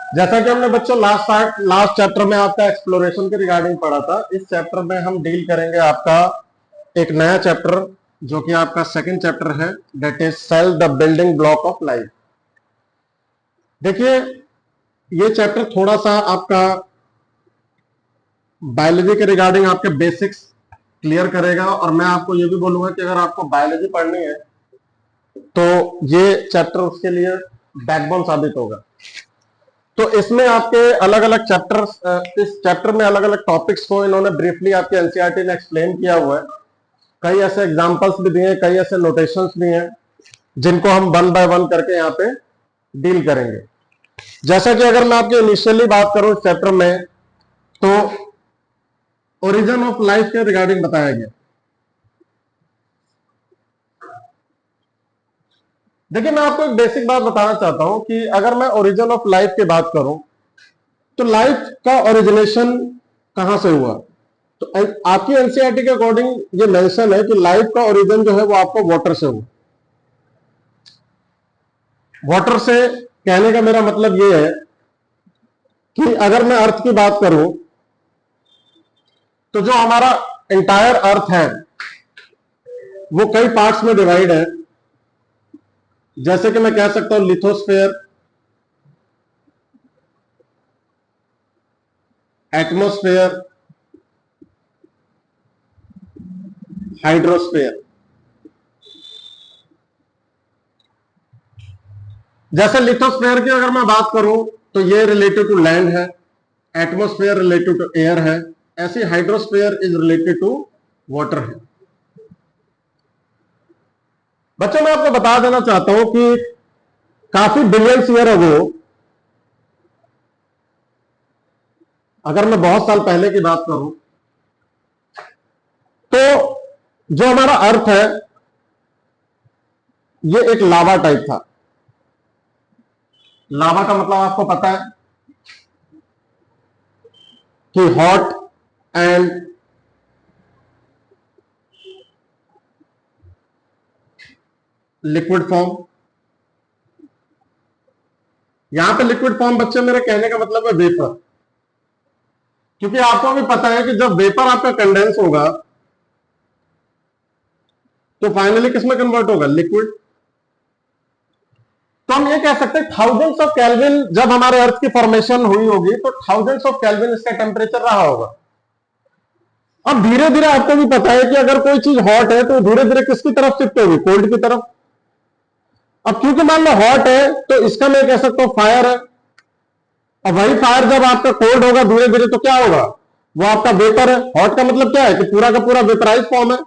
जैसा कि हमने बच्चों लास्ट चैप्टर में आपका एक्सप्लोरेशन के रिगार्डिंग पढ़ा था, इस चैप्टर में हम डील करेंगे आपका एक नया चैप्टर जो कि आपका सेकंड चैप्टर है, that is cell the building block of life. देखिए, ये चैप्टर थोड़ा सा आपका बायोलॉजी के रिगार्डिंग आपके बेसिक्स क्लियर करेगा, और मैं आपको ये भी बोलूंगा कि अगर आपको बायोलॉजी पढ़नी है तो ये चैप्टर उसके लिए बैकबोन साबित होगा। तो इसमें आपके अलग अलग चैप्टर्स, इस चैप्टर में अलग अलग टॉपिक्स को इन्होंने ब्रीफली आपके एनसीईआरटी ने एक्सप्लेन किया हुआ है। कई ऐसे एग्जांपल्स भी दिए हैं, कई ऐसे नोटेशंस भी हैं जिनको हम वन बाय वन करके यहाँ पे डील करेंगे। जैसा कि अगर मैं आपकी इनिशियली बात करूं इस चैप्टर में, तो ओरिजिन ऑफ लाइफ के रिगार्डिंग बताया गया। देखिए, मैं आपको एक बेसिक बात बताना चाहता हूं कि अगर मैं ओरिजिन ऑफ लाइफ की बात करूं तो लाइफ का ओरिजिनेशन कहां से हुआ। तो आपकी एनसीईआरटी के अकॉर्डिंग ये मेंशन है कि लाइफ का ओरिजिन जो है वो आपको वाटर से हुआ। वाटर से कहने का मेरा मतलब ये है कि अगर मैं अर्थ की बात करूं तो जो हमारा एंटायर अर्थ है वो कई पार्ट्स में डिवाइड है। जैसे कि मैं कह सकता हूं लिथोस्फेयर, एटमॉस्फेयर, हाइड्रोस्फेयर। जैसे लिथोस्फेयर की अगर मैं बात करूं तो ये रिलेटेड टू लैंड है, एटमॉस्फेयर रिलेटेड टू एयर है, ऐसी hydrosphere is related to water है। बच्चों, मैं आपको बता देना चाहता हूं कि काफी बिलियंस ईयर अगो, अगर मैं बहुत साल पहले की बात करूं, तो जो हमारा अर्थ है ये एक लावा टाइप था। लावा का मतलब आपको पता है कि हॉट एंड लिक्विड फॉर्म। यहां पे लिक्विड फॉर्म बच्चे मेरे कहने का मतलब है वेपर, क्योंकि आपको भी पता है कि जब वेपर आपका कंडेंस होगा तो फाइनली किसमें कन्वर्ट होगा, लिक्विड। तो हम ये कह सकते हैं थाउजेंड्स ऑफ केल्विन जब हमारे अर्थ की फॉर्मेशन हुई होगी तो थाउजेंड्स ऑफ केल्विन इसका टेम्परेचर रहा होगा। अब धीरे धीरे आपको भी पता है कि अगर कोई चीज हॉट है तो धीरे धीरे किसकी तरफ शिफ्ट होगी, कोल्ड की तरफ। अब क्योंकि मान लो हॉट है तो इसका मैं कह सकता हूं फायर है, और वही फायर जब आपका कोल्ड होगा धीरे धीरे तो क्या होगा, वो आपका वेपर है। हॉट का मतलब क्या है कि पूरा का पूरा वेपराइज फॉर्म है,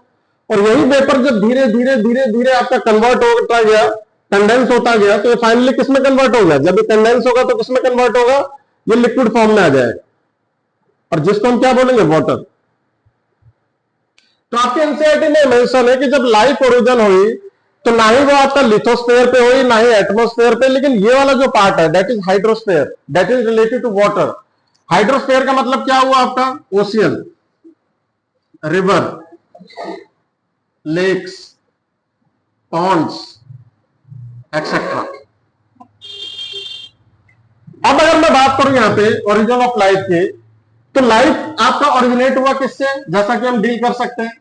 और यही वेपर जब धीरे धीरे धीरे धीरे आपका कन्वर्ट होता गया, कंडेंस होता गया, तो ये फाइनली किसमें कन्वर्ट होगा, जब ये कंडेंस होगा तो किसमें कन्वर्ट होगा, ये लिक्विड फॉर्म में आ जाएगा, और जिसको हम क्या बोलेंगे, वाटर। तो आपके एनसीईआरटी में मेंशन है कि जब लाइफ ओरिजिन हुई तो ना ही वो आपका लिथोस्फेयर पे हुई, ना ही एटमॉस्फेयर पे, लेकिन ये वाला जो पार्ट है that is hydrosphere, that is related to water. Hydrosphere का मतलब क्या हुआ आपका, ocean, river, lakes, ponds etcetera. अब अगर मैं बात करूं यहां पे ओरिजिन ऑफ लाइफ की, तो लाइफ आपका ओरिजिनेट हुआ किससे, जैसा कि हम डील कर सकते हैं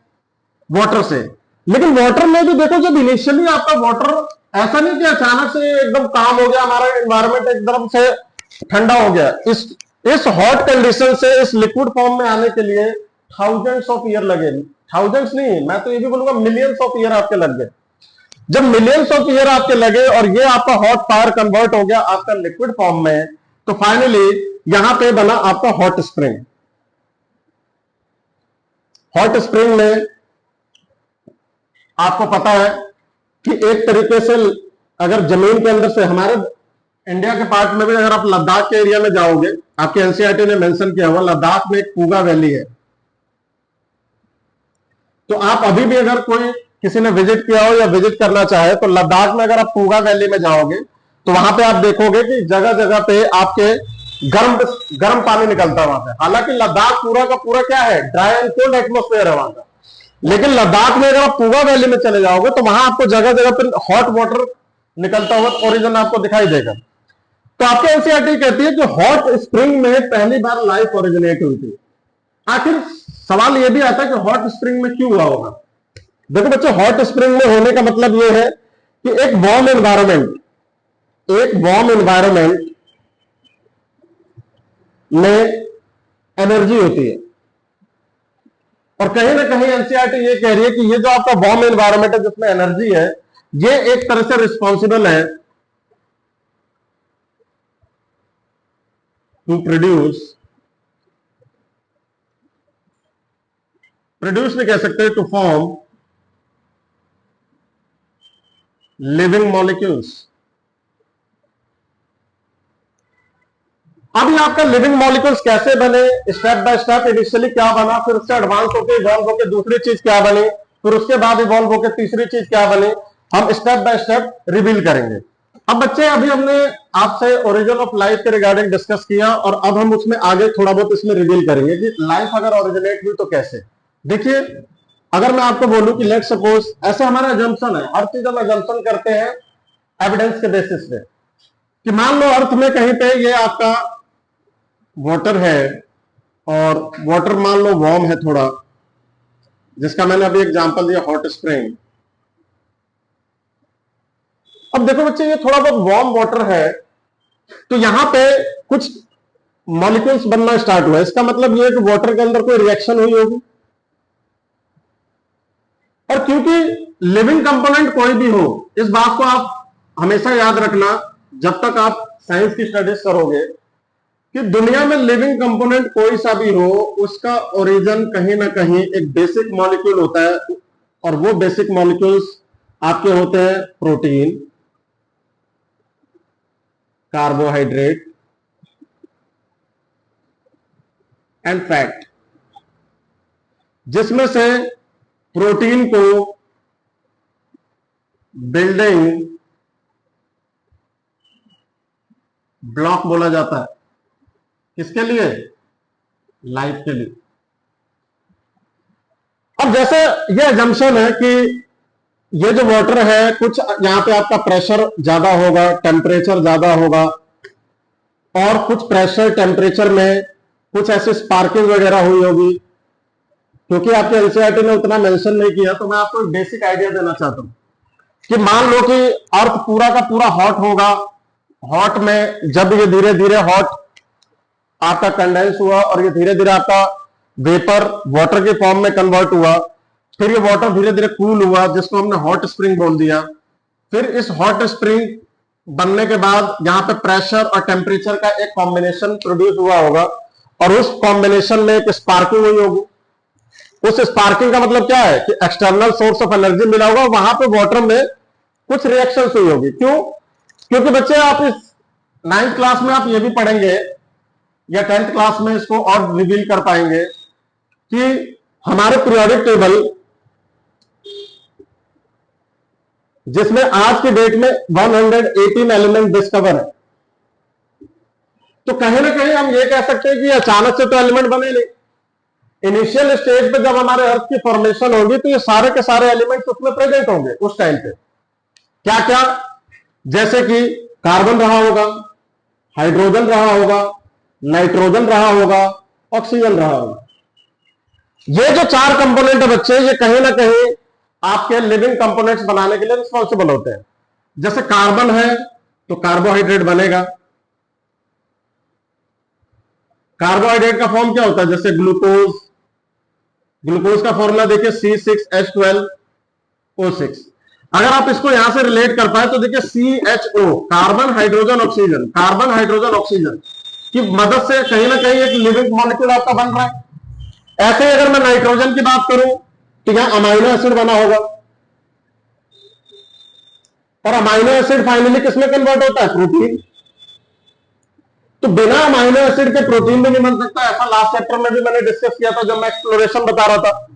वाटर से। लेकिन वाटर में भी देखो, जब इनिशियली आपका वाटर, ऐसा नहीं कि अचानक से एकदम काम हो गया, हमारा एनवायरमेंट एकदम से ठंडा हो गया। इस हॉट कंडीशन से इस लिक्विड फॉर्म में आने के लिए थाउजेंड्स ऑफ ईयर लगे। थाउजेंड्स नहीं, मैं तो ये भी बोलूंगा मिलियंस ऑफ ईयर आपके लग गए। जब मिलियंस ऑफ ईयर आपके लगे और ये आपका हॉट फायर कन्वर्ट हो गया आपका लिक्विड फॉर्म में, तो फाइनली यहां पे बना आपका हॉट स्प्रिंग। हॉट स्प्रिंग में आपको पता है कि एक तरीके से अगर जमीन के अंदर से, हमारे इंडिया के पार्ट में भी अगर आप लद्दाख के एरिया में जाओगे, आपके एनसीईआरटी ने मेंशन किया हुआ लद्दाख में एक पूगा वैली है। तो आप अभी भी अगर कोई किसी ने विजिट किया हो या विजिट करना चाहे तो लद्दाख में अगर आप पूगा वैली में जाओगे तो वहां पे आप देखोगे कि जगह जगह पे आपके गर्म गर्म पानी निकलता है वहां पे। हालांकि लद्दाख पूरा का पूरा क्या है, ड्राई एंड कोल्ड एटमॉस्फेयर है वहां का, लेकिन लद्दाख में अगर आप पूगा वैली में चले जाओगे तो वहां आपको जगह जगह पर हॉट वाटर निकलता हुआ ओरिजिन आपको दिखाई देगा। तो आपके एनसीईआरटी कहती है कि हॉट स्प्रिंग में पहली बार लाइफ ओरिजिनेट हुई थी। आखिर सवाल यह भी आता है कि हॉट स्प्रिंग में क्यों हुआ होगा। देखो बच्चों, हॉट स्प्रिंग में होने का मतलब यह है कि एक वार्म एनवायरनमेंट में एनर्जी होती है, और कहीं ना कहीं एनसीईआरटी ये कह रही है कि ये जो आपका वार्म एनवायरनमेंट है जिसमें एनर्जी है, ये एक तरह से रिस्पॉन्सिबल है टू प्रोड्यूस नहीं कह सकते, टू फॉर्म लिविंग मॉलिक्यूल्स। अब ये आपका लिविंग मॉलिक्यूल्स कैसे बने, स्टेप बाय स्टेप, इनिशियली क्या बना, फिर उससे एडवांस होकर इवॉल्व होकर दूसरी चीज क्या बनी, फिर उसके बाद इवॉल्व होकर तीसरी चीज क्या बनी, हम स्टेप बाय स्टेप रिवील करेंगे। अब बच्चे, अभी हमने आपसे ओरिजिन ऑफ लाइफ के रिगार्डिंग डिस्कस किया, और अब हम उसमें आगे थोड़ा बहुत इसमें रिवील करेंगे कि लाइफ अगर ओरिजिनेट हुई तो कैसे। देखिए, अगर मैं आपको बोलूं कि लेट सपोज, ऐसे हमारा अजम्पशन है, हर चीज हम अजम्पशन करते हैं एविडेंस के बेसिस पे, कि मान लो अर्थ में कहीं पे ये आपका वाटर है, और वाटर मान लो वार्म है थोड़ा, जिसका मैंने अभी एग्जांपल दिया हॉट स्प्रिंग। अब देखो बच्चे, ये थोड़ा बहुत वार्म वाटर है, तो यहां पे कुछ मॉलिक्यूल्स बनना स्टार्ट हुआ। इसका मतलब ये है कि वाटर के अंदर कोई रिएक्शन हुई होगी, और क्योंकि लिविंग कंपोनेंट कोई भी हो, इस बात को आप हमेशा याद रखना जब तक आप साइंस की स्टडीज करोगे, कि दुनिया में लिविंग कंपोनेंट कोई सा भी हो, उसका ओरिजिन कहीं ना कहीं एक बेसिक मॉलिक्यूल होता है, और वो बेसिक मॉलिक्यूल्स आपके होते हैं प्रोटीन, कार्बोहाइड्रेट एंड फैट, जिसमें से प्रोटीन को बिल्डिंग ब्लॉक बोला जाता है। किसके लिए? लाइफ के लिए। अब जैसे ये अजम्पशन है कि ये जो वाटर है, कुछ यहां पे आपका प्रेशर ज्यादा होगा, टेम्परेचर ज्यादा होगा, और कुछ प्रेशर टेम्परेचर में कुछ ऐसी स्पार्किंग वगैरह हुई होगी। क्योंकि आपके एनसीईआरटी ने उतना मेंशन नहीं किया, तो मैं आपको एक बेसिक आइडिया देना चाहता हूं कि मान लो कि अर्थ पूरा का पूरा हॉट होगा। हॉट में जब ये धीरे धीरे हॉट आपका कंडेंस हुआ, और ये धीरे धीरे आपका वेपर वाटर के फॉर्म में कन्वर्ट हुआ, फिर ये वाटर धीरे धीरे कूल हुआ, जिसको हमने हॉट स्प्रिंग बोल दिया। फिर इस हॉट स्प्रिंग बनने के बाद यहां पे प्रेशर और टेम्परेचर का एक कॉम्बिनेशन प्रोड्यूस हुआ होगा, और उस कॉम्बिनेशन में एक स्पार्किंग हुई होगी। उस स्पार्किंग का मतलब क्या है कि एक्सटर्नल सोर्स ऑफ एनर्जी मिला होगा, वहां पे वाटर में कुछ रिएक्शन हुई होगी। क्यों? क्योंकि बच्चे, आप इस 9th क्लास में आप ये भी पढ़ेंगे, या 10th क्लास में इसको और रिवील कर पाएंगे, कि हमारे पीरियोडिक टेबल, जिसमें आज की डेट में 118 एलिमेंट डिस्कवर है, तो कहीं ना कहीं हम ये कह सकते हैं कि अचानक से तो एलिमेंट बने नहीं। इनिशियल स्टेज पे जब हमारे अर्थ की फॉर्मेशन होगी, तो ये सारे के सारे एलिमेंट्स उसमें प्रेजेंट होंगे उस टाइम पे। क्या क्या? जैसे कि कार्बन रहा होगा, हाइड्रोजन रहा होगा, नाइट्रोजन रहा होगा, ऑक्सीजन रहा होगा। ये जो 4 कंपोनेंट है बच्चे, ये कहीं ना कहीं आपके लिविंग कंपोनेंट्स बनाने के लिए रिस्पॉन्सिबल होते हैं। जैसे कार्बन है तो कार्बोहाइड्रेट बनेगा। कार्बोहाइड्रेट का फॉर्म क्या होता है? जैसे ग्लूकोज। ग्लूकोज का फॉर्मूला देखिए C6H12O6। अगर आप इसको यहां से रिलेट कर पाए तो देखिए CHO, carbon hydrogen oxygen, carbon hydrogen oxygen की मदद से कहीं ना कहीं एक लिविंग मॉलिक्यूल आपका बन रहा है। ऐसे ही अगर मैं नाइट्रोजन की बात करूं तो यहां अमाइनो एसिड बना होगा, और अमाइनो एसिड फाइनली किसमें कन्वर्ट होता है? प्रोटीन। तो बिना अमाइनो एसिड के प्रोटीन भी नहीं बन सकता। ऐसा लास्ट चैप्टर में भी मैंने डिस्कस किया था जब मैं एक्सप्लोरेशन बता रहा था।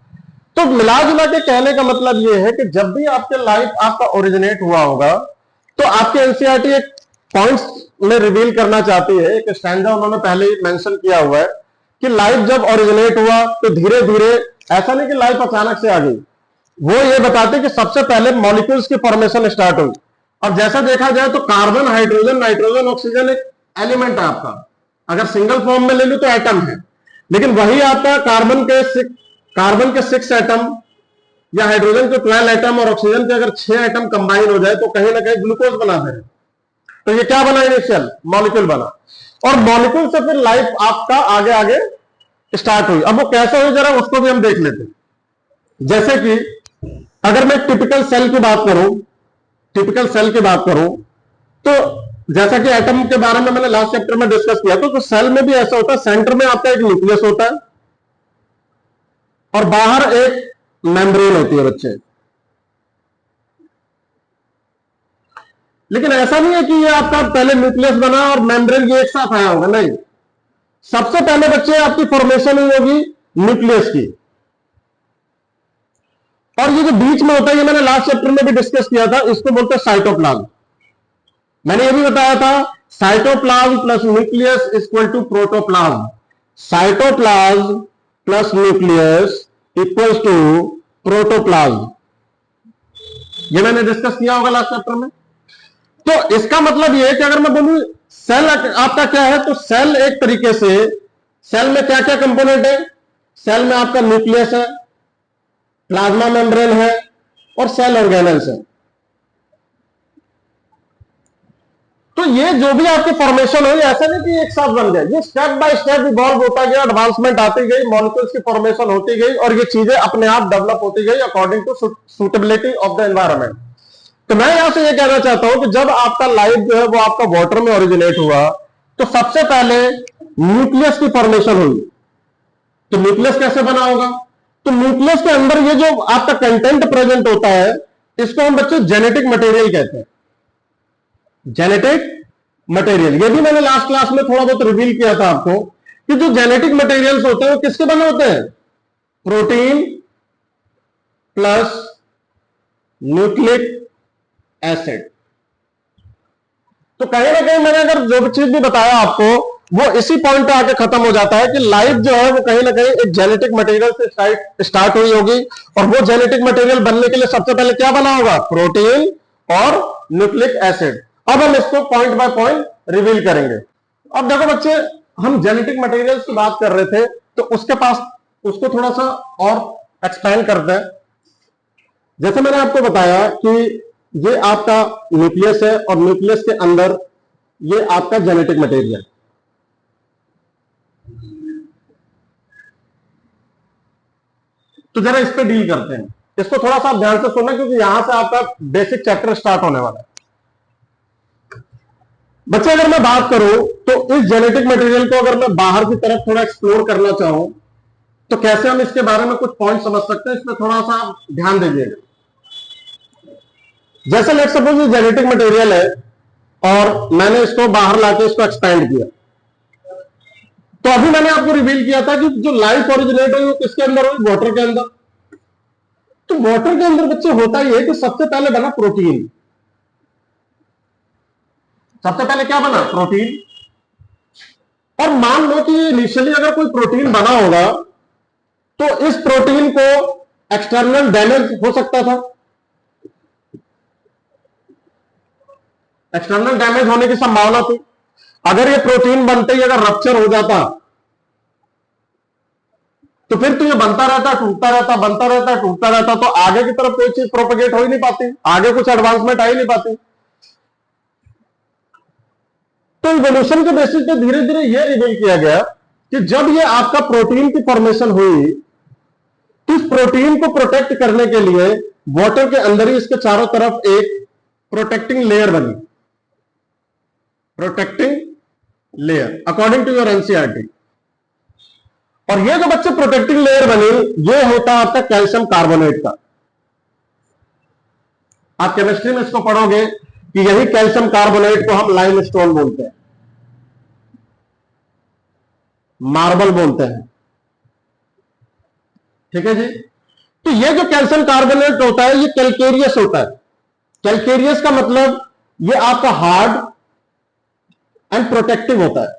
तो मिला जुला के कहने का मतलब यह है कि जब भी आपके लाइफ आपका ओरिजिनेट हुआ होगा, तो आपके एनसीईआरटी एक पॉइंट्स में रिवील करना चाहती है, एक स्टैंडा उन्होंने पहले ही मेंशन किया हुआ है कि लाइफ जब ओरिजिनेट हुआ तो धीरे धीरे, ऐसा नहीं कि लाइफ अचानक से आ गई, वो ये बताते कि सबसे पहले मॉलिक्यूल्स की फॉर्मेशन स्टार्ट हुई। अब जैसा देखा जाए तो कार्बन हाइड्रोजन नाइट्रोजन ऑक्सीजन एक एलिमेंट है आपका। अगर सिंगल फॉर्म में ले लूं तो एटम है, लेकिन वही आपका कार्बन के 6 एटम या हाइड्रोजन के 12 एटम और ऑक्सीजन के अगर 6 एटम कंबाइन हो जाए तो कहीं ना कहीं ग्लूकोज बना दे। तो ये क्या बना इनिशियल? मॉलिक्यूल बना, और मॉलिक्यूल से फिर लाइफ आपका आगे आगे स्टार्ट हुई। अब वो कैसे हुई जरा उसको भी हम देख लेते हैं। जैसे कि अगर मैं टिपिकल सेल की बात करूं तो जैसा कि एटम के बारे में मैंने लास्ट चैप्टर में डिस्कस किया, तो सेल में भी ऐसा होता है, सेंटर में आपका एक न्यूक्लियस होता है और बाहर एक मेम्ब्रेन होती है बच्चे। लेकिन ऐसा नहीं है कि ये आपका पहले न्यूक्लियस बना और मेम्ब्रेन ये एक साथ आया होगा, नहीं। सबसे पहले बच्चे आपकी फॉर्मेशन हुई होगी न्यूक्लियस की, और ये जो बीच में होता है, ये मैंने लास्ट चैप्टर में भी डिस्कस किया था, इसको बोलते हैं साइटोप्लाज्म। मैंने ये भी बताया था cytoplasm plus nucleus equal to protoplasm. Cytoplasm plus nucleus equal to protoplasm, ये मैंने डिस्कस किया होगा लास्ट चैप्टर में। तो इसका मतलब ये है कि अगर मैं बोलूं सेल आपका क्या है, तो सेल एक तरीके से, सेल में क्या क्या कंपोनेंट है? सेल में आपका न्यूक्लियस है, प्लाज्मा मेम्ब्रेन है और सेल ऑर्गेनेल्स है। तो ये जो भी आपकी फॉर्मेशन हुई, ऐसा नहीं कि एक साथ बन गए, ये स्टेप बाय स्टेप इवॉल्व होता गया, एडवांसमेंट आती गई, मॉलिक्यूल्स की फॉर्मेशन होती गई और ये चीजें अपने आप डेवलप होती गई according to suitability of the environment. तो मैं यहां से ये कहना चाहता हूं कि जब आपका लाइफ जो है वो आपका वाटर में ओरिजिनेट हुआ, तो सबसे पहले न्यूक्लियस की फॉर्मेशन हुई। तो न्यूक्लियस कैसे बना होगा? तो न्यूक्लियस के अंदर ये जो आपका कंटेंट प्रेजेंट होता है, इसको हम बच्चे जेनेटिक मटेरियल कहते हैं। जेनेटिक मटेरियल, ये भी मैंने लास्ट क्लास में थोड़ा बहुत रिवील किया था आपको कि जो जेनेटिक मटेरियल्स होते हैं वो किसके बने होते हैं? Protein plus nucleic acid. तो कहीं ना कहीं मैंने अगर जो चीज भी बताया आपको, वो इसी पॉइंट पे आके खत्म हो जाता है कि लाइफ जो है वो कहीं ना कहीं एक जेनेटिक मटेरियल से स्टार्ट हुई होगी, और वो जेनेटिक मटेरियल बनने के लिए सबसे पहले क्या बना होगा? प्रोटीन और न्यूक्लिक एसिड। अब हम इसको पॉइंट बाय पॉइंट रिवील करेंगे। अब देखो बच्चे, हम जेनेटिक मटेरियल्स की बात कर रहे थे, तो उसको थोड़ा सा और एक्सपेंड करते हैं। जैसे मैंने आपको बताया कि ये आपका न्यूक्लियस है और न्यूक्लियस के अंदर ये आपका जेनेटिक मटेरियल। तो जरा इस पे डील करते हैं, इसको थोड़ा सा ध्यान से सुनना क्योंकि यहां से आपका बेसिक चैप्टर स्टार्ट होने वाला है। बच्चे अगर मैं बात करूं तो इस जेनेटिक मटेरियल को अगर मैं बाहर की तरफ थोड़ा एक्सप्लोर करना चाहूं तो कैसे हम इसके बारे में कुछ पॉइंट समझ सकते हैं, इसमें थोड़ा सा ध्यान दीजिएगा। जैसे लेट्स सपोज ये जेनेटिक मटेरियल है और मैंने इसको बाहर लाके इसको एक्सपेंड किया, तो अभी मैंने आपको रिवील किया था कि जो लाइफ ओरिजिनेट हुई वो किसके अंदर हुई? वाटर के अंदर। तो वाटर के अंदर बच्चे होता ही है कि सबसे पहले बना प्रोटीन। सबसे पहले क्या बना? प्रोटीन। और मान लो कि इनिशियली अगर कोई प्रोटीन बना होगा तो इस प्रोटीन को एक्सटर्नल डैमेज हो सकता था। एक्सटर्नल डैमेज होने की संभावना थी। अगर ये प्रोटीन बनते ही अगर रप्चर हो जाता तो फिर तो ये बनता रहता, टूटता रहता, बनता रहता, टूटता रहता, तो आगे की तरफ कोई चीज प्रोपेगेट हो ही नहीं पाती, आगे कुछ एडवांसमेंट आ ही नहीं पाती। तो इवोल्यूशन के बेसिस पे धीरे धीरे यह रिवील किया गया कि जब ये आपका प्रोटीन की फॉर्मेशन हुई तो इस प्रोटीन को प्रोटेक्ट करने के लिए वाटर के अंदर ही इसके चारों तरफ एक प्रोटेक्टिंग लेयर बनी। Protecting layer according to your NCERT. और ये जो बच्चे प्रोटेक्टिंग लेयर बनी, ये होता है आपका कैल्शियम कार्बोनेट का। आप केमिस्ट्री में इसको पढ़ोगे कि यही कैल्शियम कार्बोनेट को हम लाइमस्टोन बोलते हैं, मार्बल बोलते हैं। ठीक है जी। तो ये जो कैल्शियम कार्बोनेट होता है ये कैल्केरियस होता है। कैल्केरियस का मतलब ये आपका हार्ड एंड प्रोटेक्टिव होता है।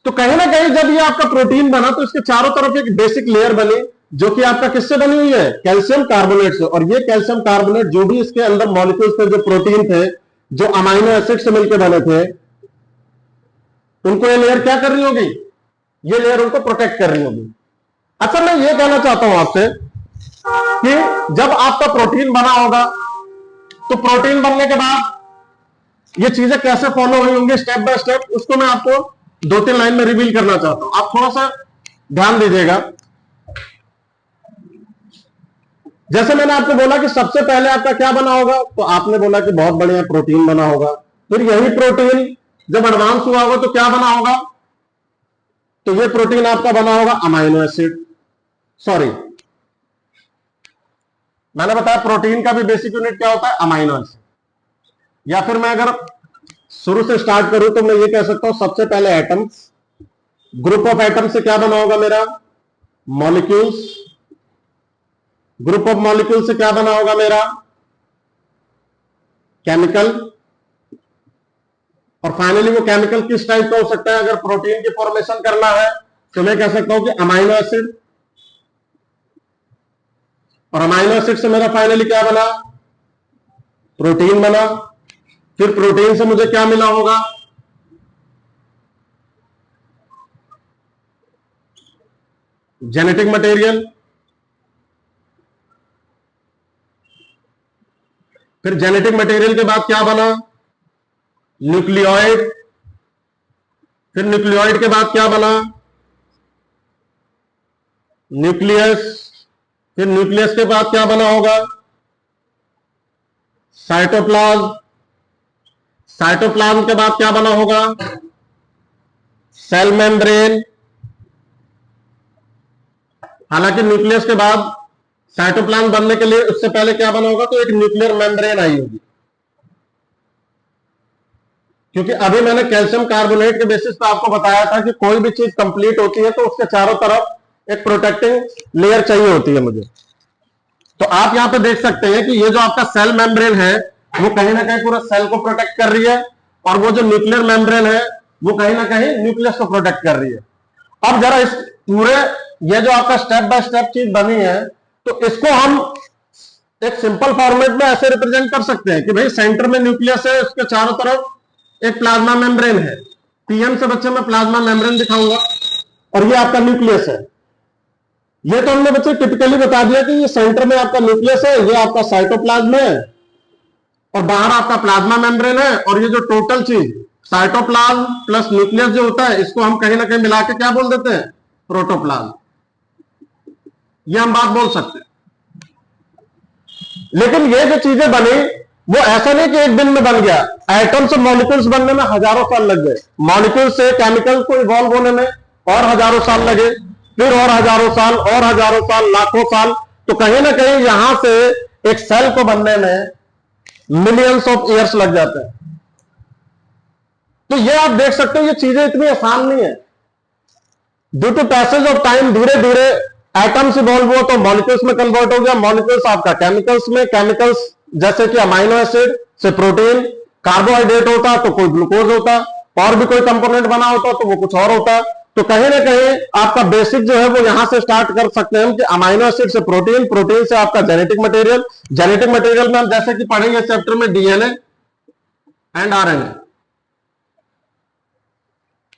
तो कहीं ना कहीं जब ये आपका प्रोटीन बना तो इसके चारों तरफ एक बेसिक लेयर बनी जो कि आपका किससे बनी हुई है? कैल्शियम कार्बोनेट से। और ये कैल्शियम कार्बोनेट जो भी इसके अंदर मॉलिक्यूल्स थे, जो प्रोटीन थे, जो अमाइनो एसिड से मिलकर बने थे, उनको ये लेयर क्या कर रही होगी? ये लेयर उनको प्रोटेक्ट कर रही होगी। अच्छा, मैं ये कहना चाहता हूं आपसे कि जब आपका प्रोटीन बना होगा तो प्रोटीन बनने के बाद ये चीजें कैसे फॉलो हुई होंगी स्टेप बाय स्टेप, उसको मैं आपको 2-3 लाइन में रिवील करना चाहता हूं। आप थोड़ा सा ध्यान दीजिएगा। जैसे मैंने आपको बोला कि सबसे पहले आपका क्या बना होगा, तो आपने बोला कि बहुत बढ़िया प्रोटीन बना होगा। फिर यही प्रोटीन जब एडवांस हुआ होगा तो क्या बना होगा? तो ये प्रोटीन आपका बना होगा अमाइनो एसिड। सॉरी, मैंने बताया प्रोटीन का भी बेसिक यूनिट क्या होता है? Amino acid. या फिर मैं अगर शुरू से स्टार्ट करूं तो मैं ये कह सकता हूं सबसे पहले एटम्स, ग्रुप ऑफ एटम से क्या बना होगा मेरा? मॉलिक्यूल्स। ग्रुप ऑफ मॉलिक्यूल से क्या बना होगा मेरा? केमिकल। और फाइनली वो केमिकल किस टाइप का हो सकता है? अगर प्रोटीन की फॉर्मेशन करना है तो मैं कह सकता हूं कि अमाइनो एसिड। और अमाइनो एसिड से मेरा फाइनली क्या बना? प्रोटीन बना। फिर प्रोटीन से मुझे क्या मिला होगा? Genetic material. फिर जेनेटिक मटेरियल के बाद क्या बना? न्यूक्लियोइड। फिर न्यूक्लियोइड के बाद क्या बना? न्यूक्लियस। फिर न्यूक्लियस के बाद क्या बना होगा? साइटोप्लाज्म। साइटोप्लाज्म के बाद क्या बना होगा? Cell membrane. हालांकि न्यूक्लियस के बाद साइटोप्लाज्म बनने के लिए उससे पहले क्या बना होगा? तो एक न्यूक्लियर मेम्ब्रेन आई होगी, क्योंकि अभी मैंने कैल्शियम कार्बोनेट के बेसिस पर आपको बताया था कि कोई भी चीज कंप्लीट होती है तो उसके चारों तरफ एक प्रोटेक्टिंग लेयर चाहिए होती है मुझे। तो आप यहां पे देख सकते हैं कि ये जो आपका सेल मेम्ब्रेन है वो कहीं ना कहीं पूरा सेल को प्रोटेक्ट कर रही है, और वो जो न्यूक्लियर मेम्ब्रेन है वो कहीं ना कहीं न्यूक्लियस को प्रोटेक्ट कर रही है। अब जरा इस पूरे ये जो आपका स्टेप बाय स्टेप चीज बनी है, तो इसको हम एक सिंपल फॉर्मेट में ऐसे रिप्रेजेंट कर सकते हैं कि भाई सेंटर में न्यूक्लियस है, उसके चारों तरफ एक प्लाज्मा मेम्ब्रेन है। पीएम से बच्चे मैं प्लाज्मा मेम्ब्रेन दिखाऊंगा, और ये आपका न्यूक्लियस है। ये तो हमने बच्चे टिपिकली बता दिया कि ये सेंटर में आपका न्यूक्लियस है, ये आपका साइटोप्लाज्म है, और बाहर आपका प्लाज्मा मेम्ब्रेन है। और ये जो टोटल चीज साइटोप्लाज्म प्लस न्यूक्लियस जो होता है, इसको हम कहीं ना कहीं मिला के क्या बोल देते हैं? प्रोटोप्लाज्म। ये हम बात बोल सकते हैं। लेकिन ये जो चीजें बनी वो ऐसा नहीं कि एक दिन में बन गया। एटम से मॉलिक्यूल्स बनने में हजारों साल लग गए, मॉलिक्यूल से केमिकल को इवॉल्व होने में और हजारों साल लगे, फिर और हजारों साल, और हजारों साल, लाखों साल। तो कहीं ना कहीं यहां से एक सेल को बनने में मिलियंस ऑफ ईयर्स लग जाते हैं। तो ये आप देख सकते हो ये चीजें इतनी आसान नहीं है। Due to passage of time धीरे धीरे एटम्स इवॉल्व हुआ तो मॉलिक्यूल्स में कन्वर्ट हो गया, मॉलिक्यूल्स आपका केमिकल्स में, केमिकल्स जैसे कि अमाइनो एसिड से प्रोटीन, कार्बोहाइड्रेट होता तो कोई ग्लूकोज होता, और भी कोई कंपोनेंट बना होता तो वो कुछ और होता। तो कहीं ना कहीं आपका बेसिक जो है वो यहां से स्टार्ट कर सकते हैं कि अमाइनो एसिड से प्रोटीन, प्रोटीन से आपका जेनेटिक मटेरियल, जेनेटिक मटेरियल में हम जैसे कि पढ़ेंगे चैप्टर में डीएनए एंड आरएनए।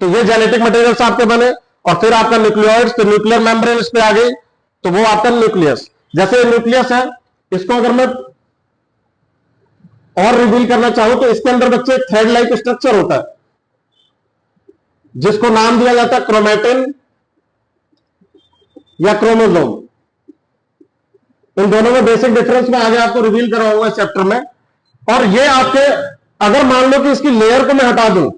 तो ये जेनेटिक मटेरियल्स आपके बने, और फिर आपका न्यूक्लियोइड्स, तो न्यूक्लियर मेम्ब्रेन इस पे आ गई, तो वो आपका न्यूक्लियस। जैसे न्यूक्लियस है, इसको अगर मैं और रिवील करना चाहूं तो इसके अंदर बच्चे थ्रेड लाइक स्ट्रक्चर होता है जिसको नाम दिया जाता है क्रोमैटिन या क्रोमोसोम। इन दोनों में बेसिक डिफरेंस मैं आगे आपको रिवील कराऊंगा इस चैप्टर में। और ये आपके, अगर मान लो कि इसकी लेयर को मैं हटा दूं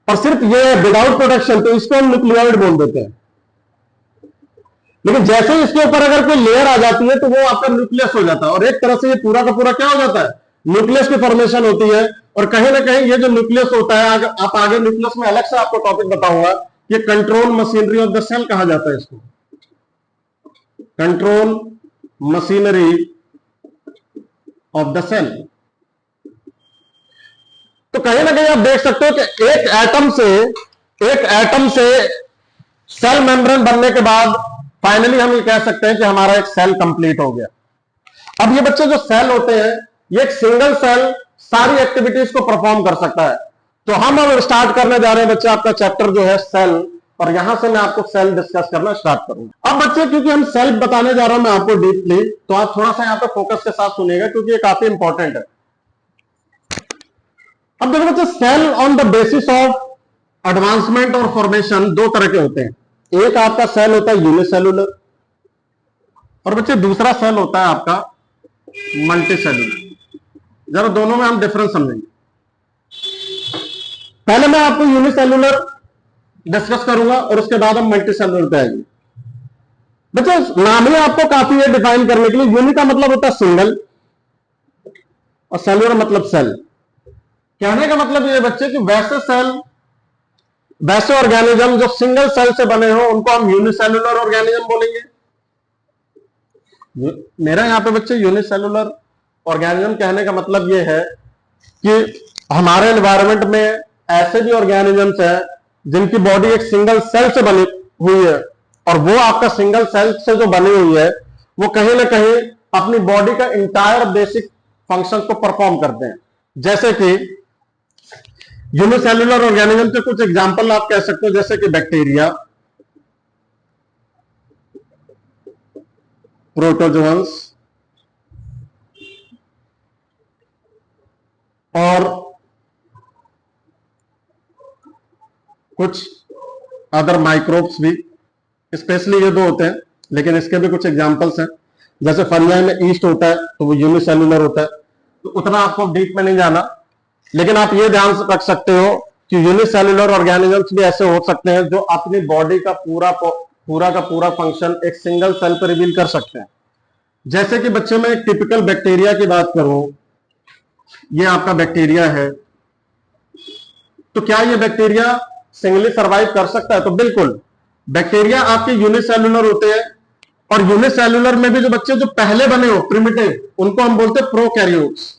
और सिर्फ ये विदाउट प्रोटेक्शन, तो इसको हम न्यूक्लियोइड बोल देते हैं। लेकिन जैसे ही इसके ऊपर अगर कोई लेयर आ जाती है तो वो आपका न्यूक्लियस हो जाता है, और एक तरह से ये पूरा का पूरा क्या हो जाता है? न्यूक्लियस की फॉर्मेशन होती है। और कहीं ना कहीं ये जो न्यूक्लियस होता है, आप आगे न्यूक्लियस में अलग से आपको टॉपिक बताऊंगा, ये control machinery of the cell कहा जाता है इसको, control machinery of the cell. तो कहीं ना कहीं आप देख सकते हो कि एक एटम से सेल मेम्ब्रेन बनने के बाद फाइनली हम ये कह सकते हैं कि हमारा एक सेल कंप्लीट हो गया। अब ये बच्चे जो सेल होते हैं, ये एक सिंगल सेल सारी एक्टिविटीज को परफॉर्म कर सकता है। तो हम अब स्टार्ट करने जा रहे हैं बच्चे आपका चैप्टर जो है सेल, और यहां से मैं आपको सेल डिस्कस करना स्टार्ट करूंगा। अब बच्चे क्योंकि हम सेल बताने जा रहा हूं मैं आपको डीपली, तो आप थोड़ा सा यहां पे फोकस के साथ सुनिएगा क्योंकि ये काफी इंपॉर्टेंट है। अब देखो बच्चे, cell on the basis of advancement और फॉर्मेशन दो तरह के होते हैं। एक आपका सेल होता है यूनिसेलुलर, और बच्चे दूसरा सेल होता है आपका मल्टीसेलुलर। जरा दोनों में हम डिफरेंस समझेंगे। पहले मैं आपको यूनिसेलुलर डिस्कस करूंगा और उसके बाद हम मल्टीसेलुलर पे आएंगे। बच्चे नाम ही आपको काफी है डिफाइन करने के लिए। यूनि का मतलब होता है सिंगल, और सेलुलर मतलब सेल। कहने का मतलब ये बच्चे कि वैसे सेल, वैसे ऑर्गेनिज्म जो सिंगल सेल से बने हो उनको हम यूनिसेलुलर ऑर्गेनिज्म बोलेंगे। मेरा यहां पे बच्चे यूनिसेलुलर ऑर्गेनिज्म कहने का मतलब ये है कि हमारे एनवायरनमेंट में ऐसे भी ऑर्गेनिजम्स हैं जिनकी बॉडी एक सिंगल सेल से बनी हुई है, और वो आपका सिंगल सेल से जो बनी हुई है वो कहीं ना कहीं अपनी बॉडी का इंटायर बेसिक फंक्शन को परफॉर्म करते हैं। जैसे कि यूनिसेलुलर ऑर्गेनिज्म के कुछ एग्जांपल आप कह सकते हो, जैसे कि बैक्टीरिया, प्रोटोजोअन्स, और कुछ अदर माइक्रोब्स भी। स्पेशली ये दो होते हैं, लेकिन इसके भी कुछ एग्जांपल्स हैं। जैसे फंजाई में ईस्ट होता है तो वो यूनिसेलुलर होता है, तो उतना आपको डीप में नहीं जाना, लेकिन आप ये ध्यान रख सकते हो कि यूनिसेलुलर ऑर्गेनिजम्स भी ऐसे हो सकते हैं जो अपनी बॉडी का पूरा फंक्शन एक सिंगल सेल पर रिवील कर सकते हैं। जैसे कि बच्चों में एक टिपिकल बैक्टीरिया की बात करूं, ये आपका बैक्टीरिया है, तो क्या ये बैक्टीरिया सिंगली सरवाइव कर सकता है? तो बिल्कुल, बैक्टीरिया आपके यूनिसेलुलर होते हैं, और यूनिसेलुलर में भी जो बच्चे जो पहले बने हो प्रिमिटिव, उनको हम बोलते हैं प्रोकैरियोट्स।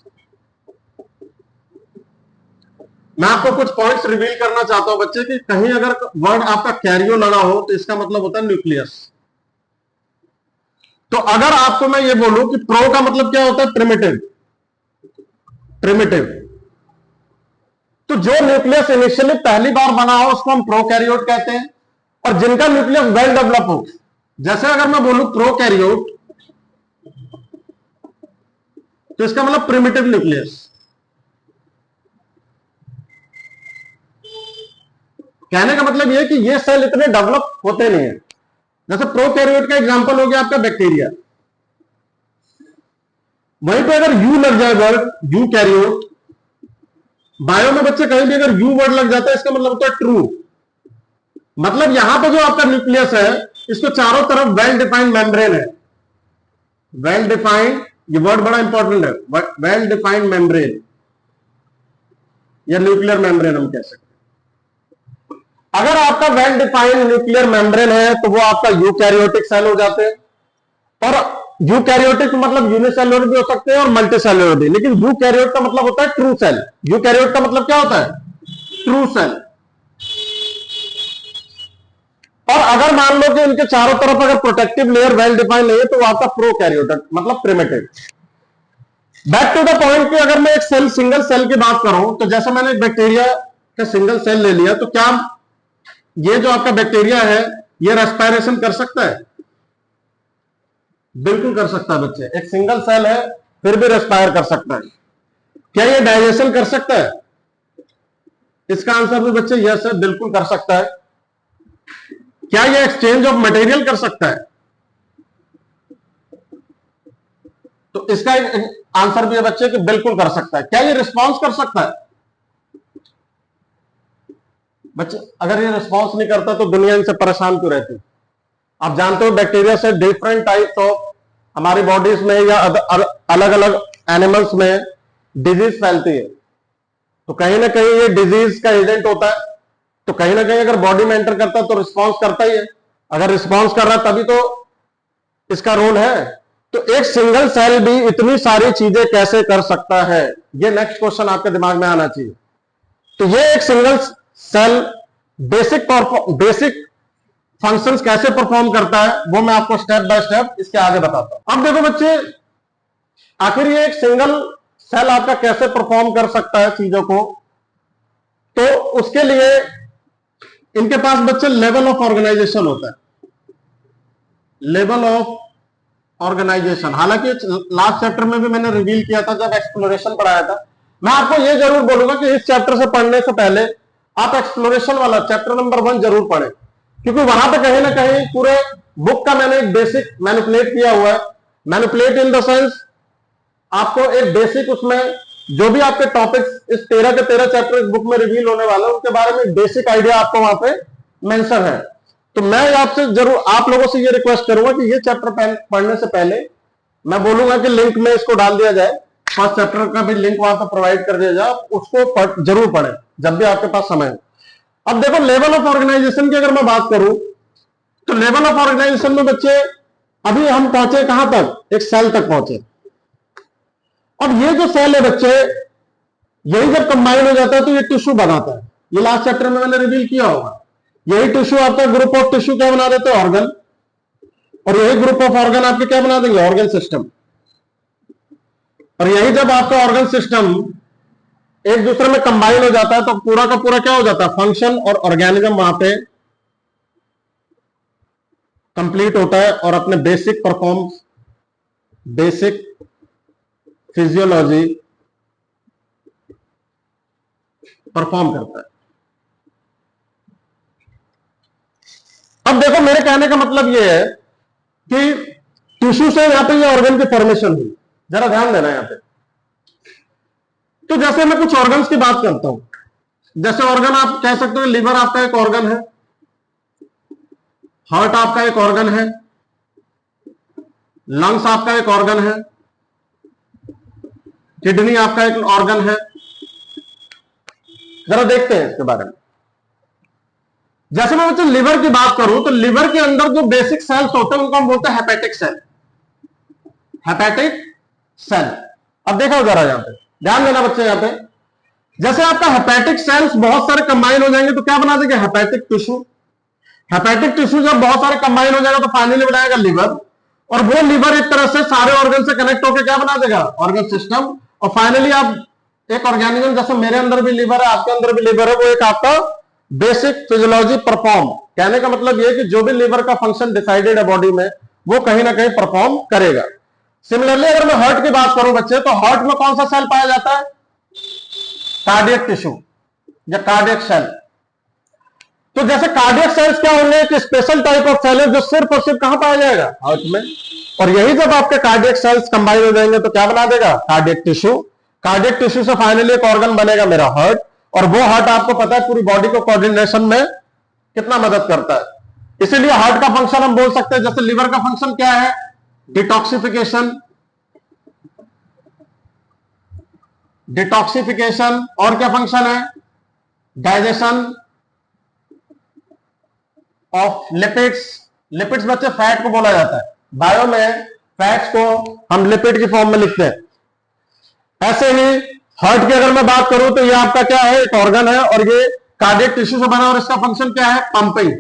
मैं आपको कुछ पॉइंट्स रिवील करना चाहता हूं बच्चे कि कहीं अगर वर्ड आपका कैरियो लगा हो तो इसका मतलब होता है न्यूक्लियस। तो अगर आपको मैं ये बोलूं कि प्रो का मतलब क्या होता है? प्रिमिटिव। तो जो न्यूक्लियस इनिशियली पहली बार बना हो उसको हम प्रोकैरियोट कहते हैं, और जिनका न्यूक्लियस वेल डेवलप हो, जैसे अगर मैं बोलूं प्रोकैरियोट, तो इसका मतलब प्रिमिटिव न्यूक्लियस। कहने का मतलब यह कि ये सेल इतने डेवलप होते नहीं है। जैसे प्रोकैरियोट का एग्जांपल हो गया आपका बैक्टीरिया। वहीं पे अगर यू लग जाए वर्ड, यू कैरियोट, बायो में बच्चे कहीं भी अगर यू वर्ड लग जाता है इसका मतलब होता है ट्रू। मतलब यहां पर जो आपका न्यूक्लियस है, इसको चारों तरफ वेल डिफाइंड मेम्ब्रेन है। वेल डिफाइंड, ये वर्ड बड़ा इंपॉर्टेंट है, वेल डिफाइंड मेम्ब्रेन या न्यूक्लियर मेम्ब्रेन हम कह सकते हैं। अगर आपका वेल डिफाइंड न्यूक्लियर मेम्ब्रेन है तो वो आपका यूकैरियोटिक सेल हो जाते हैं। और यूकैरियोटिक मतलब यूनिसेलुलर भी हो सकते हैं और मल्टीसेलुलर भी, लेकिन यूकैरियोट का मतलब होता है ट्रू सेल। यूकैरियोट का मतलब क्या होता है? True cell. और अगर मान लो कि इनके चारों तरफ अगर प्रोटेक्टिव लेयर वेल डिफाइंड नहीं है तो वो आपका प्रोकैरियोटिक मतलब primitive. Back to the point कि अगर मैं एक सेल, सिंगल सेल की बात करूं, तो जैसे मैंने एक बैक्टीरिया का सिंगल सेल ले लिया, तो क्या ये जो आपका बैक्टीरिया है ये रेस्पिरेशन कर सकता है? बिल्कुल कर सकता है बच्चे। एक सिंगल सेल है फिर भी रेस्पायर कर सकता है। क्या ये डाइजेशन कर सकता है? इसका आंसर भी बच्चे यस है, बिल्कुल कर सकता है। क्या ये एक्सचेंज ऑफ मटेरियल कर सकता है? तो इसका आंसर भी है बच्चे कि बिल्कुल कर सकता है। क्या ये रिस्पॉन्स कर सकता है? बच्चे अगर ये रिस्पॉन्स नहीं करता तो दुनिया इनसे परेशान क्यों रहती? आप जानते हो बैक्टीरिया से डिफरेंट टाइप्स ऑफ हमारी बॉडीज में या अलग अलग एनिमल्स में डिजीज फैलती है। तो कहीं ना कहीं ये डिजीज का एजेंट होता है, तो कहीं ना कहीं अगर बॉडी में एंटर करता है तो रिस्पॉन्स करता ही है। अगर रिस्पॉन्स कर रहा है तभी तो इसका रोल है। तो एक सिंगल सेल भी इतनी सारी चीजें कैसे कर सकता है, ये नेक्स्ट क्वेश्चन आपके दिमाग में आना चाहिए। तो ये एक सिंगल सेल बेसिक फंक्शंस कैसे परफॉर्म करता है वो मैं आपको स्टेप बाय स्टेप इसके आगे बताता हूं। अब देखो बच्चे, आखिर ये एक सिंगल सेल आपका कैसे परफॉर्म कर सकता है चीजों को, तो उसके लिए इनके पास बच्चे लेवल ऑफ ऑर्गेनाइजेशन होता है, लेवल ऑफ ऑर्गेनाइजेशन। हालांकि लास्ट चैप्टर में भी मैंने रिवील किया था जब एक्सप्लोरेशन पढ़ाया था। मैं आपको यह जरूर बोलूंगा कि इस चैप्टर से पढ़ने से पहले आप एक्सप्लोरेशन वाला चैप्टर नंबर 1 जरूर पढ़ें, क्योंकि वहां पे कहीं ना कहीं पूरे बुक का मैंने एक बेसिक मैनिपुलेट किया हुआ है। मैनिपुलेट इन द सेंस आपको एक बेसिक, उसमें जो भी आपके टॉपिक्स इस 13 के 13 चैप्टर इस बुक में रिवील होने वाले हैं उनके बारे में बेसिक आइडिया आपको वहां पे मेंशन है। तो मैं आपसे जरूर आप लोगों से ये रिक्वेस्ट करूंगा कि ये चैप्टर पढ़ने से पहले मैं बोलूंगा कि लिंक में इसको डाल दिया जाए, फर्स्ट चैप्टर का भी लिंक वहां पर प्रोवाइड कर दिया जाए, उसको जरूर पढ़ें जब भी आपके पास समय हो। अब देखो लेवल ऑफ ऑर्गेनाइजेशन की अगर मैं बात करूं तो लेवल ऑफ ऑर्गेनाइजेशन में बच्चे अभी हम पहुंचे कहां तक, एक सेल तक पहुंचे। अब ये जो सेल है बच्चे, यही जब कंबाइन हो जाता है तो ये टिश्यू बनाता है। ये लास्ट चैप्टर में मैंने रिवील किया होगा। यही टिश्यू आपका ग्रुप ऑफ टिश्यू क्या बना देते हैं, ऑर्गन, और यही ग्रुप ऑफ ऑर्गन आपके क्या बना देंगे, ऑर्गन सिस्टम। और यही जब आपका ऑर्गन सिस्टम एक दूसरे में कंबाइन हो जाता है तो पूरा का पूरा क्या हो जाता है, फंक्शन और ऑर्गेनिज्म वहां पे कंप्लीट होता है और अपने बेसिक फिजियोलॉजी परफॉर्म करता है। अब देखो मेरे कहने का मतलब यह है कि टिश्यू से यहां पे ये ऑर्गन की फॉर्मेशन हुई, जरा ध्यान देना यहां पे। तो जैसे मैं कुछ ऑर्गन्स की बात करता हूं, जैसे ऑर्गन आप कह सकते हो लिवर आपका एक ऑर्गन है, हार्ट आपका एक ऑर्गन है, लंग्स आपका एक ऑर्गन है, किडनी आपका एक ऑर्गन है। जरा देखते हैं इसके बारे में। जैसे मैं बच्चे लिवर की बात करूं तो लिवर के अंदर जो बेसिक सेल्स होते हैं उनको हम बोलते हैं हेपेटिक सेल, हेपेटिक सेल। अब देखो जरा यहां पे ध्यान देना बच्चे, यहां पे जैसे आपका हेपेटिक सेल्स बहुत सारे कंबाइन हो जाएंगे तो क्या बना देंगे, हेपेटिक टिश्यू। हेपेटिक टिश्यू जब बहुत सारे कंबाइन हो जाएगा तो फाइनली बनाएगा लिवर, और वो लिवर एक तरह से सारे ऑर्गन से कनेक्ट होकर क्या बना देगा, ऑर्गन सिस्टम। और फाइनली आप एक ऑर्गेनिज्म, जैसे मेरे अंदर भी लिवर है, आपके अंदर भी लिवर है, वो एक आपका बेसिक फिजियोलॉजी परफॉर्म। कहने का मतलब यह कि जो भी लिवर का फंक्शन डिसाइडेड है बॉडी में वो कहीं ना कहीं परफॉर्म करेगा। सिमिलरली अगर मैं हार्ट की बात करूं बच्चे, तो हार्ट में कौन सा सेल पाया जाता है, कार्डियक टिश्यू या कार्डियक सेल। तो जैसे कार्डियक सेल्स क्या होंगे, एक स्पेशल टाइप ऑफ सेल है जो सिर्फ और सिर्फ कहां पाया जाएगा, हार्ट में। और यही जब आपके कार्डियक सेल्स कंबाइन हो जाएंगे तो क्या बना देगा, कार्डियक टिश्यू। कार्डियक टिश्यू से फाइनली एक ऑर्गन बनेगा मेरा हार्ट, और वो हार्ट आपको पता है पूरी बॉडी को कोऑर्डिनेशन में कितना मदद करता है। इसीलिए हार्ट का फंक्शन हम बोल सकते हैं, जैसे लिवर का फंक्शन क्या है, डिटॉक्सिफिकेशन, और क्या फंक्शन है, डाइजेशन ऑफ लिपिड्स। लिपिड्स बच्चे फैट को बोला जाता है, बायो में फैट्स को हम लिपिड की फॉर्म में लिखते हैं। ऐसे ही हार्ट की अगर मैं बात करूं तो ये आपका क्या है, एक ऑर्गन है, और ये कार्डियक टिश्यू से बना, और इसका फंक्शन क्या है, पंपिंग।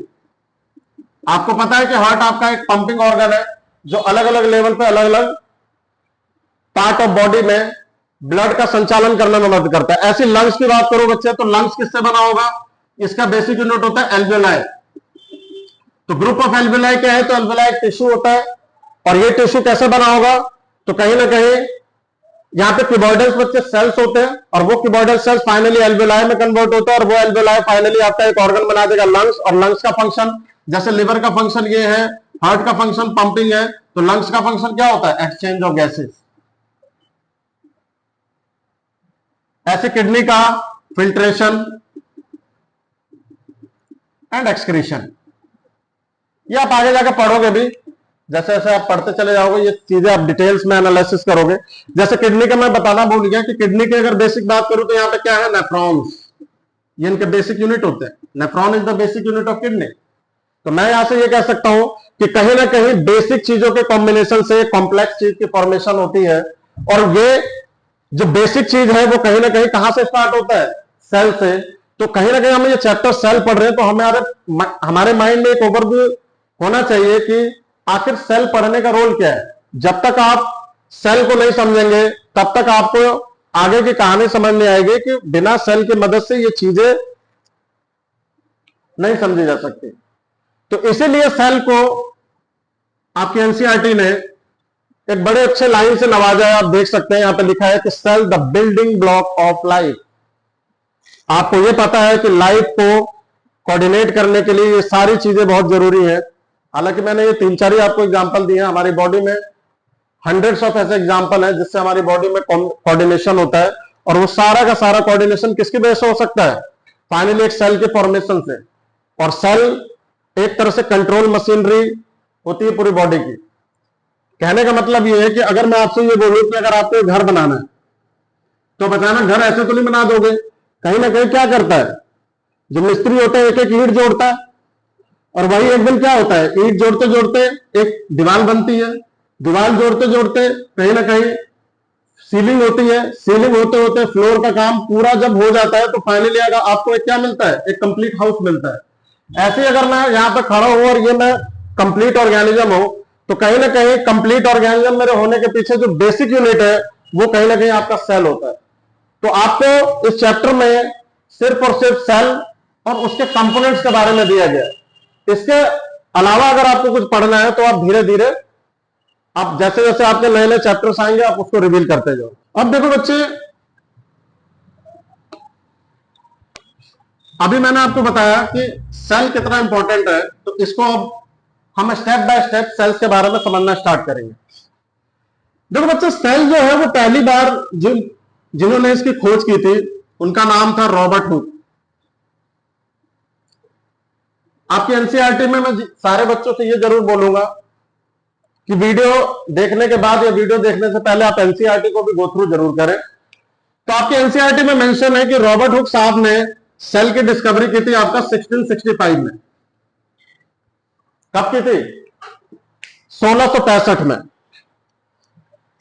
आपको पता है कि हार्ट आपका एक पंपिंग ऑर्गन है जो अलग अलग लेवल पे अलग अलग पार्ट ऑफ बॉडी में ब्लड का संचालन करने में मदद करता है। ऐसी लंग्स की बात करो बच्चे, तो लंग्स किससे बना होगा, इसका बेसिक यूनिट होता है एल्वेलाई। तो ग्रुप ऑफ एल्वेलाई क्या है, तो एल्वेलाई टिश्यू होता है। और ये टिश्यू कैसे बना होगा, तो कहीं ना कहीं यहां पे क्यूबॉइडल बच्चे सेल्स होते हैं, और वो क्यूबॉइडल सेल्स फाइनली एल्वेलाई में कन्वर्ट होता है, और वो एल्वेलाई फाइनली आपका एक ऑर्गन बना देगा लंग्स। और लंग्स का फंक्शन, जैसे लिवर का फंक्शन ये है, हार्ट का फंक्शन पंपिंग है, तो लंग्स का फंक्शन क्या होता है, एक्सचेंज ऑफ गैसेस। ऐसे किडनी का फिल्ट्रेशन एंड एक्सक्रीशन। ये आप आगे जाकर पढ़ोगे भी, जैसे जैसे आप पढ़ते चले जाओगे ये चीजें आप डिटेल्स में एनालिसिस करोगे। जैसे किडनी का मैं बताना भूल गया कि किडनी की अगर बेसिक बात करूं तो यहाँ पे क्या है, नेफ्रॉन्स, ये इनके बेसिक यूनिट होते हैं। Nephron is the basic unit of kidney. तो मैं यहां से ये कह सकता हूं कि कहीं ना कहीं बेसिक चीजों के कॉम्बिनेशन से कॉम्प्लेक्स चीज की फॉर्मेशन होती है, और ये जो बेसिक चीज है वो कहीं ना कहीं कहां से स्टार्ट होता है, सेल से। तो कहीं ना कहीं हम ये चैप्टर सेल पढ़ रहे हैं तो हमारे माइंड में एक ओवरव्यू होना चाहिए कि आखिर सेल पढ़ने का रोल क्या है। जब तक आप सेल को नहीं समझेंगे तब तक आपको आगे की कहानी समझ में आएगी कि बिना सेल की मदद से ये चीजें नहीं समझी जा सकती। तो इसीलिए सेल को आपकी एनसीईआरटी ने एक बड़े अच्छे लाइन से नवाजा है। आप देख सकते हैं यहां पे लिखा है कि cell the building block of life. आपको यह पता है कि लाइफ को कोऑर्डिनेट करने के लिए ये सारी चीजें बहुत जरूरी है। हालांकि मैंने ये 3-4 ही आपको एग्जांपल दिए हैं, हमारी बॉडी में हंड्रेड्स ऑफ ऐसे एग्जांपल है जिससे हमारी बॉडी में कोऑर्डिनेशन होता है। और वो सारा का सारा कोऑर्डिनेशन किसकी वजह से हो सकता है? फाइनली एक सेल के फॉर्मेशन से। और सेल एक तरह से कंट्रोल मशीनरी होती है पूरी बॉडी की। कहने का मतलब ये है कि अगर मैं आपसे ये बोलूं कि अगर आपको घर बनाना है तो बताना घर ऐसे तो नहीं बना दोगे, कहीं ना कहीं क्या करता है जो मिस्त्री होता है, एक एक ईंट जोड़ता है। और वही एक दिन क्या होता है, ईंट जोड़ते जोड़ते एक दीवार बनती है, दीवार जोड़ते जोड़ते कहीं ना कहीं सीलिंग होती है, सीलिंग होते होते फ्लोर का काम पूरा जब हो जाता है तो फाइनली अगर आपको एक क्या मिलता है, एक कंप्लीट हाउस मिलता है। ऐसे अगर मैं यहां पर खड़ा हूं और ये मैं कंप्लीट ऑर्गेनिज्म हूं तो कहीं ना कहीं कंप्लीट ऑर्गेनिज्म मेरे होने के पीछे जो बेसिक यूनिट है वो कहीं ना कहीं आपका सेल होता है। तो आपको इस चैप्टर में सिर्फ और सिर्फ सेल और उसके कंपोनेंट्स के बारे में दिया गया है। इसके अलावा अगर आपको कुछ पढ़ना है तो आप धीरे धीरे आप जैसे जैसे आपके नए नए चैप्टर्स आएंगे आप उसको रिवील करते जाओ। अब देखो बच्चे, अभी मैंने आपको बताया कि सेल कितना इंपॉर्टेंट है, तो इसको अब हम स्टेप बाय स्टेप सेल्स के बारे में समझना स्टार्ट करेंगे। देखो बच्चे, सेल जो है वो पहली बार जिन्होंने इसकी खोज की थी उनका नाम था रॉबर्ट हुक। आपकी एनसीईआरटी में मैं सारे बच्चों से ये जरूर बोलूंगा कि वीडियो देखने के बाद या वीडियो देखने से पहले आप एनसीईआरटी को भी गो थ्रू जरूर करें। तो आपकी एनसीईआरटी में मेंशन है कि रॉबर्ट हुक साहब ने सेल की डिस्कवरी की थी आपका 1665 में। कब की थी? 1665 में।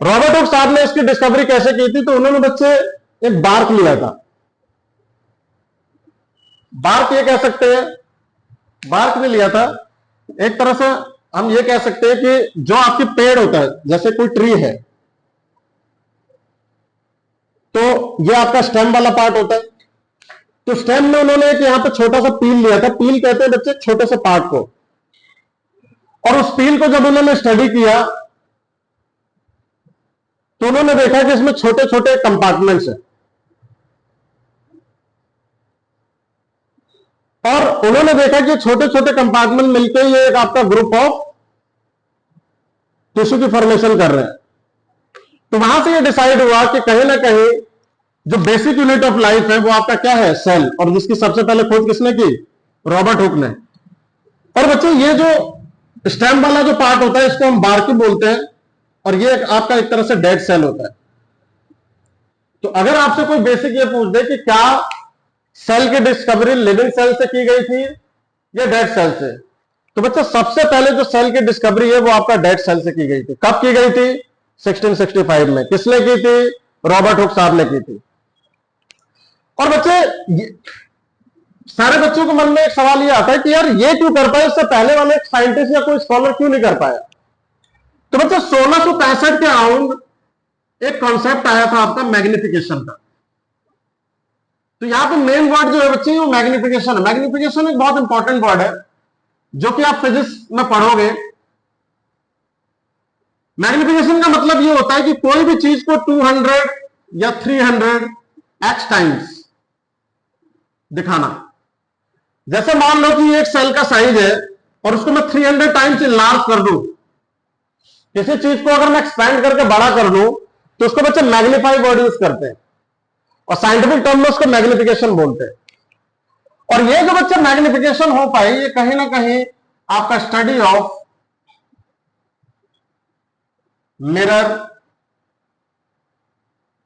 रॉबर्ट हुक साहब ने इसकी डिस्कवरी कैसे की थी? तो उन्होंने बच्चे एक बार्क लिया था। बार्क ये कह सकते हैं, बार्क भी लिया था, एक तरह से हम ये कह सकते हैं कि जो आपकी पेड़ होता है, जैसे कोई ट्री है तो ये आपका स्टेम वाला पार्ट होता है। तो स्टेम में उन्होंने एक यहां पे छोटा सा पील लिया था। पील कहते हैं बच्चे छोटे से पार्ट को। और उस पील को जब उन्होंने स्टडी किया तो उन्होंने देखा कि इसमें छोटे छोटे कंपार्टमेंट्स हैं। और उन्होंने देखा कि छोटे छोटे कंपार्टमेंट मिलकर ये एक आपका ग्रुप ऑफ टिश्यू की फॉर्मेशन कर रहे हैं। तो वहां से ये डिसाइड हुआ कि कहीं ना कहीं जो बेसिक यूनिट ऑफ लाइफ है वो आपका क्या है, सेल। और जिसकी सबसे पहले खोज किसने की? रॉबर्ट हुक ने। और बच्चे, ये जो स्टेम वाला जो पार्ट होता है इसको हम बार्की बोलते हैं और ये आपका एक तरह से डेड सेल होता है। तो अगर आपसे कोई बेसिक ये पूछ दे कि क्या सेल की डिस्कवरी लिविंग सेल से की गई थी या डेड सेल से, तो बच्चा सबसे पहले जो सेल की डिस्कवरी है वो आपका डेड सेल से की गई थी। कब की गई थी? 1665 में। किसने की थी? रॉबर्ट हुक साहब ने की थी। और बच्चे, सारे बच्चों के मन में एक सवाल ये आता है कि यार ये क्यों कर पाए, इससे पहले वाले साइंटिस्ट या कोई स्कॉलर क्यों नहीं कर पाया? तो बच्चे 1665 के अराउंड एक कॉन्सेप्ट आया था आपका मैग्निफिकेशन का। तो यहां पे मेन वर्ड जो है बच्चे वो मैग्निफिकेशन है। मैग्निफिकेशन एक बहुत इंपॉर्टेंट वर्ड है जो कि आप फिजिक्स में पढ़ोगे। मैग्निफिकेशन का मतलब ये होता है कि कोई भी चीज को 200 या 300 एक्स टाइम्स दिखाना। जैसे मान लो कि एक सेल का साइज है और उसको मैं 300 टाइम्स लार्ज कर दूं, किसी चीज को अगर मैं एक्सपैंड करके बड़ा कर दूं तो उसको बच्चे मैग्नीफाई वर्ड यूज करते हैं और साइंटिफिक टर्म में उसको मैग्निफिकेशन बोलते हैं। और ये जो बच्चे मैग्निफिकेशन हो पाए ये कहीं ना कहीं आपका study of mirror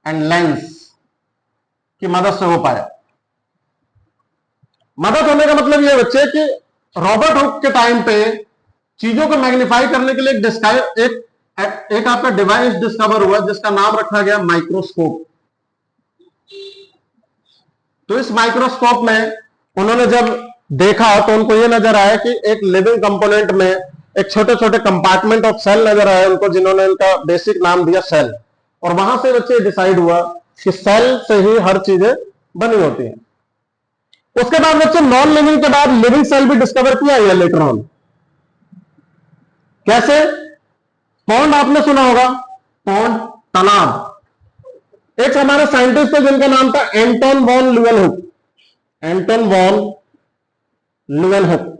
and lens की मदद से हो पाया। मदद होने का मतलब यह बच्चे कि रॉबर्ट हुक के टाइम पे चीजों को मैग्नीफाई करने के लिए एक आपका डिवाइस डिस्कवर हुआ जिसका नाम रखा गया माइक्रोस्कोप। तो इस माइक्रोस्कोप में उन्होंने जब देखा तो उनको यह नजर आया कि एक लिविंग कंपोनेंट में एक छोटे छोटे कंपार्टमेंट ऑफ सेल नजर आए उनको, जिन्होंने इनका बेसिक नाम दिया सेल। और वहां से बच्चे डिसाइड हुआ कि सेल से ही हर चीजें बनी होती हैं। उसके बाद बच्चे नॉन लिविंग के बाद लिविंग सेल भी डिस्कवर किया है लेटर ऑन। कैसे? पॉन्ड आपने सुना होगा, पॉन्ड तालाब। एक हमारे साइंटिस्ट थे जिनका नाम था Anton von Leeuwenhoek, Anton von Leeuwenhoek.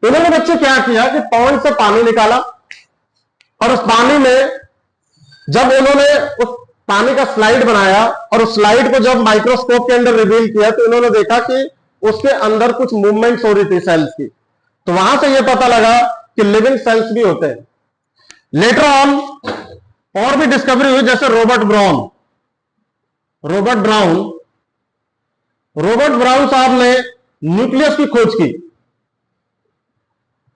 इन्होंने बच्चे क्या किया कि पॉन्ड से पानी निकाला और उस पानी में जब उन्होंने उस पानी का स्लाइड बनाया और उस स्लाइड को जब माइक्रोस्कोप के अंदर रिवील किया तो इन्होंने देखा कि उसके अंदर कुछ मूवमेंट्स हो रही थी सेल्स की। तो वहां से यह पता लगा कि लिविंग सेल्स भी होते हैं। लेटर ऑन और भी डिस्कवरी हुई, जैसे रॉबर्ट ब्राउन साहब ने न्यूक्लियस की खोज की।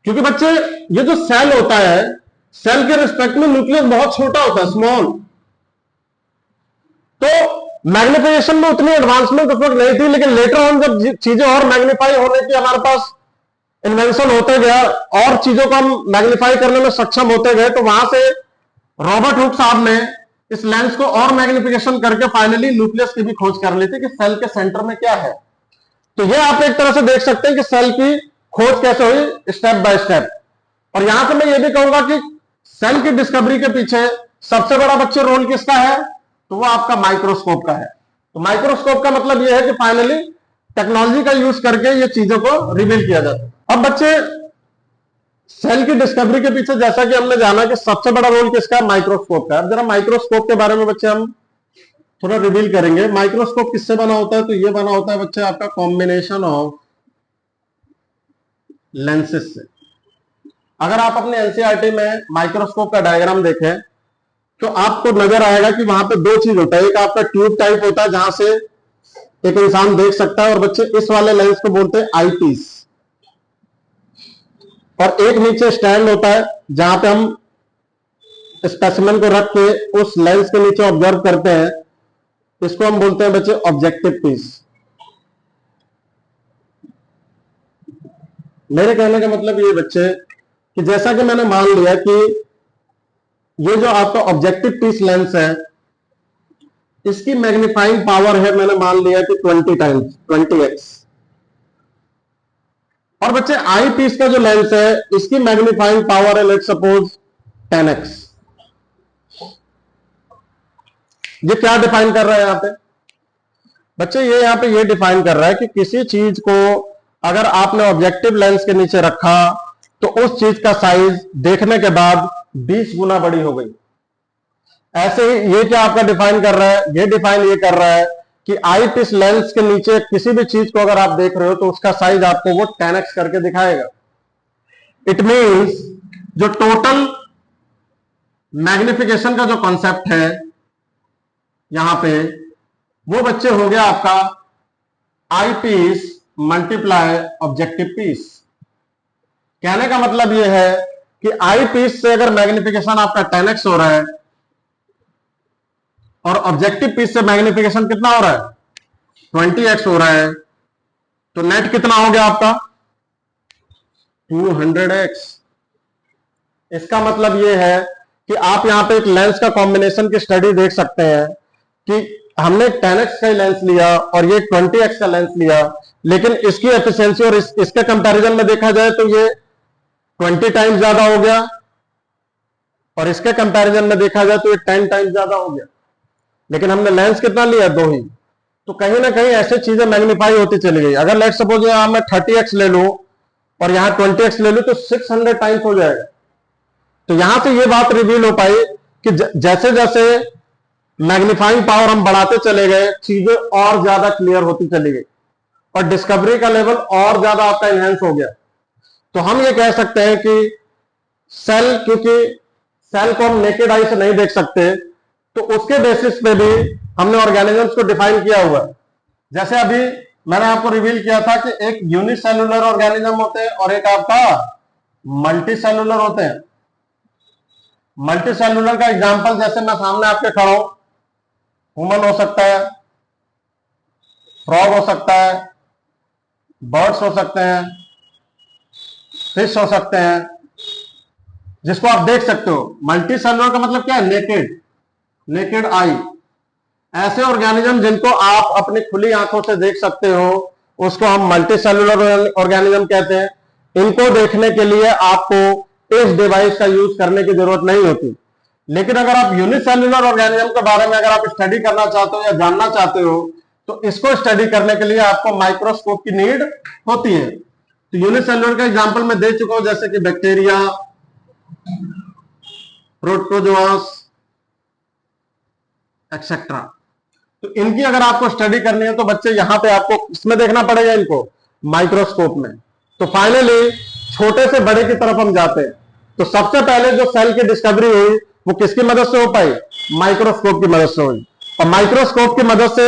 क्योंकि बच्चे ये जो सेल होता है, सेल के रिस्पेक्ट में न्यूक्लियस बहुत छोटा होता है, स्मॉल। तो मैग्निफिकेशन में उतनी एडवांसमेंट उस वक्त नहीं थी, लेकिन लेटर ऑन जब चीजें और मैग्नीफाई होने की हमारे पास इन्वेंशन होते गया और चीजों को हम मैग्नीफाई करने में सक्षम होते गए, तो वहां से रॉबर्ट हुक साहब ने इस लेंस को और मैग्निफिकेशन करके फाइनली न्यूक्लियस की भी खोज कर ली थी कि सेल के सेंटर में क्या है। तो ये आप एक तरह से देख सकते हैं कि सेल की खोज कैसे हुई, स्टेप बाय स्टेप। और यहां से मैं ये भी कहूंगा कि सेल की डिस्कवरी के पीछे सबसे बड़ा बच्चे रोल किसका है, तो वो आपका माइक्रोस्कोप का है। तो माइक्रोस्कोप का मतलब ये है कि फाइनली टेक्नोलॉजी का यूज करके ये चीजों को रिवील किया जाता है। अब बच्चे सेल की डिस्कवरी के पीछे जैसा कि हमने जाना कि सबसे बड़ा रोल किसका, माइक्रोस्कोप का। अब जरा माइक्रोस्कोप के बारे में बच्चे हम थोड़ा रिवील करेंगे। माइक्रोस्कोप किससे बना होता है, तो ये बना होता है बच्चे आपका कॉम्बिनेशन ऑफ लेंसेज से। अगर आप अपने एनसीईआरटी में माइक्रोस्कोप का डायग्राम देखें तो आपको नजर आएगा कि वहां पे दो चीज होता है। एक आपका ट्यूब टाइप होता है जहां से एक इंसान देख सकता है, और बच्चे इस वाले लेंस को बोलते हैं आईपीस। और एक नीचे स्टैंड होता है जहां पे हम स्पेसिमेन को रख के उस लेंस के नीचे ऑब्जर्व करते हैं, इसको हम बोलते हैं बच्चे ऑब्जेक्टिव पीस। मेरे कहने का मतलब ये बच्चे कि जैसा कि मैंने मान लिया कि ये जो आपका ऑब्जेक्टिव पीस लेंस है, इसकी मैग्नीफाइंग पावर है, मैंने मान लिया कि 20 टाइम्स, 20x। और बच्चे आई पीस का जो लेंस है, इसकी मैग्नीफाइंग पावर है लेट्स सपोज 10x। ये क्या डिफाइन कर रहा है यहां पे बच्चे? ये यहां पे ये डिफाइन कर रहा है कि किसी चीज को अगर आपने ऑब्जेक्टिव लेंस के नीचे रखा तो उस चीज का साइज देखने के बाद 20 गुना बड़ी हो गई। ऐसे ही ये क्या आपका डिफाइन कर रहा है, ये डिफाइन ये कर रहा है कि आई पीस लेंस के नीचे किसी भी चीज को अगर आप देख रहे हो तो उसका साइज आपको वो 10x करके दिखाएगा। इट मींस जो टोटल मैग्निफिकेशन का जो कॉन्सेप्ट है यहां पे, वो बच्चे हो गया आपका आई पीस मल्टीप्लाई ऑब्जेक्टिव पीस। कहने का मतलब यह है कि आई पीस से अगर मैग्निफिकेशन आपका 10x हो रहा है और ऑब्जेक्टिव पीस से मैग्निफिकेशन कितना हो रहा है, 20x हो रहा है, तो नेट कितना हो गया आपका 200x। इसका मतलब यह है कि आप यहां पे एक लेंस का कॉम्बिनेशन की स्टडी देख सकते हैं कि हमने 10x का लेंस लिया और ये 20x का लेंस लिया, लेकिन इसकी एफिशिएंसी और इसके कंपैरिजन में देखा जाए तो ये 20 टाइम्स ज्यादा हो गया और इसके कंपैरिजन में देखा जाए तो ये 10 टाइम्स ज्यादा हो गया। लेकिन हमने लेंस कितना लिया, 2 ही। तो कहीं ना कहीं ऐसे चीजें मैग्नीफाई होती चली गई। अगर लेट सपोज यहां मैं 30x ले लूं और यहां 20x ले लूं तो 600 टाइम्स हो जाएगा। तो यहां से ये बात रिवील हो पाई कि जैसे जैसे मैग्नीफाइंग पावर हम बढ़ाते चले गए, चीजें और ज्यादा क्लियर होती चली गई और डिस्कवरी का लेवल और ज्यादा आपका एनहेंस हो गया। तो हम ये कह सकते हैं कि सेल, क्योंकि सेल को हम नेकेड आई से नहीं देख सकते, तो उसके बेसिस पे भी हमने ऑर्गेनिजम्स को डिफाइन किया हुआ है। जैसे अभी मैंने आपको रिवील किया था कि एक यूनिसेलुलर ऑर्गेनिज्म होते हैं और एक आपका मल्टी सेलुलर होते हैं। मल्टी सेलुलर का एग्जांपल जैसे मैं सामने आपके खड़ा हूं, ह्यूमन हो सकता है, फ्रॉग हो सकता है, बर्ड्स हो सकते हैं, फिश हो सकते हैं, जिसको आप देख सकते हो। मल्टी सेलुलर का मतलब क्या है, नेकेड आई। ऐसे ऑर्गेनिज्म जिनको आप अपनी खुली आंखों से देख सकते हो उसको हम मल्टी सेलुलर ऑर्गेनिज्म कहते हैं। इनको देखने के लिए आपको इस डिवाइस का यूज करने की जरूरत नहीं होती। लेकिन अगर आप यूनिसेल्युलर ऑर्गेनिज्म के बारे में अगर आप स्टडी करना चाहते हो या जानना चाहते हो तो इसको स्टडी करने के लिए आपको माइक्रोस्कोप की नीड होती है। तो यूनिसेल्युलर का एग्जांपल मैं दे चुका हूं, जैसे कि बैक्टीरिया, प्रोटोजोआस एक्सेट्रा। तो इनकी अगर आपको स्टडी करनी है तो बच्चे यहां पे आपको इसमें देखना पड़ेगा, इनको माइक्रोस्कोप में। तो फाइनली छोटे से बड़े की तरफ हम जाते हैं। तो सबसे पहले जो सेल की डिस्कवरी हुई वो किसकी मदद से हो पाई? माइक्रोस्कोप की मदद से हुई। और माइक्रोस्कोप की मदद से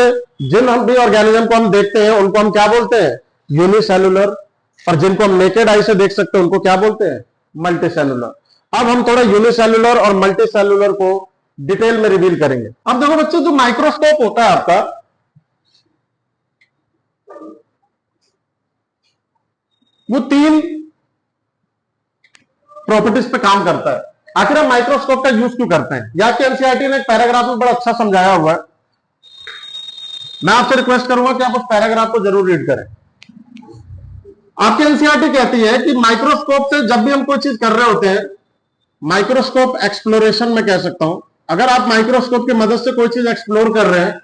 जिन हम भी ऑर्गेनिज्म को हम देखते हैं उनको हम क्या बोलते हैं? यूनिसेलुलर। और जिनको हम नेकेड आई से देख सकते हैं उनको क्या बोलते हैं? Multi cellular. अब हम थोड़ा यूनिसेलुलर और मल्टी सेलुलर को डिटेल में रिवील करेंगे। अब देखो बच्चों, जो माइक्रोस्कोप होता है आपका, वो 3 प्रॉपर्टीज पे काम करता है। आखिर हम माइक्रोस्कोप का यूज क्यों करते हैं? या कि एनसीईआरटी ने एक पैराग्राफ में बड़ा अच्छा समझाया हुआ है। मैं आपसे रिक्वेस्ट करूंगा कि आप उस पैराग्राफ को जरूर रीड करें। आपकी एनसीईआरटी कहती है कि माइक्रोस्कोप से जब भी हम कोई चीज कर रहे होते हैं, माइक्रोस्कोप एक्सप्लोरेशन में कह सकता हूं, अगर आप माइक्रोस्कोप की मदद से कोई चीज एक्सप्लोर कर रहे हैं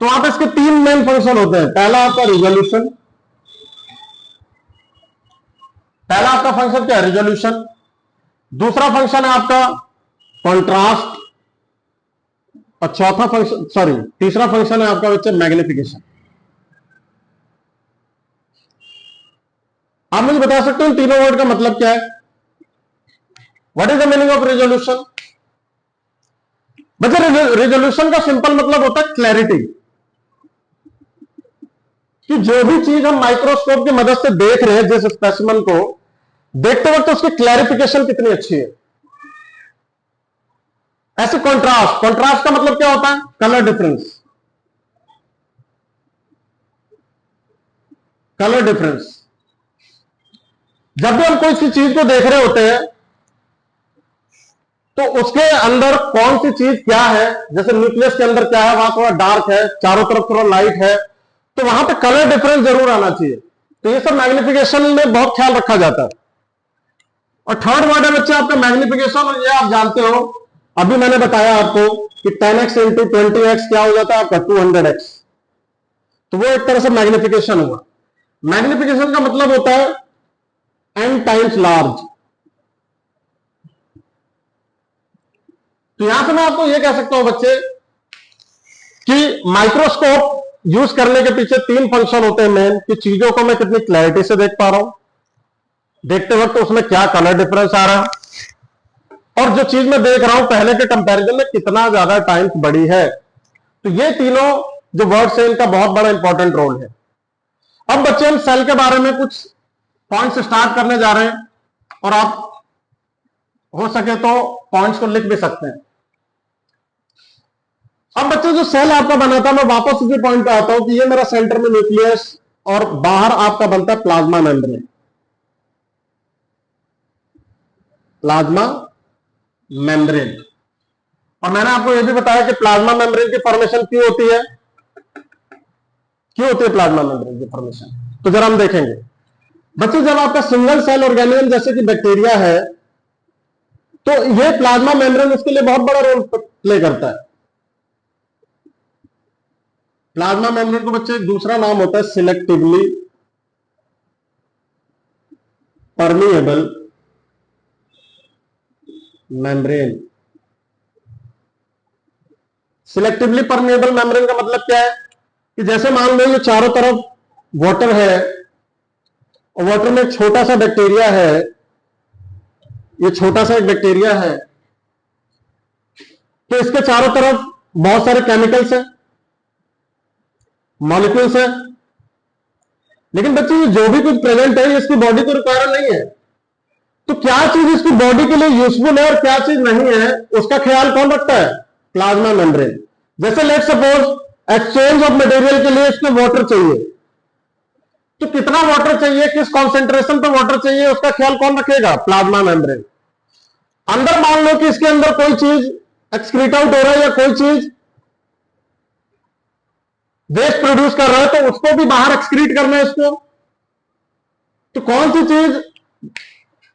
तो आप इसके 3 मेन फंक्शन होते हैं। पहला आपका रिजोल्यूशन। पहला आपका फंक्शन क्या है? रिजोल्यूशन। दूसरा फंक्शन है आपका कॉन्ट्रास्ट। और चौथा फंक्शन, सॉरी, तीसरा फंक्शन है आपका बच्चे मैग्निफिकेशन। आप मुझे बता सकते हो इन तीनों वर्ड का मतलब क्या है? What is the meaning of resolution? बच्चे रिजोल्यूशन का सिंपल मतलब होता है क्लैरिटी, कि जो भी चीज हम माइक्रोस्कोप की मदद से देख रहे हैं, जिस स्पेसिमेन को देखते वक्त उसकी क्लैरिफिकेशन कितनी अच्छी है। ऐसे कॉन्ट्रास्ट, कॉन्ट्रास्ट का मतलब क्या होता है? Colour difference. Colour difference. जब भी हम कोई सी चीज को देख रहे होते हैं तो उसके अंदर कौन सी चीज क्या है, जैसे न्यूक्लियस के अंदर क्या है, वहां थोड़ा डार्क है, चारों तरफ थोड़ा लाइट है, तो वहां पे कलर डिफरेंस जरूर आना चाहिए। तो ये सब मैग्निफिकेशन में बहुत ख्याल रखा जाता है। और थर्ड वर्ड है बच्चे आपका मैग्निफिकेशन। और ये आप जानते हो, अभी मैंने बताया आपको कि 10x इंटू 20x क्या हो जाता है आपका? 200x। तो वो एक तरह से मैग्निफिकेशन हुआ। मैग्निफिकेशन का मतलब होता है n टाइम्स लार्ज। तो यहां से मैं आपको यह कह सकता हूं बच्चे कि माइक्रोस्कोप यूज करने के पीछे 3 फंक्शन होते हैं मेन, कि चीजों को मैं कितनी क्लैरिटी से देख पा रहा हूं, देखते वक्त उसमें क्या कलर डिफरेंस आ रहा है, और जो चीज मैं देख रहा हूं पहले के कंपैरिजन में कितना ज्यादा टाइम्स बड़ी है। तो ये तीनों जो वर्ड्स हैं इनका बहुत बड़ा इंपॉर्टेंट रोल है। अब बच्चे हम सेल के बारे में कुछ पॉइंट्स स्टार्ट करने जा रहे हैं, और आप हो सके तो पॉइंट्स को लिख भी सकते हैं। अब बच्चे जो सेल आपका बना था, मैं वापस उसी पॉइंट पे आता हूं कि ये मेरा सेंटर में न्यूक्लियस और बाहर आपका बनता है प्लाज्मा मेम्ब्रेन। Plasma membrane. और मैंने आपको यह भी बताया कि प्लाज्मा मेम्ब्रेन की फॉर्मेशन क्यों होती है? क्यों होती है प्लाज्मा मेम्ब्रेन की फॉर्मेशन? तो जरा हम देखेंगे बच्चे, जब आपका सिंगल सेल ऑर्गेनिज्म जैसे कि बैक्टीरिया है तो यह प्लाज्मा मेम्ब्रेन उसके लिए बहुत बड़ा रोल प्ले करता है। प्लाज्मा मेम्ब्रेन को बच्चे एक दूसरा नाम होता है selectively permeable membrane. Selectively permeable membrane का मतलब क्या है? कि जैसे मान लो ये चारों तरफ वाटर है, और वाटर में एक छोटा सा बैक्टीरिया है, ये छोटा सा एक बैक्टीरिया है, तो इसके चारों तरफ बहुत सारे केमिकल्स हैं, मॉलिक्यूल्स हैं। लेकिन बच्चे ये जो भी कुछ प्रेजेंट है ये इसकी बॉडी को रिक्वायर नहीं है। तो क्या चीज इसकी बॉडी के लिए यूजफुल है और क्या चीज नहीं है, उसका ख्याल कौन रखता है? Plasma membrane. जैसे let suppose exchange of material के लिए इसको वाटर चाहिए, तो कितना वाटर चाहिए, किस कॉन्सेंट्रेशन पे वाटर चाहिए, उसका ख्याल कौन रखेगा? Plasma membrane. अंदर मान लो कि इसके अंदर कोई चीज एक्सक्रीट आउट हो रहा है या कोई चीज वेस्ट प्रोड्यूस कर रहा है तो उसको भी बाहर एक्सक्रीट करना है इसको। तो कौन सी चीज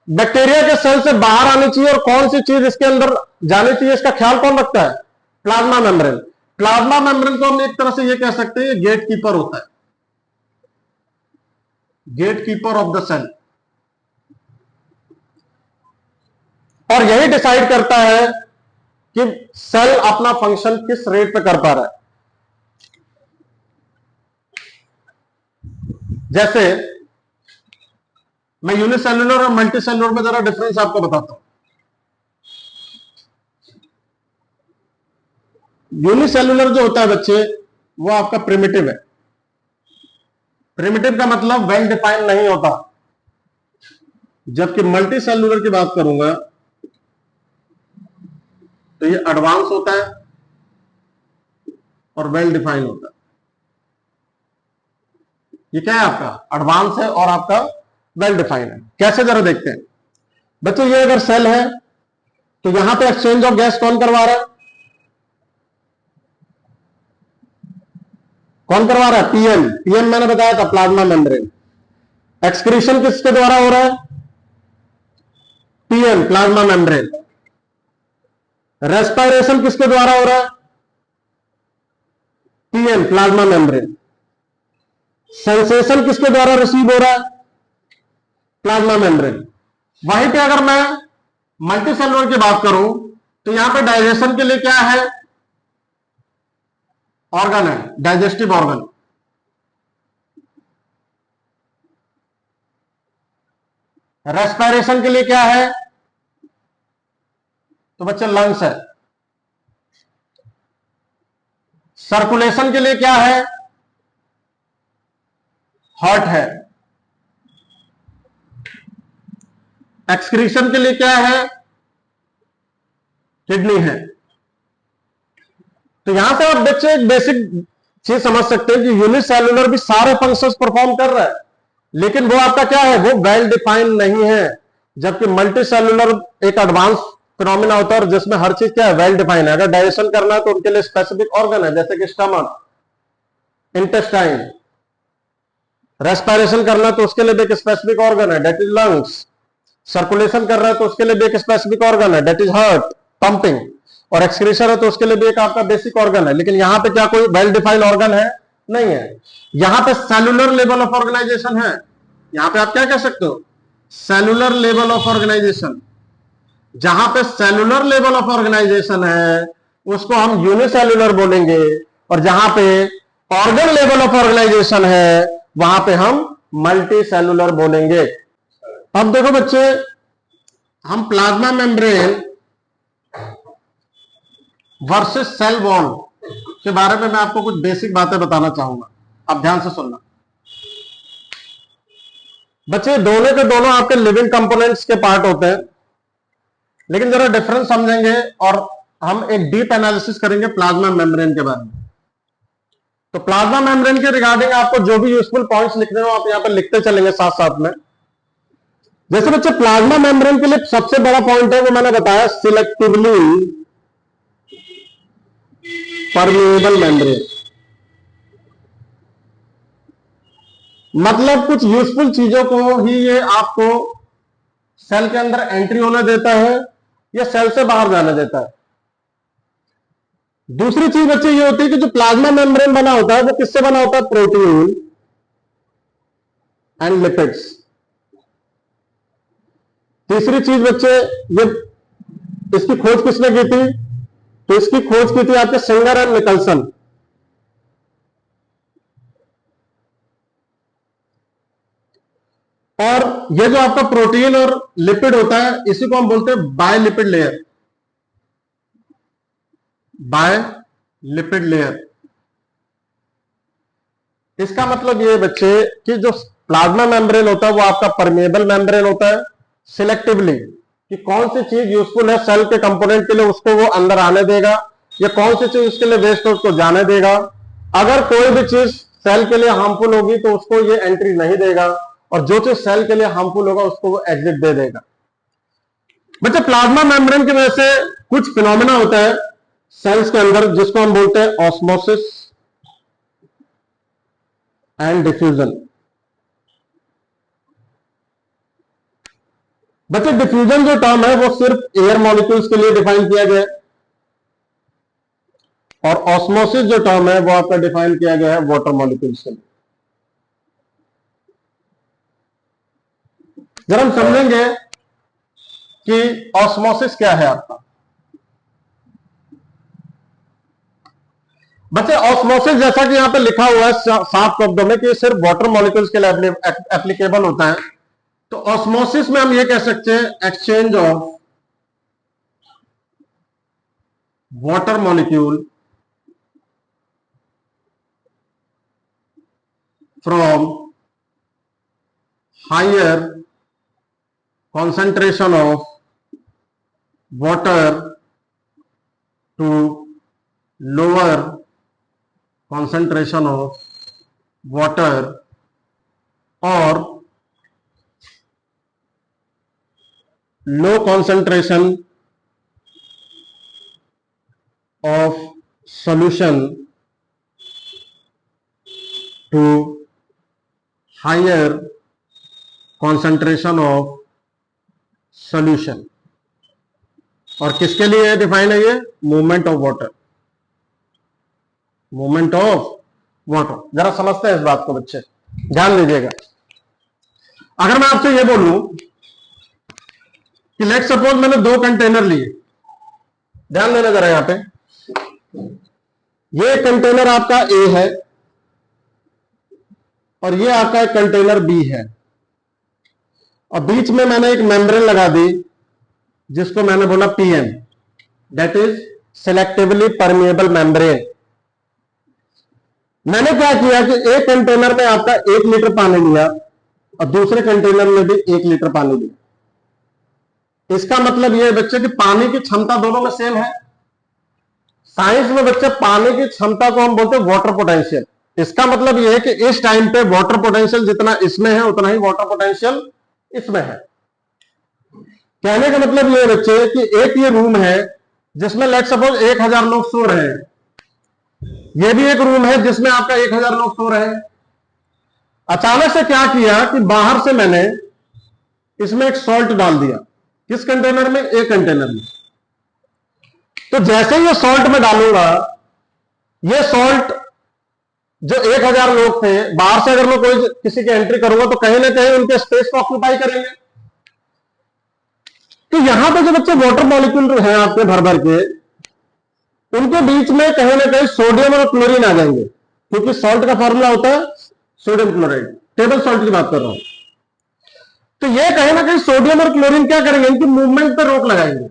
बैक्टीरिया के सेल से बाहर आनी चाहिए और कौन सी चीज इसके अंदर जानी चाहिए, इसका ख्याल कौन रखता है? Plasma membrane. प्लाज्मा मेम्ब्रेन को हम एक तरह से ये कह सकते हैं गेट कीपर होता है, gate keeper of the cell. और यही डिसाइड करता है कि सेल अपना फंक्शन किस रेट पे कर पा रहा है। जैसे मैं यूनिसेल्युलर और मल्टीसेल्युलर में जरा डिफरेंस आपको बताता हूं। यूनिसेल्युलर जो होता है बच्चे, वो आपका प्रिमिटिव है। प्रिमिटिव का मतलब वेल डिफाइंड नहीं होता, जबकि मल्टीसेल्युलर की बात करूंगा तो ये एडवांस होता है और वेल डिफाइंड होता है। ये क्या है? आपका एडवांस है और आपका वेल डिफाइंड है। कैसे जरा देखते हैं बच्चों। ये अगर सेल है तो यहां पे एक्सचेंज ऑफ गैस कौन करवा रहा है? कौन करवा रहा है? पीएम। पीएम मैंने बताया था, प्लाज्मा मेम्ब्रेन। एक्सक्रीशन किसके द्वारा हो रहा है? PM, plasma membrane. रेस्पिरेशन किसके द्वारा हो रहा है? PM, plasma membrane. सेंसेशन किसके द्वारा रिसीव हो रहा है? Plasma membrane. वहीं पे अगर मैं मल्टीसेलुलर की बात करूं तो यहां पे डाइजेशन के लिए क्या है? ऑर्गन है, डाइजेस्टिव ऑर्गन। रेस्पिरेशन के लिए क्या है? तो बच्चे लंग्स है। सर्कुलेशन के लिए क्या है? हार्ट है। एक्सक्रीशन के लिए क्या है? किडनी है। तो यहां से आप बच्चे एक बेसिक चीज समझ सकते हैं कि यूनिसेल्युलर भी सारे फंक्शंस परफॉर्म कर रहा है, लेकिन वो आपका क्या है? वो वेल डिफाइंड नहीं है। जबकि मल्टीसेल्युलर एक एडवांस फिनोमिना होता है जिसमें हर चीज क्या है? वेल डिफाइंड है। अगर डाइजेशन करना है तो उनके लिए स्पेसिफिक ऑर्गन है, जैसे कि स्टमक, इंटेस्टाइन। रेस्पिरेशन करना है तो उसके लिए भी एक स्पेसिफिक ऑर्गन है, डेट इज लंग्स। सर्कुलेशन कर रहा है तो उसके लिए भी एक स्पेसिफिक ऑर्गन है, डेट इज हार्ट, पंपिंग। और एक्सक्रीशन है तो उसके लिए भी एक आपका बेसिक ऑर्गन है। लेकिन यहां पे क्या कोई वेल डिफाइंड ऑर्गन है? नहीं है। यहां पे सेलुलर लेवल ऑफ ऑर्गेनाइजेशन है। यहां पे आप क्या कह सकते हो? Cellular level of organisation. जहां पे सेलुलर लेवल ऑफ ऑर्गेनाइजेशन है उसको हम यूनिसेल्युलर बोलेंगे, और जहां पे ऑर्गन लेवल ऑफ ऑर्गेनाइजेशन है वहां पे हम मल्टी सेलुलर बोलेंगे। अब देखो बच्चे, हम plasma membrane versus cell wall के बारे में मैं आपको कुछ बेसिक बातें बताना चाहूंगा। आप ध्यान से सुनना बच्चे। दोनों के दोनों आपके लिविंग कंपोनेंट्स के पार्ट होते हैं, लेकिन जरा डिफरेंस समझेंगे और हम एक डीप एनालिसिस करेंगे प्लाज्मा मेम्ब्रेन के बारे में। तो प्लाज्मा मेम्ब्रेन के रिगार्डिंग आपको जो भी यूजफुल पॉइंट्स लिखने हो आप यहां पर लिखते चलेंगे साथ साथ में। जैसे बच्चे प्लाज्मा मेम्ब्रेन के लिए सबसे बड़ा पॉइंट है वो मैंने बताया, सिलेक्टिवली परमेएबल मेम्ब्रेन। मतलब कुछ यूजफुल चीजों को ही ये आपको सेल के अंदर एंट्री होने देता है या सेल से बाहर जाने देता है। दूसरी चीज बच्चे ये होती है कि जो प्लाज्मा मेम्ब्रेन बना होता है वो किससे बना होता है? Protein and lipids. तीसरी चीज बच्चे, ये इसकी खोज किसने की थी? तो इसकी खोज की थी आपके सिंगर एंड निकल्सन। और ये जो आपका प्रोटीन और लिपिड होता है इसी को हम बोलते हैं बायलिपिड लेयर। बायलिपिड लेयर। इसका मतलब ये बच्चे कि जो प्लाज्मा मेम्ब्रेन होता है वो आपका परमेएबल मेम्ब्रेन होता है। सिलेक्टिवली कि कौन सी चीज यूजफुल है सेल के कंपोनेंट के लिए उसको वो अंदर आने देगा, या कौन सी चीज उसके लिए वेस्ट है उसको जाने देगा। अगर कोई भी चीज सेल के लिए हार्मफुल होगी तो उसको ये एंट्री नहीं देगा, और जो चीज सेल के लिए हार्मफुल होगा उसको वो एग्जिट दे देगा। बच्चे प्लाज्मा मेम्ब्रेन की वजह से कुछ फिनोमेना होता है सेल्स के अंदर जिसको हम बोलते हैं ऑस्मोसिस, एंड डिफ्यूजन। बच्चे डिफ्यूजन जो टर्म है वो सिर्फ एयर मॉलिक्यूल्स के लिए डिफाइन किया गया है, और ऑस्मोसिस जो टर्म है वो आपका डिफाइन किया गया है वाटर मॉलिक्यूल्स के लिए। जब हम समझेंगे कि ऑस्मोसिस क्या है आपका, बच्चे ऑस्मोसिस जैसा कि यहां पे लिखा हुआ है साफ शब्दों में कि सिर्फ वाटर मॉलिक्यूल्स के लिए एप्लीकेबल होता है, तो ऑस्मोसिस में हम ये कह सकते हैं exchange of water molecule from higher concentration of water to lower concentration of water or low concentration of solution to higher concentration of solution. और किसके लिए डिफाइन है ये? Movement of water, movement of water. जरा समझते हैं इस बात को बच्चे, ध्यान दीजिएगा। अगर मैं आपसे ये बोलूं कि लेट सपोज मैंने 2 कंटेनर लिए, ध्यान देना जरा यहां पे, ये कंटेनर आपका ए है और ये आपका एक कंटेनर बी है, और बीच में मैंने एक मेम्ब्रेन लगा दी जिसको मैंने बोला PM, that is selectively permeable membrane. मैंने क्या किया कि एक कंटेनर में आपका 1 लीटर पानी लिया और दूसरे कंटेनर में भी 1 लीटर पानी लिया। इसका मतलब यह है बच्चे कि पानी की क्षमता दोनों में सेम है। साइंस में बच्चे पानी की क्षमता को हम बोलते हैं वाटर पोटेंशियल। इसका मतलब यह है कि इस टाइम पे वाटर पोटेंशियल जितना इसमें है उतना ही वाटर पोटेंशियल इसमें है। कहने का मतलब यह बच्चे कि एक ये रूम है जिसमें लेट सपोज 1000 लोग सो रहे हैं, ये भी एक रूम है जिसमें आपका 1000 लोग सो रहे हैं। अचानक से क्या किया कि बाहर से मैंने इसमें एक सॉल्ट डाल दिया, किस कंटेनर में? एक कंटेनर में। तो जैसे ही ये सॉल्ट में डालूंगा, ये सॉल्ट जो 1000 लोग थे, बाहर से अगर मैं कोई किसी की एंट्री करूंगा तो कहीं ना कहीं उनके स्पेस को ऑक्यूपाई करेंगे। तो यहां पे जो बच्चे वाटर मॉलिक्यूल हैं आपके भर भर के, उनके बीच में कहीं ना कहीं सोडियम और क्लोरीन आ जाएंगे, क्योंकि सॉल्ट का फॉर्मूला होता है सोडियम क्लोराइड, टेबल सॉल्ट की बात कर रहा हूं। तो ये कहीं ना कहीं सोडियम और क्लोरीन क्या करेंगे? इनकी मूवमेंट पर रोक लगाएंगे।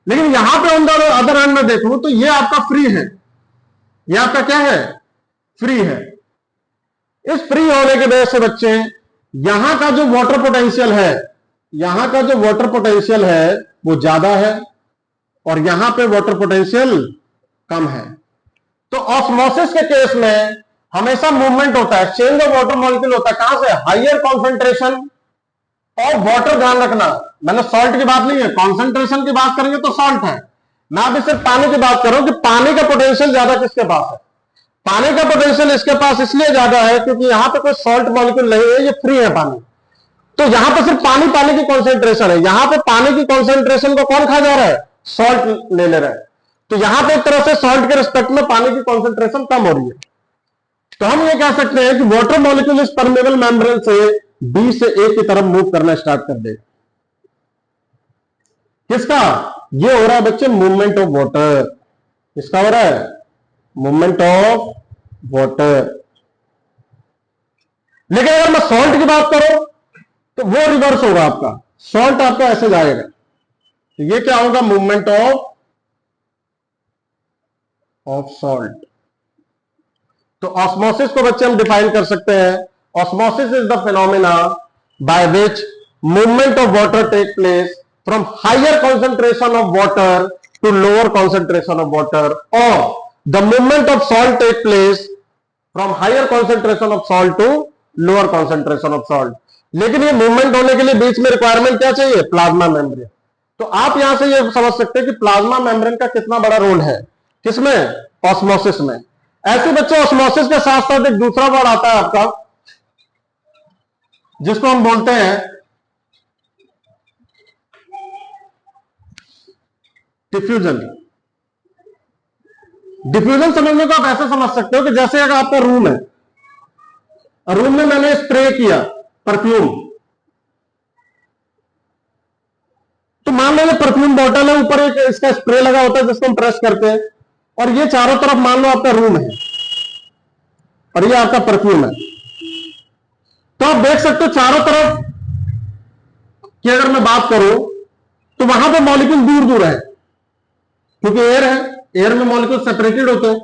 लेकिन यहां पे ऑन द अदर हैंड में देखूं तो ये आपका फ्री है, ये आपका क्या है? फ्री है। इस फ्री होने की वजह से बच्चे यहां का जो वाटर पोटेंशियल है, यहां का जो वाटर पोटेंशियल है वो ज्यादा है और यहां पे वाटर पोटेंशियल कम है। तो ऑस्मोसिस के केस में हमेशा मूवमेंट होता है, चेंज ऑफ वाटर मॉलिक्यूल होता है। कहां से? Higher concentration of water. ध्यान रखना, मैंने सॉल्ट की बात नहीं है, कॉन्सेंट्रेशन की बात करेंगे तो सॉल्ट है। मैं अभी सिर्फ पानी की बात कर रहा हूं कि पानी का पोटेंशियल ज्यादा किसके पास है? पानी का पोटेंशियल इसके पास इसलिए ज्यादा है क्योंकि यहां पे कोई सॉल्ट मॉलिक्यूल नहीं है, ये फ्री है पानी। तो यहां पे सिर्फ पानी पानी की कॉन्सेंट्रेशन है, यहां पे पानी की कॉन्सेंट्रेशन को कौन खा जा रहा है? सॉल्ट ले ले रहा है। तो यहां पे एक तरह से सॉल्ट के रिस्पेक्ट में पानी की कॉन्सेंट्रेशन कम हो रही है। तो हम ये कह सकते हैं कि वाटर मॉलिक्यूल इस परमेबल मेम्ब्रेन से बी से ए की तरफ मूव करना स्टार्ट कर देगा। किसका? ये हो रहा है बच्चे मूवमेंट ऑफ वाटर। किसका हो रहा है? Movement of water. लेकिन अगर मैं सॉल्ट की बात करूं तो वो रिवर्स होगा आपका, सॉल्ट आपका ऐसे जाएगा। तो ये क्या होगा? Movement of salt. तो ऑस्मोसिस को बच्चे हम डिफाइन कर सकते हैं, osmosis is the phenomena by which movement of water take place from higher concentration of water to lower concentration of water, और the movement of salt take place from higher concentration of salt to lower concentration of salt. लेकिन ये movement होने के लिए बीच में requirement क्या चाहिए? Plasma membrane. तो आप यहां से ये समझ सकते हैं कि प्लाज्मा मेम्ब्रेन का कितना बड़ा रोल है, किसमें? ऑस्मोसिस में। ऐसे बच्चे ऑस्मोसिस के साथ साथ एक दूसरा वर्ड आता है आपका, जिसको हम बोलते हैं डिफ्यूजन। डिफ्यूजन समझने को आप ऐसे समझ सकते हो कि जैसे अगर आपका रूम है, रूम में मैंने स्प्रे किया परफ्यूम, तो मान लो ये परफ्यूम बॉटल है, ऊपर एक इसका स्प्रे लगा होता है जिसको हम प्रेस करते हैं, और ये चारों तरफ मान लो आपका रूम है और ये आपका परफ्यूम है। तो आप देख सकते हो चारों तरफ की अगर मैं बात करूं तो वहां पर मॉलिक्यूल दूर दूर है, क्योंकि एयर है, एयर में मॉलिक्यूल सेपरेटेड होते हैं।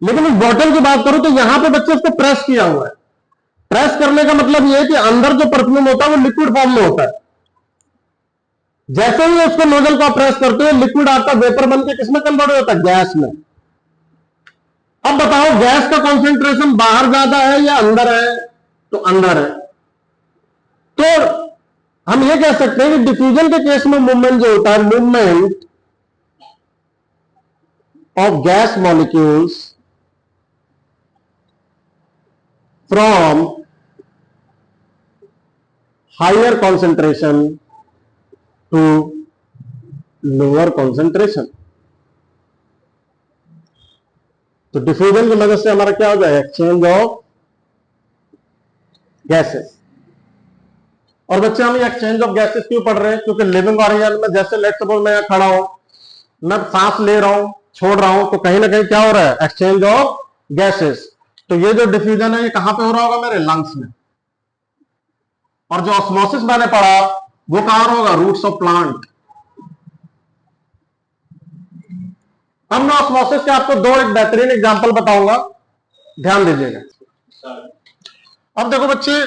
लेकिन इस बॉटल की बात करूं तो यहां पे बच्चे उसको प्रेस किया हुआ है। प्रेस करने का मतलब यह है कि अंदर जो परफ्यूम होता है वो लिक्विड फॉर्म में होता है। जैसे ही उसको नोजल को प्रेस करते हो, लिक्विड आपका वेपर बन के किसमें कन्वर्ट हो जाता है? गैस में। अब बताओ गैस का कॉन्सेंट्रेशन बाहर ज्यादा है या अंदर है? तो अंदर है। तो हम ये कह सकते हैं कि डिफ्यूजन के केस में मूवमेंट जो होता है, movement of gas molecules from higher concentration to lower concentration. तो डिफ्यूजन की मदद से हमारा क्या हो जाएगा? Exchange of gases. और बच्चे हम एक्सचेंज ऑफ गैसेस क्यों पढ़ रहे हैं? क्योंकि लिविंग ऑर्गेनिज्म में जैसे लेट सपोज मैं खड़ा हूं, मैं सांस ले रहा हूं, छोड़ रहा हूं, तो कहीं ना कहीं क्या हो रहा है? Exchange of gases. तो ये जो डिफ्यूजन है ये कहां पे हो रहा होगा? मेरे लंग्स में। और जो ऑस्मोसिस मैंने पढ़ा वो कहां होगा? Roots of plant. अब मैं ऑस्मोसिस के आपको दो एक बेहतरीन एग्जांपल बताऊंगा, ध्यान दीजिएगा। अब देखो बच्चे,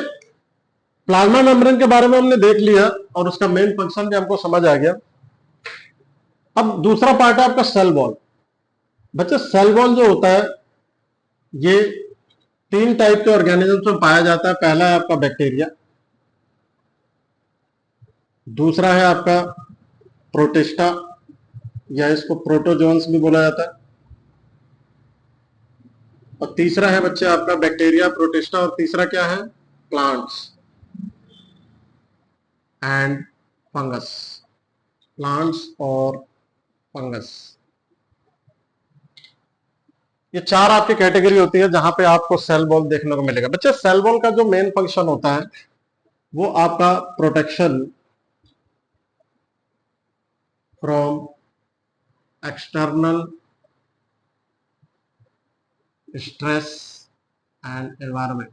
प्लाज्मा मेम्ब्रेन के बारे में हमने देख लिया और उसका मेन फंक्शन भी हमको समझ आ गया। अब दूसरा पार्ट है आपका सेल वॉल। बच्चे सेल वॉल जो होता है ये तीन टाइप के ऑर्गेनिज्म में पाया जाता है। पहला है आपका बैक्टीरिया, दूसरा है आपका प्रोटिस्टा या इसको प्रोटोजोन्स भी बोला जाता है, और तीसरा है बच्चे आपका बैक्टीरिया, प्रोटिस्टा, और तीसरा क्या है? Plants and fungus. प्लांट्स और फंगस, ये चार आपकी कैटेगरी होती है जहां पे आपको सेल वॉल देखने को मिलेगा। बच्चे सेल वॉल का जो मेन फंक्शन होता है वो आपका protection from external stress and environment.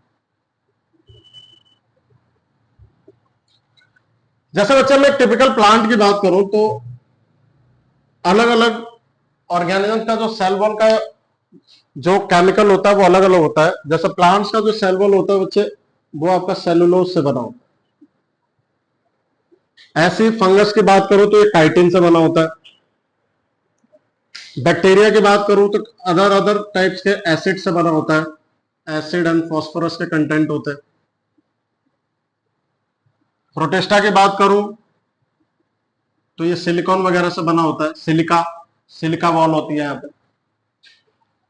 जैसे बच्चे मैं टिपिकल प्लांट की बात करूं तो अलग अलग ऑर्गेनिज्म का जो सेल वॉल का जो केमिकल होता है वो अलग अलग होता है। जैसे प्लांट्स का जो सेल वॉल होता है बच्चे वो आपका सेलुलोज से बना होता है। ऐसी फंगस की बात करूं तो ये काइटिन से बना होता है। बैक्टीरिया की बात करूं तो अदर टाइप्स के एसिड से बना होता है। एसिड एंड फास्फोरस के कंटेंट होते हैं। प्रोटिस्टा की बात करूं तो ये सिलिकॉन वगैरह से बना होता है। सिलिका वॉल होती है यहाँ पे।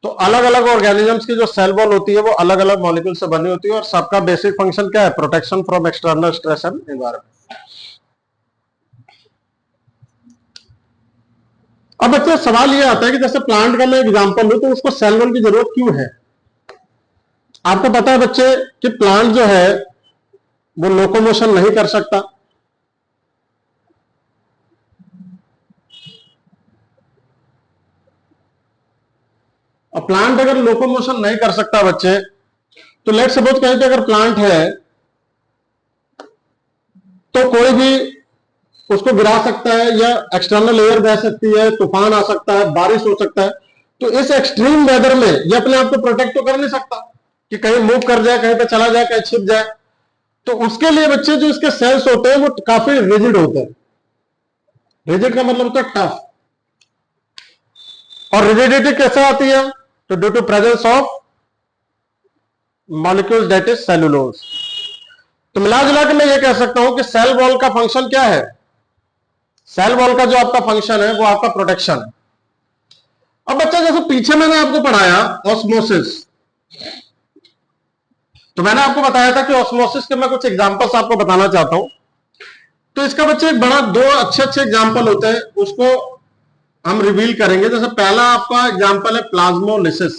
तो अलग अलग ऑर्गेनिजम्स की जो सेल वॉल होती है वो अलग अलग मॉलिक्यूल से बनी होती है और सबका बेसिक फंक्शन क्या है? Protection from external stress and environment. अब बच्चे सवाल ये आता है कि जैसे प्लांट का मैं एग्जांपल लूं तो उसको सेल वॉल की जरूरत क्यों है? आपको पता है बच्चे कि प्लांट जो है वो लोकोमोशन नहीं कर सकता। और प्लांट अगर लोकोमोशन नहीं कर सकता बच्चे, तो लेट सपोज कहें कि अगर प्लांट है तो कोई भी उसको गिरा सकता है या एक्सटर्नल एयर बह सकती है, तूफान आ सकता है, बारिश हो सकता है। तो इस एक्सट्रीम वेदर में ये अपने आप को प्रोटेक्ट तो कर नहीं सकता कि कहीं मूव कर जाए, कहीं पे चला जाए, कहीं छिप जाए। तो उसके लिए बच्चे जो इसके सेल्स होते हैं वो काफी रिजिड होते हैं। रिजिड का मतलब होता है टफ। और रिजिडिटी कैसे आती है? तो due to presence of molecules that is cellulose. तो मिला जुला के मैं ये कह सकता हूं कि सेल वॉल का फंक्शन क्या है? सेल वॉल का जो आपका फंक्शन है वो आपका प्रोटेक्शन है। अब बच्चा जैसे पीछे मैंने आपको पढ़ाया ऑस्मोसिस, तो मैंने आपको बताया था कि ऑस्मोसिस के मैं कुछ एग्जांपल्स आपको बताना चाहता हूं। तो इसका बच्चे एक बड़ा दो अच्छे अच्छे एग्जांपल होते हैं, उसको हम रिवील करेंगे। जैसे पहला आपका एग्जांपल है प्लाज्मोलिसिस,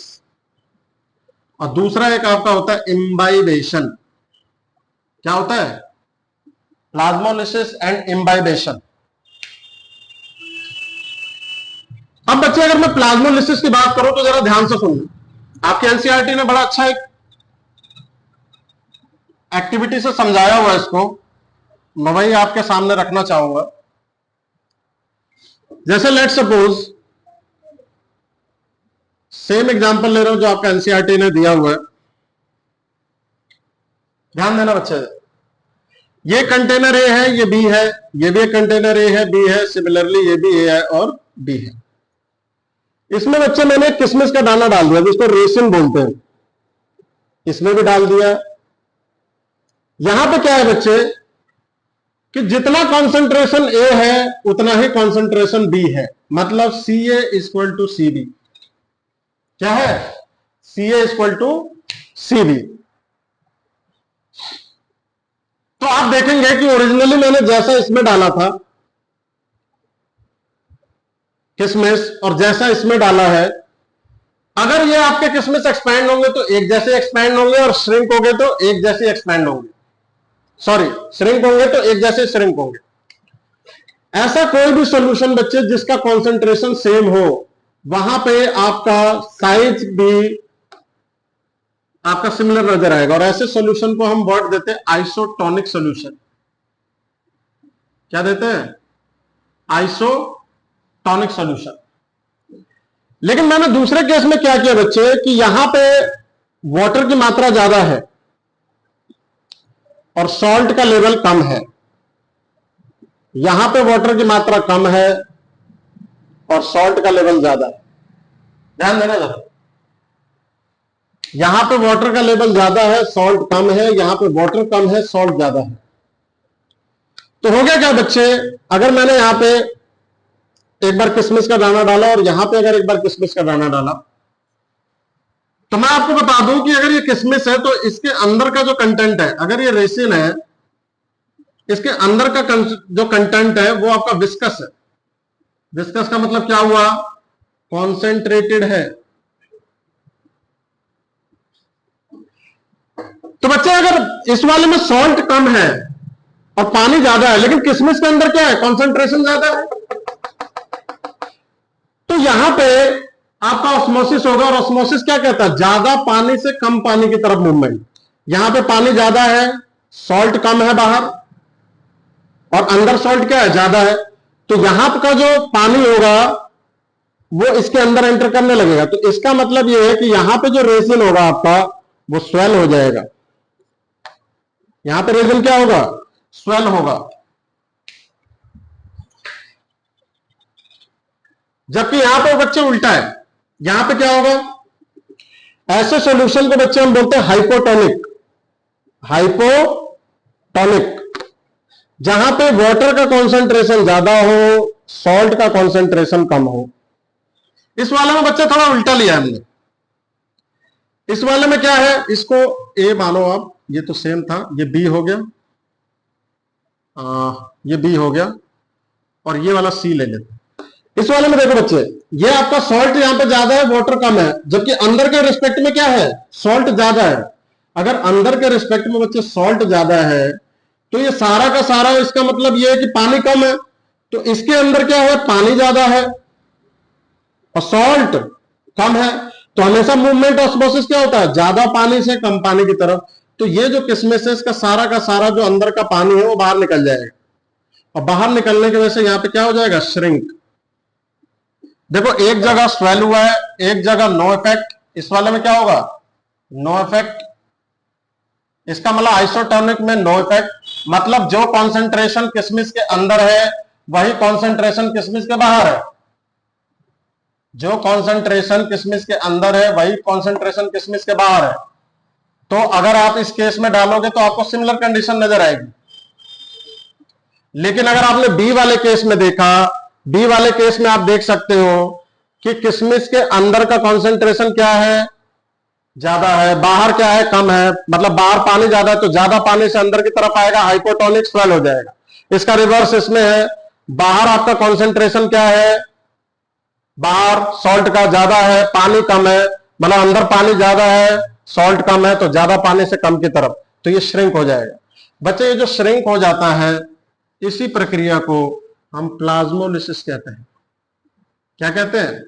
और दूसरा एक आपका होता है इम्बाइबेशन। क्या होता है? Plasmolysis and imbibition. अब बच्चे अगर मैं प्लाज्मोलिसिस की बात करूं तो जरा ध्यान से सुनना। आपके एनसीईआरटी ने बड़ा अच्छा एक एक्टिविटी से समझाया हुआ है इसको, मैं वही आपके सामने रखना चाहूंगा। जैसे लेट सपोज सेम एग्जांपल ले रहा हूं जो आपका एनसीईआरटी ने दिया हुआ है, ध्यान देना बच्चे। ये कंटेनर ए है, ये बी है, ये भी एक कंटेनर ए है, बी है, सिमिलरली ये भी ए है और बी है। इसमें बच्चे मैंने किशमिश का दाना डाल दिया जिसको रेसिन बोलते हैं, इसमें भी डाल दिया। यहां पे क्या है बच्चे कि जितना कॉन्सेंट्रेशन ए है उतना ही कॉन्सेंट्रेशन बी है, मतलब सी ए इक्वल टू सी बी। क्या है? सी ए इक्वल टू सी बी। तो आप देखेंगे कि ओरिजिनली मैंने जैसा इसमें डाला था किशमिश और जैसा इसमें डाला है, अगर ये आपके किशमिश एक्सपैंड होंगे तो एक जैसे एक्सपैंड होंगे और श्रिंक होंगे तो एक जैसे एक्सपैंड होंगे, सॉरी श्रिंक होंगे तो एक जैसे श्रिंक होंगे। ऐसा कोई भी सॉल्यूशन बच्चे जिसका कॉन्सेंट्रेशन सेम हो, वहां पे आपका साइज भी आपका सिमिलर नजर आएगा, और ऐसे सॉल्यूशन को हम वर्ड देते हैं आइसोटोनिक सॉल्यूशन। क्या देते हैं? Isotonic solution. लेकिन मैंने दूसरे केस में क्या किया बच्चे कि यहां पे वाटर की मात्रा ज्यादा है और सॉल्ट का लेवल कम है। यहां पे वाटर की मात्रा कम है और सॉल्ट का लेवल ज्यादा है। ध्यान देना जरा, यहां पे वाटर का लेवल ज्यादा है, सॉल्ट कम है, यहां पे वाटर कम है, सॉल्ट ज्यादा है। तो हो गया क्या बच्चे, अगर मैंने यहां पे एक बार किशमिश का दाना डाला और यहां पे अगर एक बार किशमिश का दाना डाला, तो मैं आपको बता दूं कि अगर ये किशमिश है तो इसके अंदर का जो कंटेंट है, अगर ये रेसिन है, इसके अंदर का जो कंटेंट है वो आपका विस्कस है। विस्कस का मतलब क्या हुआ? कॉन्सेंट्रेटेड है। तो बच्चे अगर इस वाले में सॉल्ट कम है और पानी ज्यादा है, लेकिन किशमिश के अंदर क्या है? कॉन्सेंट्रेशन ज्यादा है, तो यहां पे आपका ऑस्मोसिस होगा। और ऑस्मोसिस क्या कहता है? ज्यादा पानी से कम पानी की तरफ मूवमेंट। यहां पे पानी ज्यादा है, सॉल्ट कम है बाहर, और अंदर सॉल्ट क्या है? ज्यादा है। तो यहां का जो पानी होगा वो इसके अंदर एंटर करने लगेगा। तो इसका मतलब यह है कि यहां पे जो रेसिन होगा आपका वो स्वेल हो जाएगा। यहां पे रेसिन क्या होगा? स्वेल होगा। जबकि यहां पे बच्चे उल्टा है, यहां पे क्या होगा? ऐसे सॉल्यूशन को बच्चे हम बोलते हैं हाइपोटोनिक। हाइपोटोनिक, जहां पे वाटर का कॉन्सेंट्रेशन ज्यादा हो, सॉल्ट का कॉन्सेंट्रेशन कम हो। इस वाले में बच्चे थोड़ा उल्टा लिया हमने। इस वाले में क्या है? इसको ए मानो आप, ये तो सेम था, ये बी हो गया, ये बी हो गया, और ये वाला सी ले लेते। इस वाले में देखो बच्चे, ये आपका सॉल्ट यहां पे ज्यादा है, वाटर कम है, जबकि अंदर के रिस्पेक्ट में क्या है? सॉल्ट ज्यादा है। अगर अंदर के रिस्पेक्ट में बच्चे सॉल्ट ज्यादा है तो ये सारा का सारा, इसका मतलब ये है कि पानी कम है। तो इसके अंदर क्या है? पानी ज्यादा है और सॉल्ट कम है। तो हमेशा मूवमेंट ऑस्मोसिस क्या होता है? ज्यादा पानी से कम पानी की तरफ। तो ये जो किशमिश है इसका सारा का सारा जो अंदर का पानी है वो बाहर निकल जाएगा, और बाहर निकलने की वजह से यहां पे क्या हो जाएगा? श्रिंक। देखो एक जगह स्वेल हुआ है, एक जगह नो इफेक्ट। इस वाले में क्या होगा? No effect. इसका मतलब आइसोटोनिक में नो इफेक्ट, मतलब जो कॉन्सेंट्रेशन किशमिश के अंदर है वही कॉन्सेंट्रेशन किशमिश के बाहर है। जो कॉन्सेंट्रेशन किशमिश के अंदर है वही कॉन्सेंट्रेशन किशमिश के बाहर है। तो अगर आप इस केस में डालोगे तो आपको सिमिलर कंडीशन नजर आएगी। लेकिन अगर आपने बी वाले केस में देखा, बी वाले केस में आप देख सकते हो कि किशमिश के अंदर का कॉन्सेंट्रेशन क्या है, ज्यादा है, बाहर क्या है, कम है। मतलब बाहर पानी ज्यादा है तो ज्यादा पानी से अंदर की तरफ आएगा, हाइपोटोनिक स्वेल हो जाएगा। इसका रिवर्स इसमें है, बाहर आपका कॉन्सेंट्रेशन क्या है, बाहर सॉल्ट का ज्यादा है, पानी कम है, मतलब अंदर पानी ज्यादा है, सॉल्ट कम है, तो ज्यादा पानी से कम की तरफ, तो ये श्रिंक हो जाएगा। बच्चे ये जो श्रिंक हो जाता है, इसी प्रक्रिया को हम प्लाज्मोलिसिस कहते हैं। क्या कहते हैं?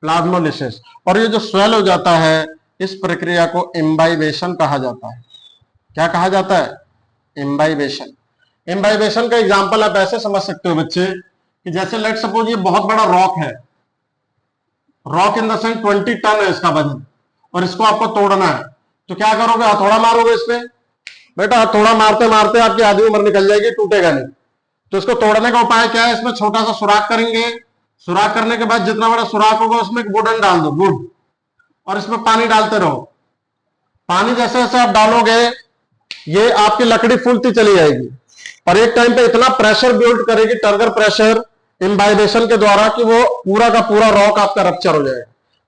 प्लाज्मोलिसिस। और ये जो स्वेल हो जाता है, इस प्रक्रिया को इम्बाइबेशन कहा जाता है। क्या कहा जाता है? इम्बाइबेशन। इम्बाइबेशन का एग्जांपल आप ऐसे समझ सकते हो बच्चे कि जैसे लेट सपोज ये बहुत बड़ा रॉक है, rock in the sense 20 ton है इसका वजन, और इसको आपको तोड़ना है, तो क्या करोगे? हथौड़ा मारोगे इस पे। बेटा हथौड़ा मारते मारते आपकी आधी उम्र निकल जाएगी, टूटेगा नहीं। तो इसको तोड़ने का उपाय क्या है? इसमें छोटा सा सुराख करेंगे, सुराख करने के बाद जितना बड़ा सुराख होगा उसमें वुडन डाल दो, वुड, और इसमें पानी डालते रहो। पानी जैसे जैसे आप डालोगे ये आपकी लकड़ी फूलती चली जाएगी, और एक टाइम पे इतना प्रेशर बिल्ड करेगी, टर्गर प्रेशर, इम्बाइबेशन के द्वारा, कि वो पूरा का पूरा रॉक आपका रप्चर हो जाएगा।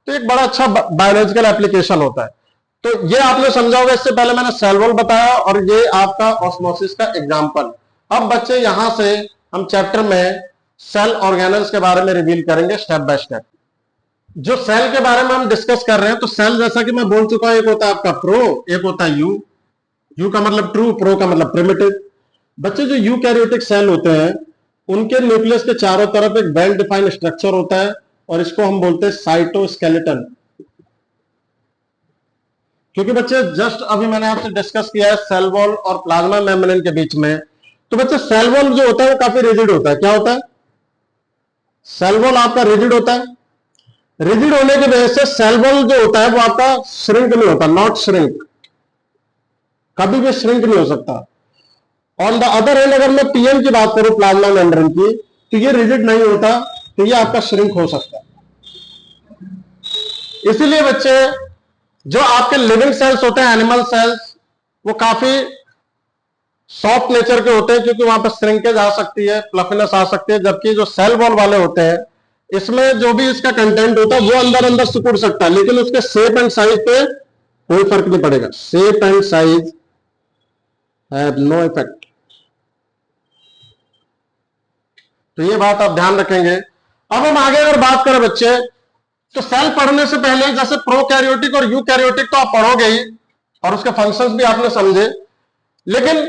तो एक बड़ा अच्छा बायोलॉजिकल एप्लीकेशन होता है। तो ये आपने समझा होगा, इससे पहले मैंने सेल वॉल बताया और ये आपका ऑस्मोसिस का एग्जांपल। अब बच्चे यहां से हम चैप्टर में सेल ऑर्गेनल्स के बारे में रिवील करेंगे स्टेप बाय स्टेप। जो सेल के बारे में हम डिस्कस कर रहे हैं, तो सेल जैसा कि मैं बोल चुका हूं, एक होता है आपका प्रो, एक होता है यू। यू का मतलब ट्रू, प्रो का मतलब प्रिमिटिव। बच्चे जो यूकैरियोटिक सेल होते हैं, उनके न्यूक्लियस के चारों तरफ एक वेल डिफाइंड स्ट्रक्चर होता है, और इसको हम बोलते हैं साइटोस्केलेटन। क्योंकि बच्चे जस्ट अभी मैंने आपसे डिस्कस किया है सेल वॉल और प्लाज्मा मेम्ब्रेन के बीच में, तो बच्चे सेल वॉल जो होता है वो काफी रिजिड होता है। क्या होता है? सेल वॉल आपका रिजिड होता है। रिजिड होने की वजह से सेल वॉल जो होता है वो आपका श्रिंक नहीं होता, नॉट श्रिंक, कभी भी श्रिंक नहीं हो सकता। ऑन द अदर हैंड अगर मैं पीएम की बात करूं, प्लाज्मा मेम्ब्रेन की, तो ये रिजिड नहीं होता, तो ये आपका श्रिंक हो सकता है। इसीलिए बच्चे जो आपके लिविंग सेल्स होते हैं, एनिमल सेल्स, वो काफी सॉफ्ट नेचर के होते हैं, क्योंकि वहां पर श्रिंकेज आ सकती है, फ्लफीनेस आ सकती है। जबकि जो सेल वॉल वाले होते हैं, इसमें जो भी इसका कंटेंट होता है वो अंदर अंदर सिकुड़ सकता है, लेकिन उसके शेप एंड साइज पे कोई फर्क नहीं पड़ेगा। Shape and size have no effect. तो ये बात आप ध्यान रखेंगे। अब हम आगे अगर बात करें बच्चे, तो सेल पढ़ने से पहले जैसे प्रोकैरियोटिक और यूकैरियोटिक तो आप पढ़ोगे ही, और उसके फंक्शंस भी आपने समझे, लेकिन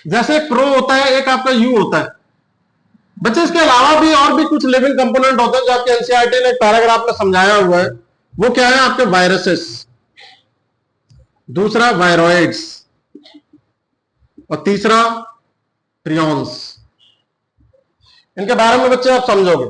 जैसे एक प्रो होता है, एक आपका यू होता है बच्चे। इसके अलावा भी और भी कुछ लिविंग कंपोनेंट होते हैं जो आपके एनसीईआरटी ने एक पैराग्राफ में समझाया हुआ है। वो क्या है? आपके वायरसेस, दूसरा वायरॉइड्स, और तीसरा प्रियॉन्स। इनके बारे में बच्चे आप समझोगे।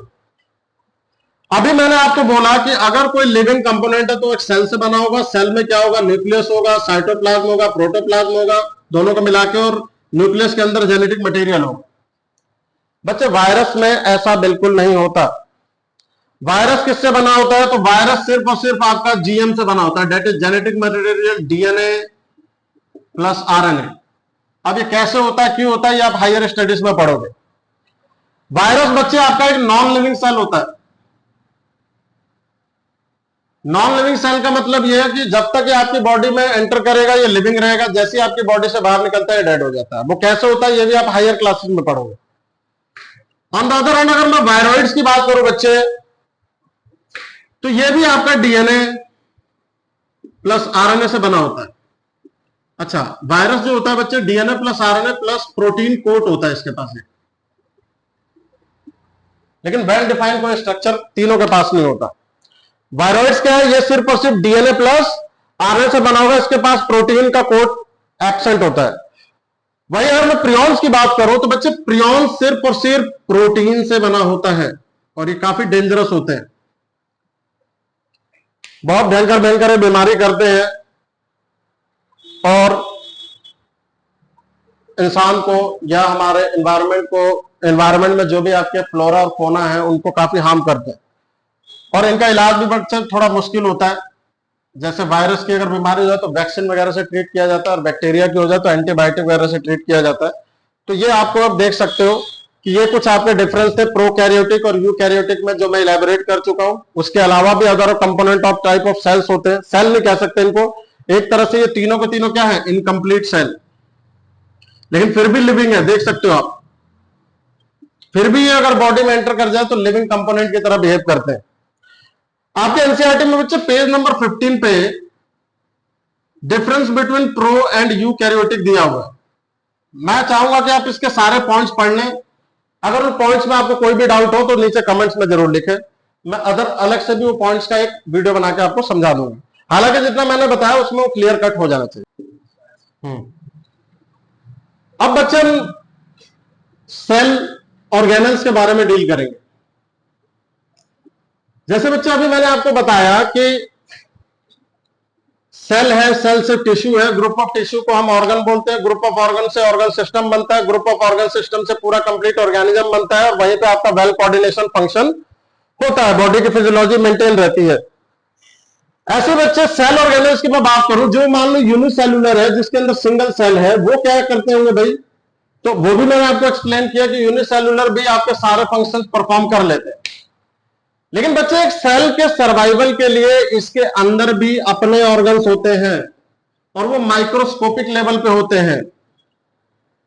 अभी मैंने आपको बोला कि अगर कोई लिविंग कंपोनेंट है तो एक सेल से बना होगा। सेल में क्या होगा? न्यूक्लियस होगा, साइटोप्लाज्म होगा, प्रोटोप्लाज्म होगा, दोनों को मिला के, और न्यूक्लियस के अंदर जेनेटिक मटेरियल होगा। बच्चे वायरस में ऐसा बिल्कुल नहीं होता। वायरस किससे बना होता है? तो वायरस सिर्फ और सिर्फ आपका जीएम से बना होता है, that is genetic material, DNA plus RNA. अब ये कैसे होता है, क्यों होता है, ये आप हायर स्टडीज में पढ़ोगे। वायरस बच्चे आपका एक नॉन लिविंग सेल होता है। नॉन लिविंग सेल का मतलब यह है कि जब तक ये आपकी बॉडी में एंटर करेगा ये लिविंग रहेगा, जैसे ही आपकी बॉडी से बाहर निकलता है डेड हो जाता है। वो कैसे होता है ये भी आप हायर क्लासेस में पढ़ोगे। ऑन द अदर हैंड अगर मैं वायरॉइड्स की बात करूं बच्चे, तो ये भी आपका डीएनए प्लस आरएनए से बना होता है। अच्छा, वायरस जो होता है बच्चे, DNA plus RNA plus protein coat होता है इसके पास, लेकिन वेल डिफाइंड कोई स्ट्रक्चर तीनों के पास नहीं होता। वायरॉइड्स क्या है? ये सिर्फ और सिर्फ डीएनए प्लस आरएनए से बना होगा, इसके पास प्रोटीन का कोट एब्सेंट होता है। वही अगर मैं प्रियॉन्स की बात करूं तो बच्चे प्रियॉन्स सिर्फ और सिर्फ प्रोटीन से बना होता है, और ये काफी डेंजरस होते हैं, बहुत भयंकर भयंकर बीमारी करते हैं, और इंसान को या हमारे एनवायरमेंट में जो भी आपके फ्लोरा और फोना है उनको काफी हार्म करते हैं। और इनका इलाज भी बच्चे थोड़ा मुश्किल होता है। जैसे वायरस की अगर बीमारी हो जाए तो वैक्सीन वगैरह से ट्रीट किया जाता है, और बैक्टीरिया की हो जाए तो एंटीबायोटिक वगैरह से ट्रीट किया जाता है। तो ये आपको आप देख सकते हो कि ये कुछ आपके डिफरेंस थे प्रोकैरियोटिक और यूकैरियोटिक में, जो मैं इलेबोरेट कर चुका हूं। उसके अलावा भी other component of type of cells होते हैं, सेल नहीं कह सकते इनको, एक तरह से ये तीनों के तीनों क्या है, इनकम्प्लीट सेल, लेकिन फिर भी लिविंग है, देख सकते हो आप। फिर भी ये अगर बॉडी में एंटर कर जाए तो लिविंग कंपोनेंट की तरह बिहेव करते हैं। आपके एनसीईआरटी में बच्चे पेज नंबर 15 पे difference between pro and eukaryotic दिया हुआ है। मैं चाहूंगा कि आप इसके सारे पॉइंट्स पढ़ लें। अगर उन पॉइंट्स में आपको कोई भी डाउट हो तो नीचे कमेंट्स में जरूर लिखें, मैं अदर अलग से भी वो पॉइंट्स का एक वीडियो बना के आपको समझा दूंगा। हालांकि जितना मैंने बताया उसमें वो क्लियर कट हो जाना चाहिए। अब बच्चे हम सेल ऑर्गेनल्स के बारे में डील करेंगे। जैसे बच्चे अभी मैंने आपको बताया कि सेल है, सेल से टिश्यू है, ग्रुप ऑफ टिश्यू को हम ऑर्गन बोलते हैं, ग्रुप ऑफ ऑर्गन से ऑर्गन सिस्टम बनता है, ग्रुप ऑफ ऑर्गन सिस्टम से पूरा कंप्लीट ऑर्गेनिज्म बनता है, और वहीं पे आपका वेल कोऑर्डिनेशन फंक्शन होता है, बॉडी की फिजियोलॉजी मेंटेन रहती है। ऐसे बच्चे सेल ऑर्गेनल्स की मैं बात करूं, जो मान लो यूनिसेल्युलर है, जिसके अंदर सिंगल सेल है, वो क्या करते होंगे भाई, तो वो भी मैंने आपको एक्सप्लेन किया कि यूनिसेल्युलर भी आपके सारे फंक्शंस परफॉर्म कर लेते हैं। लेकिन बच्चे एक सेल के सर्वाइवल के लिए इसके अंदर भी अपने ऑर्गन्स होते हैं, और वो माइक्रोस्कोपिक लेवल पे होते हैं।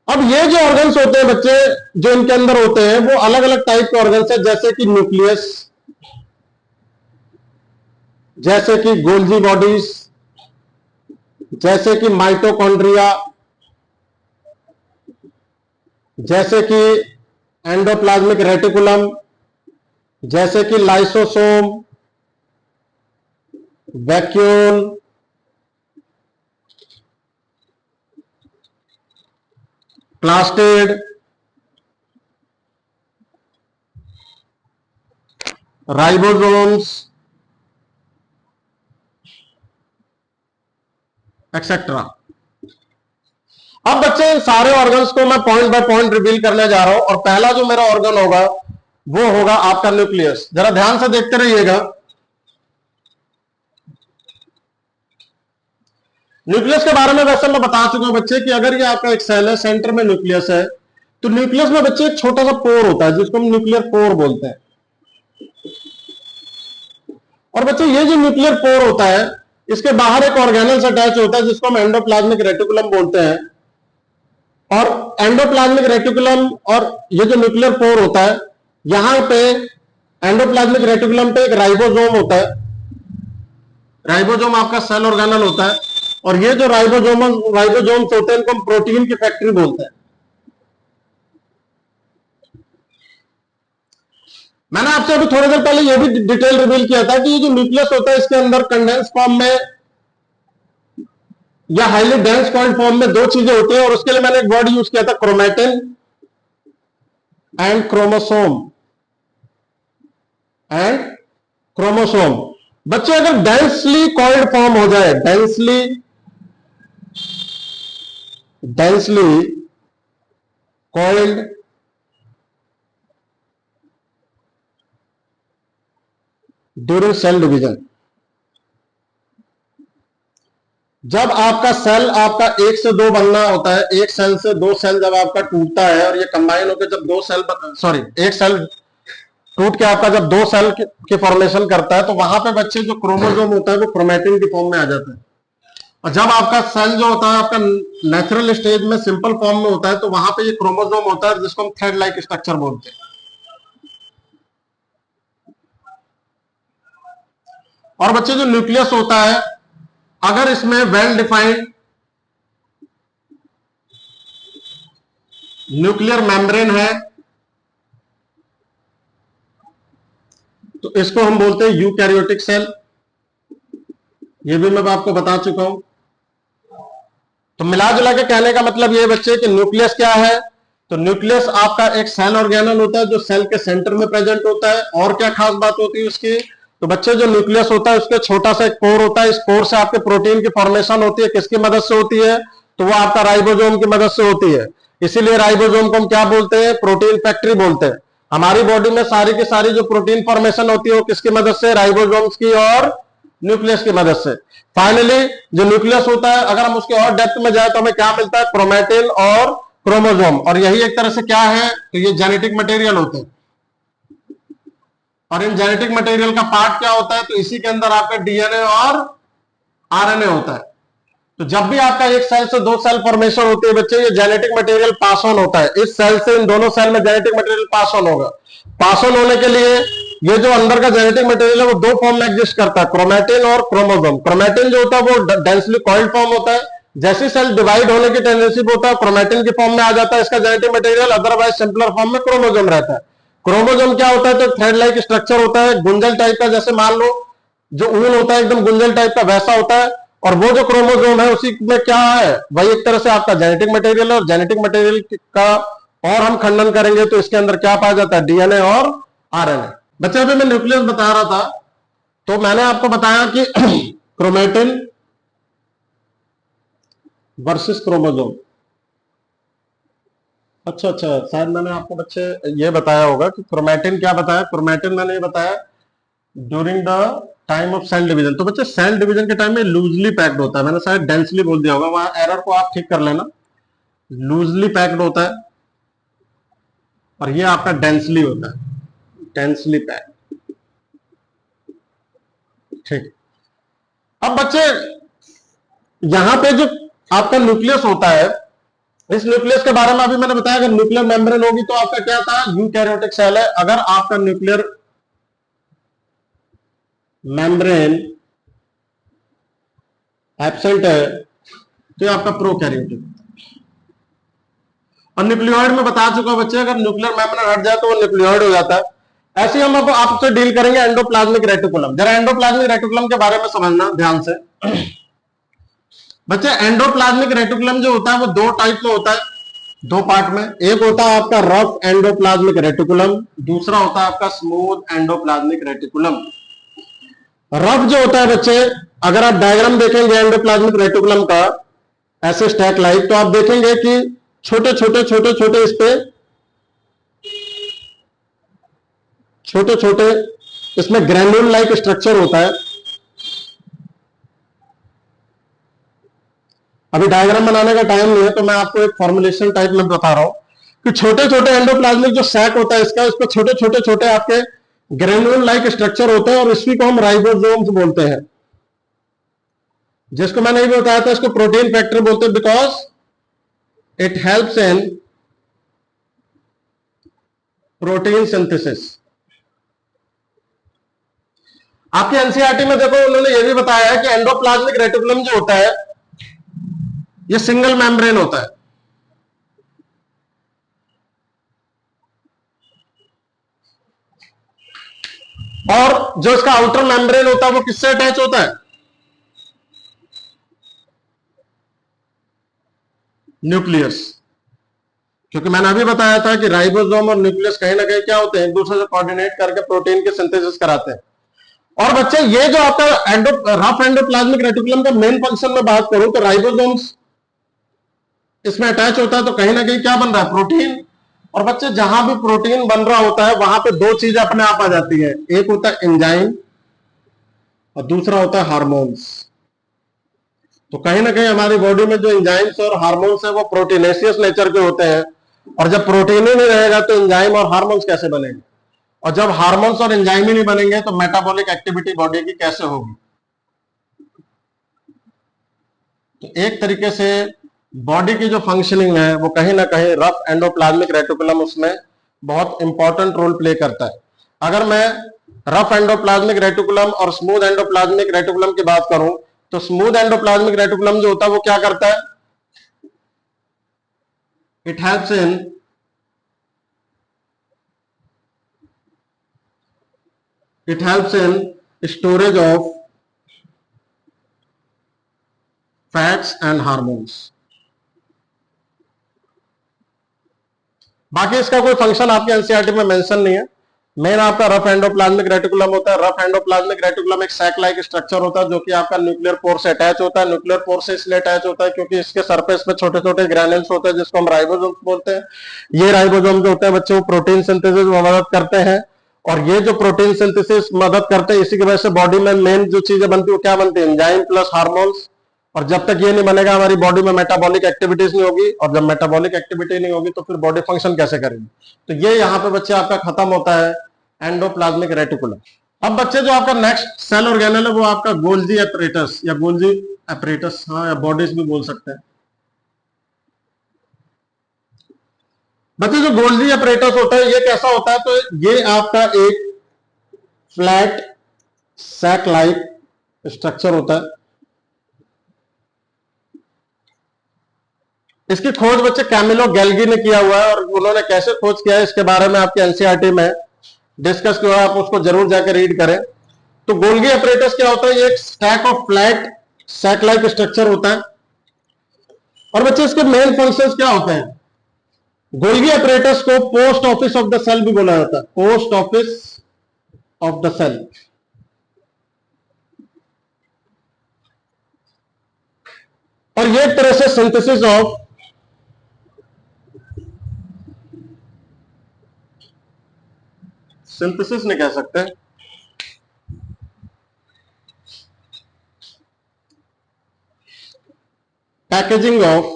अब ये जो ऑर्गन्स होते हैं बच्चे, जो इनके अंदर होते हैं, वो अलग अलग टाइप के ऑर्गन्स है, जैसे कि न्यूक्लियस, जैसे कि गोल्जी बॉडीज, जैसे कि माइटोकॉन्ड्रिया, जैसे कि एंडोप्लाज्मिक रेटिकुलम, जैसे कि lysosome, vacuole, plastid, ribosomes, etcetera. अब बच्चे इन सारे ऑर्गन्स को मैं पॉइंट बाय पॉइंट रिवील करने जा रहा हूं, और पहला जो मेरा ऑर्गन होगा वो होगा आपका न्यूक्लियस। जरा ध्यान से देखते रहिएगा। न्यूक्लियस के बारे में वैसे मैं बता चुका हूं बच्चे कि अगर ये आपका एक सेल है, सेंटर में न्यूक्लियस है, तो न्यूक्लियस में बच्चे एक छोटा सा पोर होता है जिसको हम न्यूक्लियर पोर बोलते हैं। और बच्चे ये जो न्यूक्लियर पोर होता है, इसके बाहर एक ऑर्गेनल्स अटैच होता है जिसको हम एंडोप्लाज्मिक रेटिकुलम बोलते हैं। और एंडोप्लाज्मिक रेटिकुलम और ये जो न्यूक्लियर पोर होता है, यहां पे एंडोप्लाज्मिक रेटिकुलम पे एक राइबोसोम होता है। राइबोसोम आपका सेल ऑर्गेनल होता है, और ये जो राइबोसोम्स होते हैं इनको हम प्रोटीन की फैक्ट्री बोलते हैं। मैंने आपसे अभी थोड़ी देर पहले ये भी डिटेल रिवील किया था कि ये जो न्यूक्लियस होता है, इसके अंदर कंडेंस फॉर्म में या हाईली डेंस कॉइल्ड फॉर्म में दो चीजें होती हैं, और उसके लिए मैंने एक वर्ड यूज किया था, chromatin and chromosome. And chromosome बच्चे अगर डेंसली कॉइल्ड फॉर्म हो जाए, densely coiled during cell division, जब आपका सेल आपका एक से दो बनना होता है, एक सेल से दो सेल जब आपका टूटता है, और ये कंबाइन होकर जब दो सेल एक सेल टूट के आपका जब दो सेल की फॉर्मेशन करता है, तो वहां पे बच्चे जो क्रोमोसोम होता है वो क्रोमैटिन की फॉर्म में आ जाता है। और जब आपका सेल जो होता है आपका नेचुरल स्टेज में सिंपल फॉर्म में होता है, तो वहां पे ये क्रोमोसोम होता है जिसको हम थ्रेड लाइक स्ट्रक्चर बोलते हैं। और बच्चे जो न्यूक्लियस होता है, अगर इसमें वेल डिफाइंड न्यूक्लियर मेम्ब्रेन है, तो इसको हम बोलते हैं यूकैरियोटिक सेल। ये भी मैं आपको बता चुका हूं। तो मिला जुला के कहने का मतलब ये बच्चे कि न्यूक्लियस क्या है, तो न्यूक्लियस आपका एक सेल ऑर्गेनल होता है जो सेल के सेंटर में प्रेजेंट होता है। और क्या खास बात होती है उसकी, तो बच्चे जो न्यूक्लियस होता है उसके छोटा सा एक पोर होता है, इस पोर से आपके प्रोटीन की फॉर्मेशन होती है। किसकी मदद से होती है, तो वो आपका राइबोसोम की मदद से होती है। इसीलिए राइबोसोम को हम क्या बोलते हैं, प्रोटीन फैक्ट्री बोलते हैं। हमारी बॉडी में सारी की सारी जो प्रोटीन फॉर्मेशन होती है वो किसकी मदद से, राइबोसोम्स की और न्यूक्लियस की मदद से। फाइनली जो न्यूक्लियस होता है, अगर हम उसके और डेप्थ में जाए तो हमें क्या मिलता है, क्रोमैटिन और क्रोमोसोम, और यही एक तरह से क्या है, तो ये जेनेटिक मटेरियल होते हैं। और इन जेनेटिक मटेरियल का पार्ट क्या होता है, तो इसी के अंदर आपका डीएनए और आरएनए होता है। तो जब भी आपका एक सेल से दो सेल फॉर्मेशन होती है बच्चे, ये जेनेटिक मटेरियल पास ऑन होता है। इस सेल से इन दोनों सेल में जेनेटिक मटेरियल पास ऑन होगा। पास ऑन होने के लिए ये जो अंदर का जेनेटिक मटेरियल है वो दो फॉर्म में एग्जिस्ट करता है, क्रोमैटिन और क्रोमोसोम। क्रोमैटिन जो होता है वो डेंसली कॉइल्ड फॉर्म होता है। जैसे सेल डिवाइड होने की टेंडेंसी होता है, क्रोमैटिन की फॉर्म में आ जाता है इसका genetic material, otherwise simpler form में क्रोमोसोम रहता है। क्रोमोसोम क्या होता है, तो थ्रेड लाइक स्ट्रक्चर होता है, गुंजल टाइप का, जैसे मान लो जो ऊन होता है एकदम गुंजल टाइप का वैसा होता है। और वो जो क्रोमोसोम है उसी में क्या है, वही एक तरह से आपका जेनेटिक मटेरियल है। और जेनेटिक मटेरियल का और हम खंडन करेंगे तो इसके अंदर क्या पाया जाता है, डीएनए और आरएनए। बच्चे अभी मैं न्यूक्लियस बता रहा था, तो मैंने आपको बताया कि क्रोमैटिन वर्सेस क्रोमोसोम। अच्छा, शायद मैंने आपको बच्चे ये बताया होगा कि क्रोमैटिन क्या बताया। क्रोमैटिन मैंने ये बताया during the time of cell division. तो बच्चे सेल डिवीजन के टाइम में लूजली पैक्ड होता है, मैंने शायद डेंसली बोल दिया होगा, वहां एरर को आप ठीक कर लेना। लूजली पैक्ड होता है और ये आपका डेंसली होता है, डेंसली पैक्ड। ठीक। अब बच्चे यहां पे जो आपका न्यूक्लियस होता है, इस न्यूक्लियस के बारे में अभी मैंने बताया, अगर न्यूक्लियर मेम्ब्रेन होगी तो आपका क्या था, यूकैरियोटिक सेल है। अगर आपका न्यूक्लियर मेम्ब्रेन एब्सेंट है तो ये आपका प्रोकैरियोटिक। और न्यूक्लियोइड में बता चुका बच्चे, अगर न्यूक्लियर मेम्ब्रेन हट जाए तो वो न्यूक्लियोइड हो जाता है। ऐसे हम अब आपसे डील करेंगे एंडोप्लाज्मिक रेटिकुलम। जरा एंडोप्लाज्मिक रेटिकुलम के बारे में समझना ध्यान से बच्चे। एंडोप्लाज्मिक रेटिकुलम जो होता है वो दो टाइप में होता है, दो पार्ट में। एक होता है आपका रफ एंडोप्लाज्मिक रेटिकुलम, दूसरा होता है आपका स्मूथ एंडोप्लाज्मिक रेटिकुलम। रफ जो होता है बच्चे, अगर आप डायग्राम देखेंगे एंडोप्लाज्मिक रेटिकुलम का ऐसे स्टैक लाइक, तो आप देखेंगे कि छोटे छोटे छोटे छोटे इस पे छोटे छोटे इसमें ग्रैन्यूल लाइक स्ट्रक्चर होता है। अभी डायग्राम बनाने का टाइम नहीं है तो मैं आपको एक फॉर्मुलेशन टाइप में बता रहा हूं कि छोटे छोटे एंडोप्लाज्मिक जो सैक होता है इसका, इस पर छोटे छोटे छोटे आपके ग्रेन्यूल लाइक स्ट्रक्चर होते हैं और इसी को हम राइबोसोम्स बोलते हैं। जिसको मैंने ये बताया था, इसको प्रोटीन फैक्टर बोलते हैं, because it helps in protein synthesis. आपके एनसीईआरटी में देखो उन्होंने ये भी बताया है कि एंडोप्लाज्मिक रेटिकुलम जो होता है ये सिंगल मेम्ब्रेन होता है। और जो इसका आउटर मेम्ब्रेन होता है वो किससे अटैच होता है, न्यूक्लियस। क्योंकि मैंने अभी बताया था कि राइबोसोम और न्यूक्लियस कहीं ना कहीं क्या होते हैं, एक दूसरे से कोऑर्डिनेट करके प्रोटीन की सिंथेसिस कराते हैं। और बच्चे ये जो आपका रफ एंडोप्लाज्मिक रेटिकुलम का मेन फंक्शन में बात करूं तो राइबोसोम्स इसमें अटैच होता है, तो कहीं ना कहीं क्या बन रहा है, प्रोटीन। और बच्चे जहां भी प्रोटीन बन रहा होता है वहां पे दो चीजें अपने आप आ जाती है, एक होता है एंजाइम और दूसरा होता है हार्मोन्स। तो कहीं ना कहीं हमारी बॉडी में जो एंजाइम्स और हार्मोन्स है वो प्रोटीनेशियस नेचर के होते हैं। और जब प्रोटीन ही नहीं रहेगा तो एंजाइम और हार्मोन्स कैसे बनेंगे, और जब हार्मोन्स और एंजाइम ही नहीं बनेंगे तो मेटाबॉलिक एक्टिविटी बॉडी की कैसे होगी। तो एक तरीके से बॉडी की जो फंक्शनिंग है वो कहीं ना कहीं रफ एंडोप्लाज्मिक रेटिकुलम उसमें बहुत इंपॉर्टेंट रोल प्ले करता है। अगर मैं रफ एंडोप्लाज्मिक रेटिकुलम और स्मूथ एंडोप्लाज्मिक रेटिकुलम की बात करूं तो स्मूथ एंडोप्लाज्मिक रेटिकुलम जो होता है वो क्या करता है, it helps in storage of fats and hormones. बाकी इसका कोई फंक्शन आपके एनसीईआरटी में मेंशन नहीं है। मेन आपका रफ एंडोप्लाज्मिक रेटिकुलम होता है। रफ एंडोप्लाज्मिक रेटिकुलम एक सैक लाइक स्ट्रक्चर होता है जो कि आपका न्यूक्लियर पोर से अटैच होता है। न्यूक्लियर पोर से इसलिए अटैच होता है क्योंकि इसके सरफेस पे छोटे छोटे ग्रैन्यूल्स होते हैं जिसको हम राइबोसोम्स बोलते हैं। ये राइबोसोम जो होते हैं बच्चे वो प्रोटीन सिंथेसिस में मदद करते हैं, और ये जो प्रोटीन सिंथेसिस मदद करते हैं इसी की वजह से बॉडी में मेन जो चीजें बनती है वो क्या बनती है, एंजाइम प्लस हार्मोन्स। और जब तक ये नहीं बनेगा हमारी बॉडी में मेटाबॉलिक एक्टिविटीज नहीं होगी, और जब मेटाबॉलिक एक्टिविटी नहीं होगी तो फिर बॉडी फंक्शन कैसे करेगी। तो ये यहाँ पे बच्चे आपका खत्म होता है एंडोप्लाज्मिक रेटिकुलम। अब बच्चे जो आपका नेक्स्ट सेल ऑर्गेनल है वो आपका गोल्जी एपरेटस या गोल्जी एपरेटस, हाँ, या बॉडीज भी बोल सकते हैं। बच्चे जो गोल्जी एपरेटस होता है ये कैसा होता है, तो ये आपका एक फ्लैट सैक लाइक स्ट्रक्चर होता है। इसकी खोज बच्चे कैमिलो गैल्गी ने किया हुआ है, और उन्होंने कैसे खोज किया है इसके बारे में आपके एनसीईआरटी में डिस्कस किया, आप उसको जरूर जाकर रीड करें। तो गोल्गी एपरेटस क्या होता है, ये एक stack of flat sac like structure होता है। और बच्चे इसके मेन फंक्शंस क्या होते हैं, गोल्गी एपरेटस को post office of the cell भी बोला जाता है, post office of the cell. और ये एक तरह से सिंथेसिस ऑफ सिंथेसिस नहीं कह सकते, पैकेजिंग ऑफ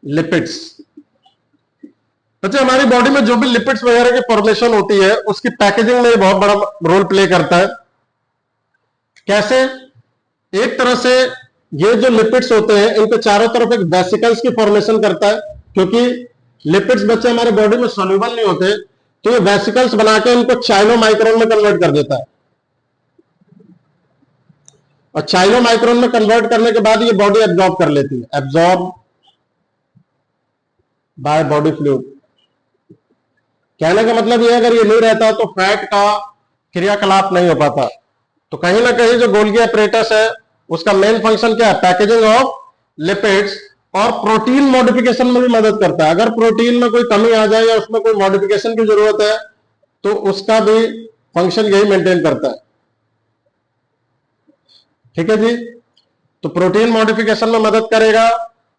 लिपिड्स। अच्छा, हमारी बॉडी में जो भी लिपिड्स वगैरह की फॉर्मेशन होती है उसकी पैकेजिंग में बहुत बड़ा रोल प्ले करता है। कैसे, एक तरह से ये जो लिपिड्स होते हैं इनके चारों तरफ एक वेसिकल्स की फॉर्मेशन करता है, क्योंकि लिपिड्स बच्चे हमारे बॉडी में सोल्यूबल नहीं होते, तो ये वेसिकल्स बना के इनको चाइनो माइक्रोन में कन्वर्ट कर देता है। और चाइनो माइक्रोन में कन्वर्ट करने के बाद ये बॉडी एब्जॉर्ब कर लेती है, एब्जॉर्ब बाय बॉडी फ्लूइड। कहने का मतलब ये, अगर ये नहीं रहता तो फैट का क्रियाकलाप नहीं हो पाता। तो कहीं ना कहीं जो गोल्गी एपरेटस है उसका मेन फंक्शन क्या है, पैकेजिंग ऑफ लिपिड्स, और प्रोटीन मॉडिफिकेशन में भी मदद करता है। अगर प्रोटीन में कोई कमी आ जाए या उसमें कोई मॉडिफिकेशन की जरूरत है तो उसका भी फंक्शन यही मेंटेन करता है। ठीक है जी, तो प्रोटीन मॉडिफिकेशन में मदद करेगा,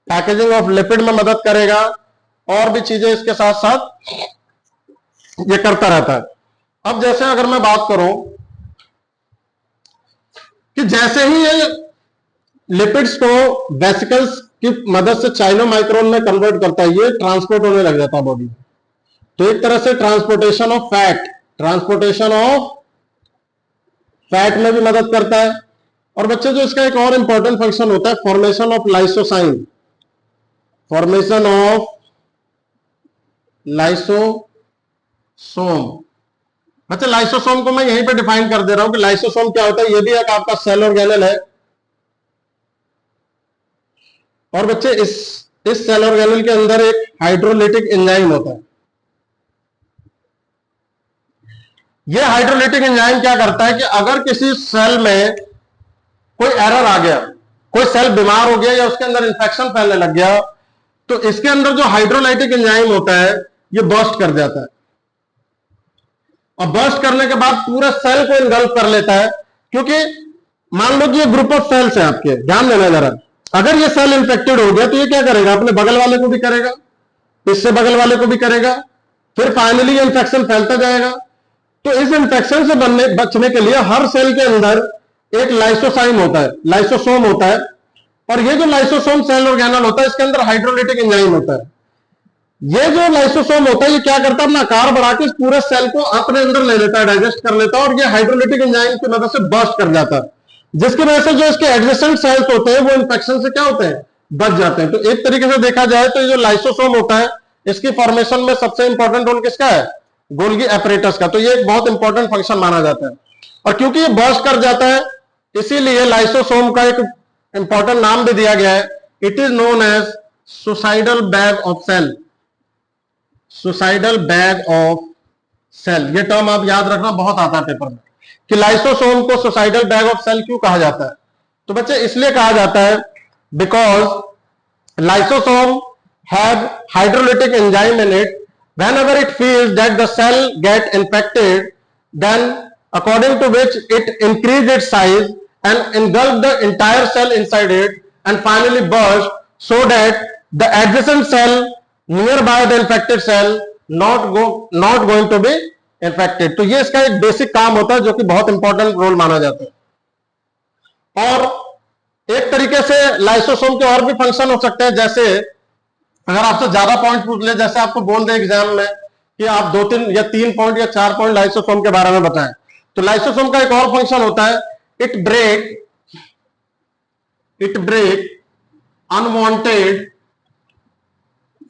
पैकेजिंग ऑफ लिपिड में मदद करेगा, और भी चीजें इसके साथ साथ ये करता रहता है। अब जैसे अगर मैं बात करूं कि जैसे ही ये लिपिड्स को वेसिकल्स की मदद से चाइनो माइक्रोन में कन्वर्ट करता है, ये ट्रांसपोर्ट होने लग जाता है बॉडी। तो एक तरह से ट्रांसपोर्टेशन ऑफ फैट में भी मदद करता है। और बच्चे जो इसका एक और इंपॉर्टेंट फंक्शन होता है, formation of lysozyme, formation of lysosome. बच्चे लाइसोसोम को मैं यहीं पे डिफाइन कर दे रहा हूं कि लाइसोसोम क्या होता है। ये भी एक आपका सेल ऑर्गेनल है, और बच्चे इस सेल ऑर्गेनल के अंदर एक हाइड्रोलिटिक एंजाइम होता है। यह हाइड्रोलिटिक एंजाइम क्या करता है कि अगर किसी सेल में कोई एरर आ गया, कोई सेल बीमार हो गया या उसके अंदर इंफेक्शन फैलने लग गया, तो इसके अंदर जो हाइड्रोलाइटिक एंजाइम होता है ये बर्स्ट कर जाता है, और बर्स्ट करने के बाद पूरे सेल को इनगल्फ कर लेता है। क्योंकि मान लो कि ये ग्रुप ऑफ सेल्स है आपके, ध्यान देना जरा, अगर ये सेल इन्फेक्टेड हो गया तो ये क्या करेगा, अपने बगल वाले को भी करेगा, इससे बगल वाले को भी करेगा, फिर फाइनली ये इन्फेक्शन फैलता जाएगा। तो इस इन्फेक्शन से बचने के लिए हर सेल के अंदर एक लाइसोसाइम होता है, लाइसोसोम होता है, और ये जो लाइसोसोम सेल ऑर्गेनल होता है इसके अंदर हाइड्रोलिटिक एंजाइम होता है। ये जो लाइसोसोम होता है ये क्या करता है, अपना आकार बढ़ा के इस पूरे सेल को अपने अंदर ले लेता है, डाइजेस्ट कर लेता है, और ये हाइड्रोलिटिक एंजाइम की मदद से बर्स्ट कर जाता है, जिसकी वजह से जो इसके एडजेसेंट सेल्स होते हैं वो इन्फेक्शन से क्या होते हैं, बच जाते हैं। तो एक तरीके से देखा जाए तो ये जो लाइसोसोम होता है इसकी फॉर्मेशन में सबसे इंपॉर्टेंट रोल किसका है, गोल्गी एपरेटस का। तो ये एक बहुत इंपॉर्टेंट फंक्शन माना जाता है, और क्योंकि ये बर्स्ट कर जाता है इसीलिए लाइसोसोम का एक इंपॉर्टेंट नाम भी दिया गया है, it is known as suicidal bag of cell. Suicidal bag of cell, ये टर्म आप याद रखना, बहुत आता है पेपर में कि लाइसोसोम को सुसाइडल बैग ऑफ सेल क्यों कहा जाता है। तो बच्चे इसलिए कहा जाता है because lysosome have hydrolytic enzyme in it, whenever it feels that the cell get infected, then according to which it increase its size and engulf the entire cell inside it and finally burst, so that the adjacent cell nearby the infected cell not going to be infected. तो ये इसका एक basic काम होता है जो कि बहुत इंपॉर्टेंट रोल माना जाता है। और एक तरीके से लाइसोसोम के और भी फंक्शन हो सकते हैं, जैसे अगर आपसे ज्यादा पॉइंट पूछ ले, जैसे आपको बोल दे एग्जाम में कि आप 2-3 या 3 पॉइंट या 4 पॉइंट लाइसोसोम के बारे में बताएं, तो लाइसोसोम का एक और फंक्शन होता है, it break unwanted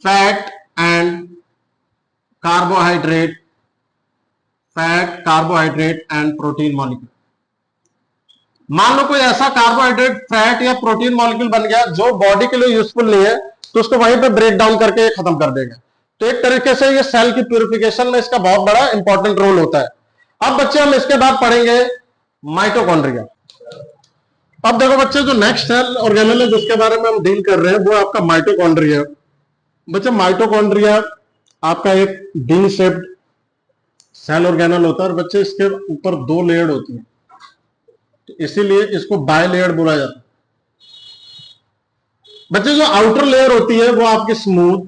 fat and carbohydrate and protein molecule. मान लो कोई ऐसा कार्बोहाइड्रेट, फैट या प्रोटीन मॉलिक्यूल बन गया जो बॉडी के लिए यूजफुल नहीं है, तो उसको वहीं पे ब्रेक डाउन करके खत्म कर देगा। तो एक तरीके से ये सेल की प्यूरिफिकेशन में इसका बहुत बड़ा इंपॉर्टेंट रोल होता है। अब बच्चे हम इसके बाद पढ़ेंगे माइटोकॉन्ड्रिया। अब देखो बच्चे, जो नेक्स्ट सेल ऑर्गेनल है जिसके बारे में हम डील कर रहे हैं वो आपका माइटोकॉन्ड्रिया। बच्चे माइटोकॉन्ड्रिया आपका एक डी शेप्ड सेल ऑर्गेनल होता है, और बच्चे इसके ऊपर 2 लेयर होती है, तो इसीलिए इसको बायलेयर बोला जाता है। बच्चे जो आउटर लेयर होती है वो आपकी स्मूथ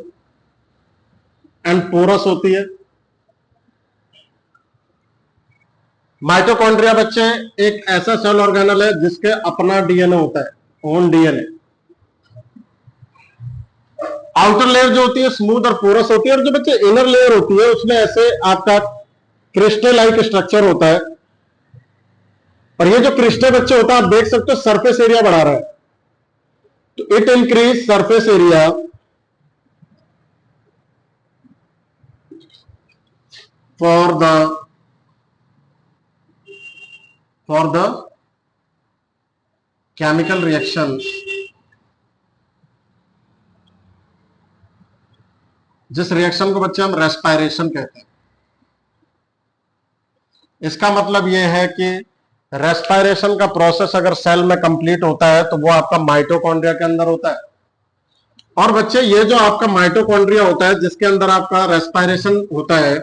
एंड पोरस होती है। माइटोकॉन्ड्रिया बच्चे एक ऐसा सेल ऑर्गेनल है जिसके अपना डीएनए होता है, ओन डीएनए। आउटर लेयर जो होती है स्मूथ और पोरस होती है, और जो बच्चे इनर लेयर होती है उसमें ऐसे आपका क्रिस्टल लाइक स्ट्रक्चर होता है। और ये जो क्रिस्टल बच्चे होता है आप देख सकते हो सरफेस एरिया बढ़ा रहा है, तो it increase surface area for the chemical reaction जिस रिएक्शन को बच्चे हम रेस्पायरेशन कहते हैं। इसका मतलब यह है कि रेस्पायरेशन का प्रोसेस अगर सेल में कंप्लीट होता है तो वो आपका माइटोकॉन्ड्रिया के अंदर होता है। और बच्चे ये जो आपका माइटोकॉन्ड्रिया होता है जिसके अंदर आपका रेस्पायरेशन होता है,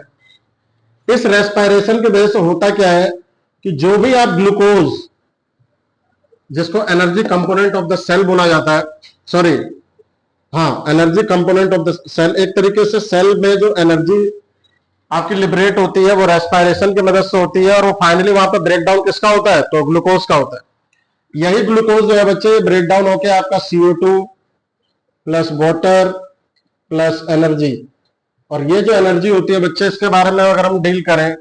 इस रेस्पायरेशन की वजह से होता क्या है कि जो भी आप ग्लूकोज, जिसको energy component of the cell बोला जाता है, सॉरी हाँ energy component of the cell, एक तरीके से सेल में जो एनर्जी आपकी लिबरेट होती है वो रेस्पायरेशन की मदद से होती है, और वो फाइनली वहां पर ब्रेक डाउन किसका होता है, तो ग्लूकोज का होता है। यही ग्लूकोज जो है बच्चे ब्रेक डाउन होकर आपका CO2 plus water plus energy, और ये जो एनर्जी होती है बच्चे इसके बारे में अगर हम डील करें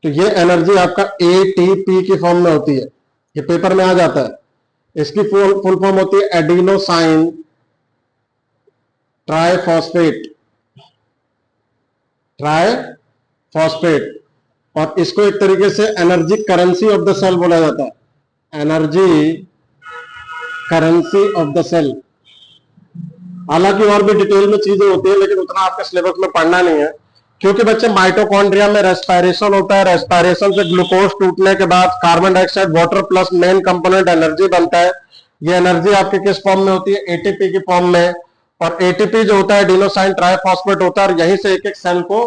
तो ये एनर्जी आपका ATP की फॉर्म में होती है, ये पेपर में आ जाता है। इसकी फुल फॉर्म होती है एडिनोसाइन ट्राइफॉस्फेट, और इसको एक तरीके से energy currency of the cell बोला जाता है, energy currency of the cell. हालांकि और भी डिटेल में चीजें होती है लेकिन उतना आपके सिलेबस में पढ़ना नहीं है, क्योंकि बच्चे माइटोकॉन्ड्रिया में रेस्पायरेशन होता है, रेस्पायरेशन से ग्लूकोज टूटने के बाद carbon dioxide water plus main component energy बनता है। ये एनर्जी आपके किस फॉर्म में होती है, ATP की फॉर्म में, और ATP जो होता है एडिनोसाइन ट्राइफॉस्फेट होता है, और यहीं से एक एक सेल को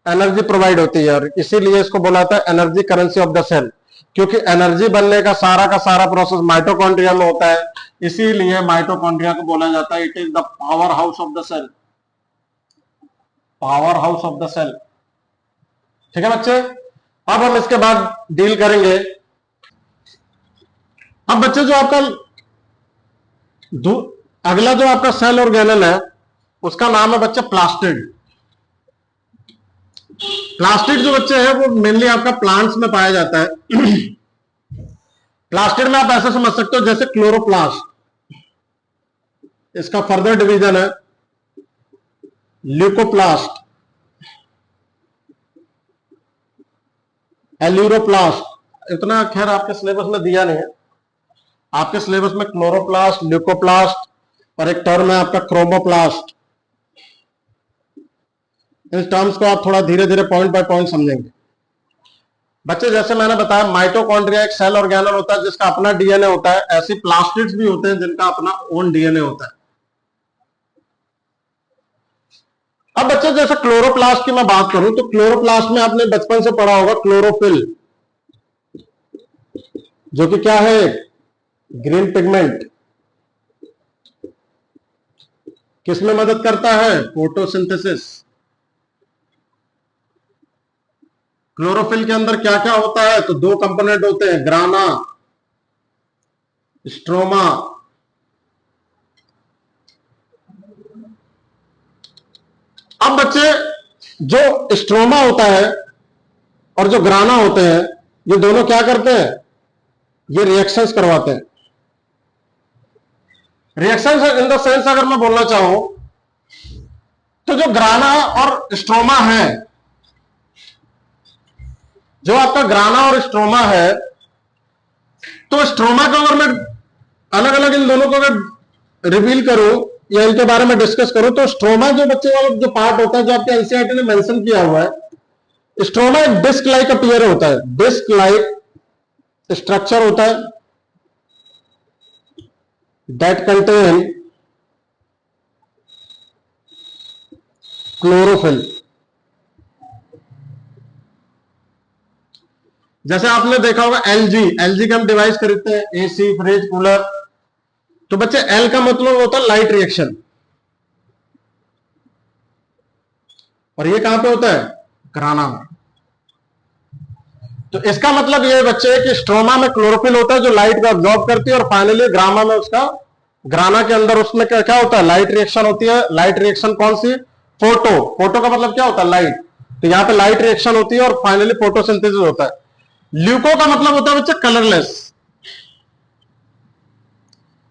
एनर्जी प्रोवाइड होती है, और इसीलिए इसको बोला जाता है energy currency of the cell, क्योंकि एनर्जी बनने का सारा प्रोसेस माइटोकॉन्ड्रिया में होता है, इसीलिए माइटोकॉन्ड्रिया को बोला जाता है it is the power house of the cell, power house of the cell. ठीक है बच्चे, अब हम इसके बाद डील करेंगे। अब बच्चे जो आपका अगला जो आपका सेल ऑर्गेनल है उसका नाम है बच्चे प्लास्टिड। प्लास्टिड जो बच्चे है वो मेनली आपका प्लांट्स में पाया जाता है। प्लास्टिड में आप ऐसे समझ सकते हो जैसे क्लोरोप्लास्ट, इसका फर्दर डिवीजन है ल्यूकोप्लास्ट, एल्यूरोप्लास्ट। इतना खैर आपके सिलेबस में दिया नहीं है, आपके सिलेबस में क्लोरोप्लास्ट, ल्यूकोप्लास्ट और एक टर्म है आपका क्रोमोप्लास्ट। इस टर्म्स को आप थोड़ा धीरे धीरे पॉइंट बाय पॉइंट समझेंगे। बच्चे जैसे मैंने बताया माइटोकॉन्ड्रिया एक सेल ऑर्गेनल होता है जिसका अपना डीएनए होता है, ऐसे प्लास्टिड्स भी होते हैं जिनका अपना ओन डीएनए होता है। अब बच्चे जैसे क्लोरोप्लास्ट की मैं बात करूं तो क्लोरोप्लास्ट में आपने बचपन से पढ़ा होगा क्लोरोफिल, जो कि क्या है, ग्रीन पिगमेंट। किसमें मदद करता है, फोटोसिंथेसिस। क्लोरोफिल के अंदर क्या क्या होता है, तो 2 कंपोनेंट होते हैं, ग्राना स्ट्रोमा। अब बच्चे, जो स्ट्रोमा होता है और जो ग्राना होते हैं, ये दोनों क्या करते हैं? ये रिएक्शंस करवाते हैं। रिएक्शंस इन द सेंस अगर मैं बोलना चाहूं तो जो ग्राना और स्ट्रोमा है, जो आपका ग्राना और स्ट्रोमा है, तो स्ट्रोमा को अगर मैं अलग अलग इन दोनों को अगर रिवील करूं या इनके बारे में डिस्कस करूं, तो स्ट्रोमा जो बच्चे वाला जो पार्ट होता है, जो आपके एनसीईआरटी ने मेंशन किया हुआ है, स्ट्रोमा एक डिस्क लाइक अपीयर होता है, डिस्क लाइक स्ट्रक्चर होता है दैट कंटेन क्लोरोफिल। जैसे आपने देखा होगा एलजी का हम डिवाइस खरीदते हैं, एसी, फ्रिज, कूलर, तो बच्चे एल का मतलब होता है लाइट रिएक्शन, और ये कहां पे होता है? ग्राना में। तो इसका मतलब ये बच्चे कि स्ट्रोमा में क्लोरोफिल होता है जो लाइट को अब्जॉर्ब करती है, और फाइनली ग्रामा में उसका, ग्राना के अंदर उसमें क्या होता है? लाइट रिएक्शन होती है। लाइट रिएक्शन कौन सी? फोटो का मतलब क्या होता है? लाइट। तो यहां पे लाइट रिएक्शन होती है और फाइनली फोटोसिंथेसिस होता है। ल्यूको का मतलब होता है बच्चे कलरलेस।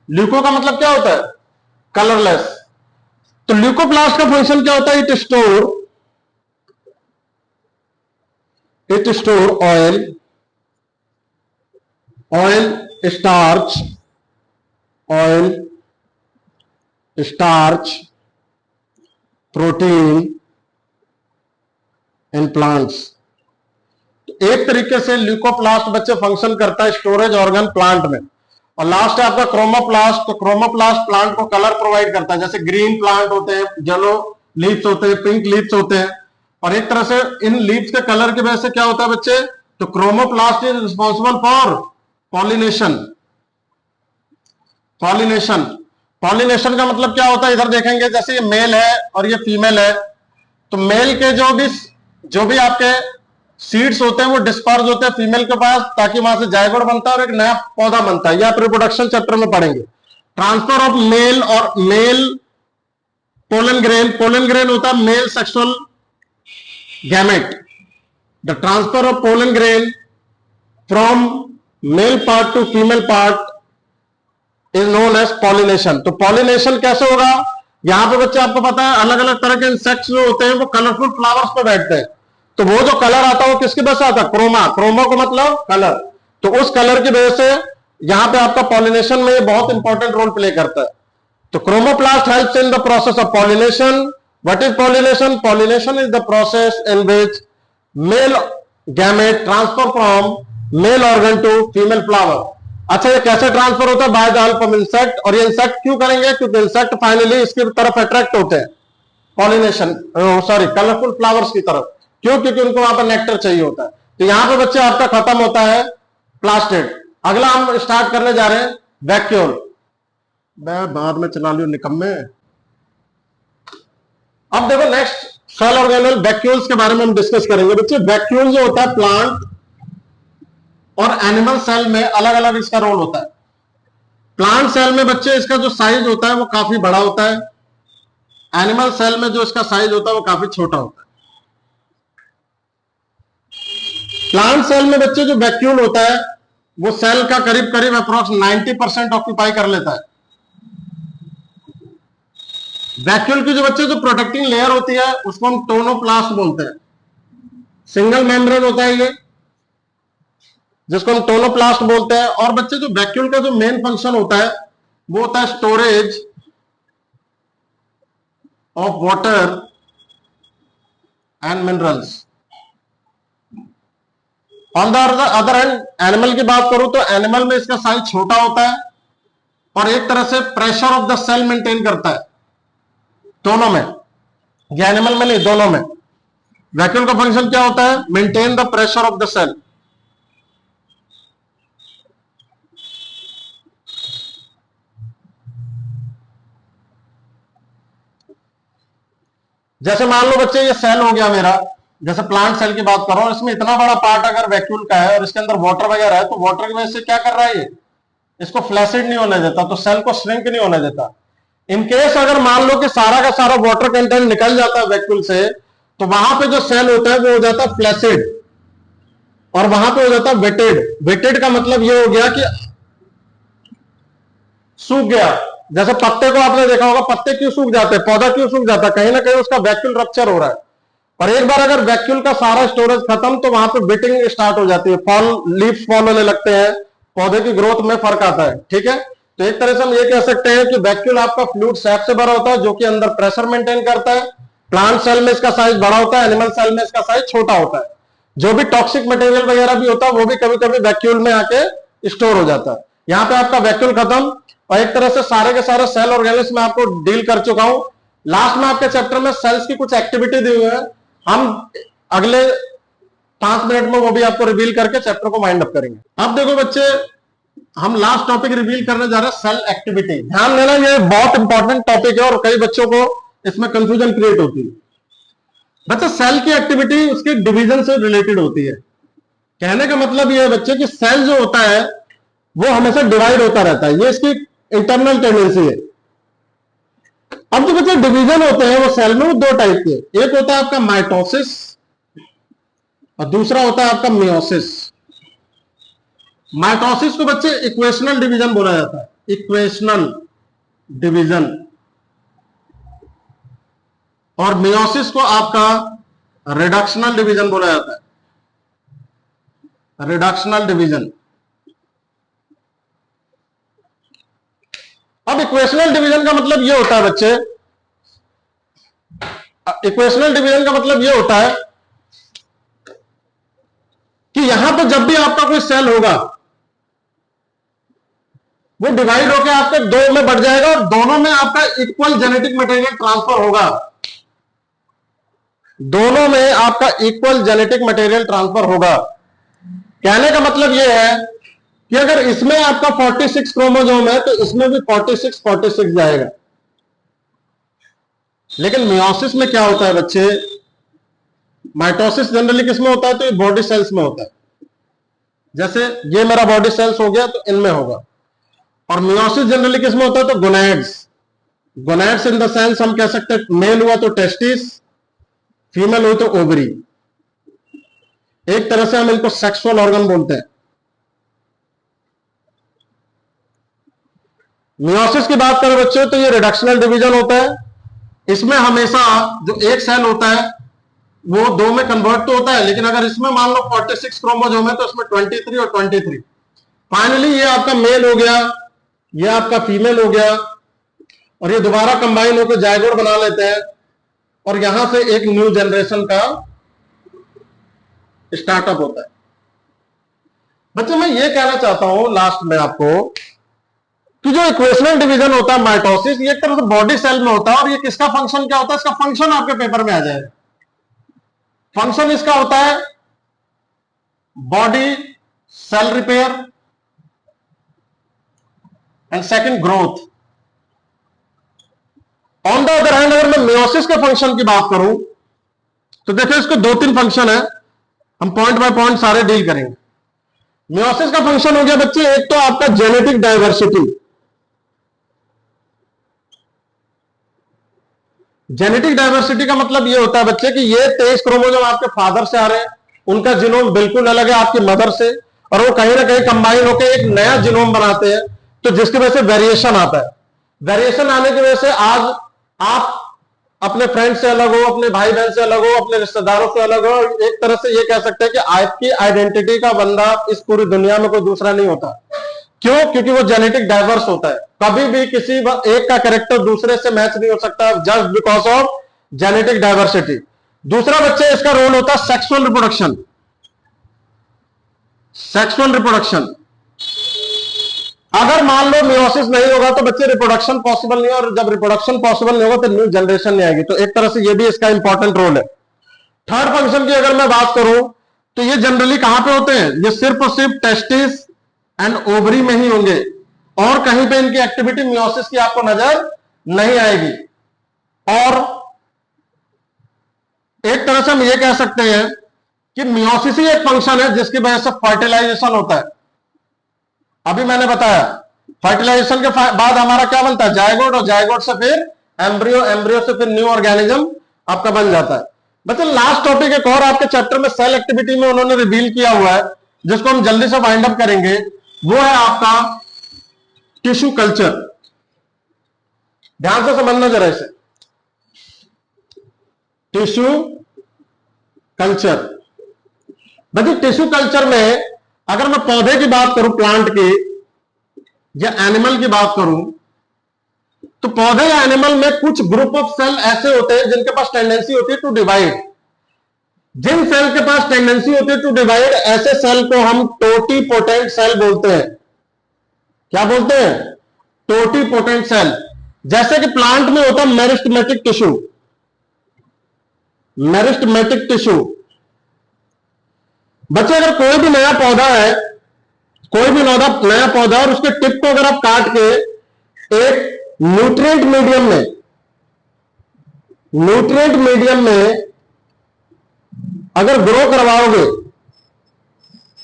ल्यूको का मतलब क्या होता है? कलरलेस। तो ल्यूकोप्लास्ट का फंक्शन क्या होता है? It store starch protein in plants. एक तरीके से ल्यूकोप्लास्ट बच्चे फंक्शन करता है स्टोरेज ऑर्गन प्लांट में। और लास्ट है आपका क्रोमोप्लास्ट। तो क्रोमोप्लास्ट प्लांट को कलर प्रोवाइड करता है, जैसे ग्रीन प्लांट होते हैं, येलो लीव्स होते हैं, पिंक लीव्स होते हैं, और एक तरह से इन लीव्स के कलर की वजह से क्या होता है बच्चे? तो chromoplast is responsible for pollination का मतलब क्या होता है? इधर देखेंगे, जैसे ये मेल है और ये फीमेल है, तो मेल के जो भी आपके सीड्स होते हैं वो डिस्पर्स होते हैं फीमेल के पास, ताकि वहां से जायगोट बनता है और एक नया पौधा बनता है। ये आप रिप्रोडक्शन चैप्टर में पढ़ेंगे। ट्रांसफर ऑफ मेल और मेल पोलन ग्रेन होता है male sexual gamete. The transfer of pollen grain from male part to female part is known as pollination. तो पॉलिनेशन कैसे होगा? यहां पे बच्चे आपको पता है अलग अलग तरह के इंसेक्ट्स जो होते हैं वो कलरफुल फ्लावर्स पे बैठते हैं, तो वो जो कलर आता है वो किसकी वजह से आता है? क्रोमा को मतलब कलर। तो उस कलर की वजह से यहां पे आपका पॉलिनेशन में ये बहुत इंपॉर्टेंट रोल प्ले करता है। तो chromoplast helps in the process of pollination. What is pollination? Pollination is the process in which male gamete transfer from male organ to female flower. अच्छा, ये कैसे ट्रांसफर होता है? By the help of insect. और ये insect क्यों करेंगे? क्योंकि इंसेक्ट फाइनली इसकी तरफ अट्रैक्ट होते हैं, पॉलिनेशन कलरफुल फ्लावर्स की तरफ। क्यों? क्योंकि उनको वहां पर नेक्टर चाहिए होता है। तो यहां पे बच्चे आपका खत्म होता है प्लास्टिड। अगला हम स्टार्ट करने जा रहे हैं वैक्यूल। मैं बाद में चला लियो निकम्मे। अब देखो नेक्स्ट सेल ऑर्गेनल वैक्यूल्स के बारे में हम डिस्कस करेंगे बच्चे। वैक्यूल जो होता है प्लांट और एनिमल सेल में अलग अलग इसका रोल होता है। प्लांट सेल में बच्चे इसका जो साइज होता है वो काफी बड़ा होता है, एनिमल सेल में जो इसका साइज होता है वो काफी छोटा होता है। प्लांट सेल में बच्चे जो वैक्यूल होता है वो सेल का करीब करीब अप्रोक्स 90% ऑक्यूपाई कर लेता है। वैक्यूल की जो बच्चे जो प्रोटेक्टिंग लेयर होती है उसको हम टोनोप्लास्ट बोलते हैं। सिंगल मेम्ब्रेन होता है ये, जिसको हम टोनोप्लास्ट बोलते हैं। और बच्चे जो वैक्यूल का जो मेन फंक्शन होता है वो होता है storage of water and minerals. On the other hand animal की बात करूं तो एनिमल में इसका साइज छोटा होता है और एक तरह से pressure of the cell maintain करता है, दोनों में। ये एनिमल में नहीं, दोनों में। वैक्यूल का फंक्शन क्या होता है? Maintain the pressure of the cell. जैसे मान लो बच्चे ये सेल हो गया मेरा, जैसे प्लांट सेल की बात कर रहा हूं, इसमें इतना बड़ा पार्ट अगर वैक्यूल का है और इसके अंदर वाटर वगैरह है, तो वाटर की वजह से क्या कर रहा है? ये इसको फ्लैसिड नहीं होने देता, तो सेल को श्रिंक नहीं होने देता। इनकेस अगर मान लो कि सारा का सारा वाटर कंटेंट निकल जाता है वैक्यूल से, तो वहां पे जो सेल होता है वो हो जाता है फ्लैसिड, और वहां पे हो जाता है वेटेड। वेटेड का मतलब ये हो गया कि सूख गया। जैसे पत्ते को आपने देखा होगा, पत्ते क्यों सूख जाते हैं, पौधा क्यों सूख जाता है, कहीं ना कहीं उसका वैक्यूल रप्चर हो रहा है। और एक बार अगर वैक्यूल का सारा स्टोरेज खत्म, तो वहां पे वेटिंग स्टार्ट हो जाती है, फॉल, लीव्स फॉल होने लगते हैं, पौधे की ग्रोथ में फर्क आता है। ठीक है, तो एक तरह से हम ये कह सकते हैं कि वैक्यूल आपका फ्लूइड सैक से भरा होता है, जो कि अंदर प्रेशर मेंटेन करता है। प्लांट सेल में इसका साइज बड़ा होता है, एनिमल सेल में इसका साइज छोटा होता है। जो भी टॉक्सिक मटेरियल वगैरह भी होता है वो भी कभी कभी वैक्यूल में आके स्टोर हो जाता है। यहाँ पे आपका वैक्यूल खत्म, और एक तरह से सारे के सारे सेल ऑर्गेनिल्स में आपको डील कर चुका हूं। लास्ट में आपके चैप्टर में सेल्स की कुछ एक्टिविटी दी हुई है, हम अगले 5 मिनट में वो भी आपको रिवील करके चैप्टर को वाइंड अप करेंगे। अब देखो बच्चे, हम लास्ट टॉपिक रिवील करने जा रहे हैं, सेल एक्टिविटी। ध्यान देना, ये बहुत इंपॉर्टेंट टॉपिक है और कई बच्चों को इसमें कंफ्यूजन क्रिएट होती है। बच्चे, सेल की एक्टिविटी उसके डिवीजन से रिलेटेड होती है। कहने का मतलब ये है बच्चे कि सेल जो होता है वो हमेशा डिवाइड होता रहता है, ये इसकी इंटरनल टेंडेंसी है। अब जो बच्चे डिवीजन होते हैं वो सेल में, वो 2 टाइप के, एक होता है आपका माइटोसिस और दूसरा होता है आपका मियोसिस। माइटोसिस को बच्चे इक्वेशनल डिवीजन बोला जाता है, इक्वेशनल डिवीजन। और मियोसिस को आपका रिडक्शनल डिवीजन बोला जाता है, रिडक्शनल डिवीजन। अब इक्वेशनल डिवीजन का मतलब ये होता है बच्चे, इक्वेशनल डिवीजन का मतलब ये होता है कि यहां पर जब भी आपका कोई सेल होगा वो डिवाइड होकर आपके 2 में बढ़ जाएगा और दोनों में आपका इक्वल जेनेटिक मटेरियल ट्रांसफर होगा, दोनों में आपका इक्वल जेनेटिक मटेरियल ट्रांसफर होगा। कहने का मतलब यह है कि अगर इसमें आपका 46 क्रोमोसोम है तो इसमें भी 46 जाएगा। लेकिन मियोसिस में क्या होता है बच्चे, माइटोसिस जनरली किसमें होता है, तो ये बॉडी सेल्स में होता है। जैसे ये मेरा बॉडी सेल्स हो गया तो इनमें होगा। और मियोसिस जनरली किसमें होता है, तो gonads. Gonads in the sense हम कह सकते हैं, मेल हुआ तो टेस्टिस, फीमेल हुई तो ओवरी। एक तरह से हम इनको सेक्सुअल ऑर्गन बोलते हैं। मियोसिस की बात करें बच्चों तो ये रिडक्शनल डिवीजन होता है। इसमें हमेशा जो एक सेल होता है वो 2 में कन्वर्ट तो होता है, लेकिन अगर इसमें मान लो 46 क्रोमोसोम है तो इसमें 23 और 23। फाइनली ये आपका मेल हो गया, ये आपका फीमेल हो गया, और ये दोबारा कंबाइन होकर जायगोट बना लेते हैं, और यहां से एक न्यू जनरेशन का स्टार्टअप होता है। बच्चों, मैं ये कहना चाहता हूं लास्ट में आपको कि जो इक्वेशनल डिवीजन होता है माइटोसिस, ये एक तरह से बॉडी सेल में होता है। और ये किसका फंक्शन क्या होता है, इसका फंक्शन आपके पेपर में आ जाएगा। फंक्शन इसका होता है body cell repair and second growth. On the other hand अगर मैं मियोसिस के फंक्शन की बात करूं तो देखो इसको 2-3 फंक्शन है, हम पॉइंट बाय पॉइंट सारे डील करेंगे। मियोसिस का फंक्शन हो गया बच्चे, एक तो आपका जेनेटिक डाइवर्सिटी। जेनेटिक डाइवर्सिटी का मतलब ये होता है बच्चे कि ये 23 क्रोमोसोम आपके फादर से आ रहे हैं, उनका जीनोम बिल्कुल अलग है आपकी मदर से, और वो कहीं ना कहीं कंबाइन होकर एक नया जीनोम बनाते हैं, तो जिसकी वजह से वेरिएशन आता है। वेरिएशन आने की वजह से आज आप अपने फ्रेंड से अलग हो, अपने भाई बहन से अलग हो, अपने रिश्तेदारों से अलग हो। एक तरह से ये कह सकते हैं कि आपकी आइडेंटिटी का बंदा इस पूरी दुनिया में कोई दूसरा नहीं होता। क्यों? क्योंकि वो जेनेटिक डाइवर्स होता है। कभी भी किसी एक का कैरेक्टर दूसरे से मैच नहीं हो सकता, just because of genetic diversity. दूसरा बच्चे इसका रोल होता है सेक्सुअल रिप्रोडक्शन। सेक्सुअल रिप्रोडक्शन, अगर मान लो मियोसिस नहीं होगा तो बच्चे रिप्रोडक्शन पॉसिबल नहीं है, और जब रिप्रोडक्शन पॉसिबल नहीं होगा तो न्यू जनरेशन नहीं आएगी। तो एक तरह से ये भी इसका इंपॉर्टेंट रोल है। थर्ड फंक्शन की अगर मैं बात करूं तो ये जनरली कहां पे होते हैं, ये सिर्फ और सिर्फ टेस्टिस एंड ओवरी में ही होंगे, और कहीं पे इनकी एक्टिविटी मियोसिस की आपको नजर नहीं आएगी। और एक तरह से हम ये कह सकते हैं कि मियोसिस ही एक फंक्शन है जिसकी वजह से फर्टिलाइजेशन होता है। अभी मैंने बताया फर्टिलाइजेशन के बाद हमारा क्या बनता है, जायगोट, और जायगोट से फिर एम्ब्रियो, एम्ब्रियो से फिर न्यू ऑर्गेनिज्म आपका बन जाता है। बच्चे लास्ट टॉपिक एक और आपके चैप्टर में सेल एक्टिविटी में उन्होंने रिवील किया हुआ है, जिसको हम जल्दी से वाइंड अप करेंगे, वो है आपका टिश्यू कल्चर। ध्यान से समझना जरा इसे, टिश्यू कल्चर। देखिए टिश्यू कल्चर में अगर मैं पौधे की बात करूं, प्लांट की या एनिमल की बात करूं, तो पौधे या एनिमल में कुछ ग्रुप ऑफ सेल ऐसे होते हैं जिनके पास टेंडेंसी होती है टू डिवाइड। जिन सेल के पास टेंडेंसी होती है टू डिवाइड, ऐसे सेल को हम टोटीपोटेंट सेल बोलते हैं। क्या बोलते हैं, टोटीपोटेंट सेल। जैसे कि प्लांट में होता है मेरिस्टेमेटिक टिश्यू, मेरिस्टेमेटिक टिश्यू। बच्चे अगर कोई भी नया पौधा है, कोई भी नया पौधा, और उसके टिप को अगर आप काट के एक न्यूट्रिएंट मीडियम में अगर ग्रो करवाओगे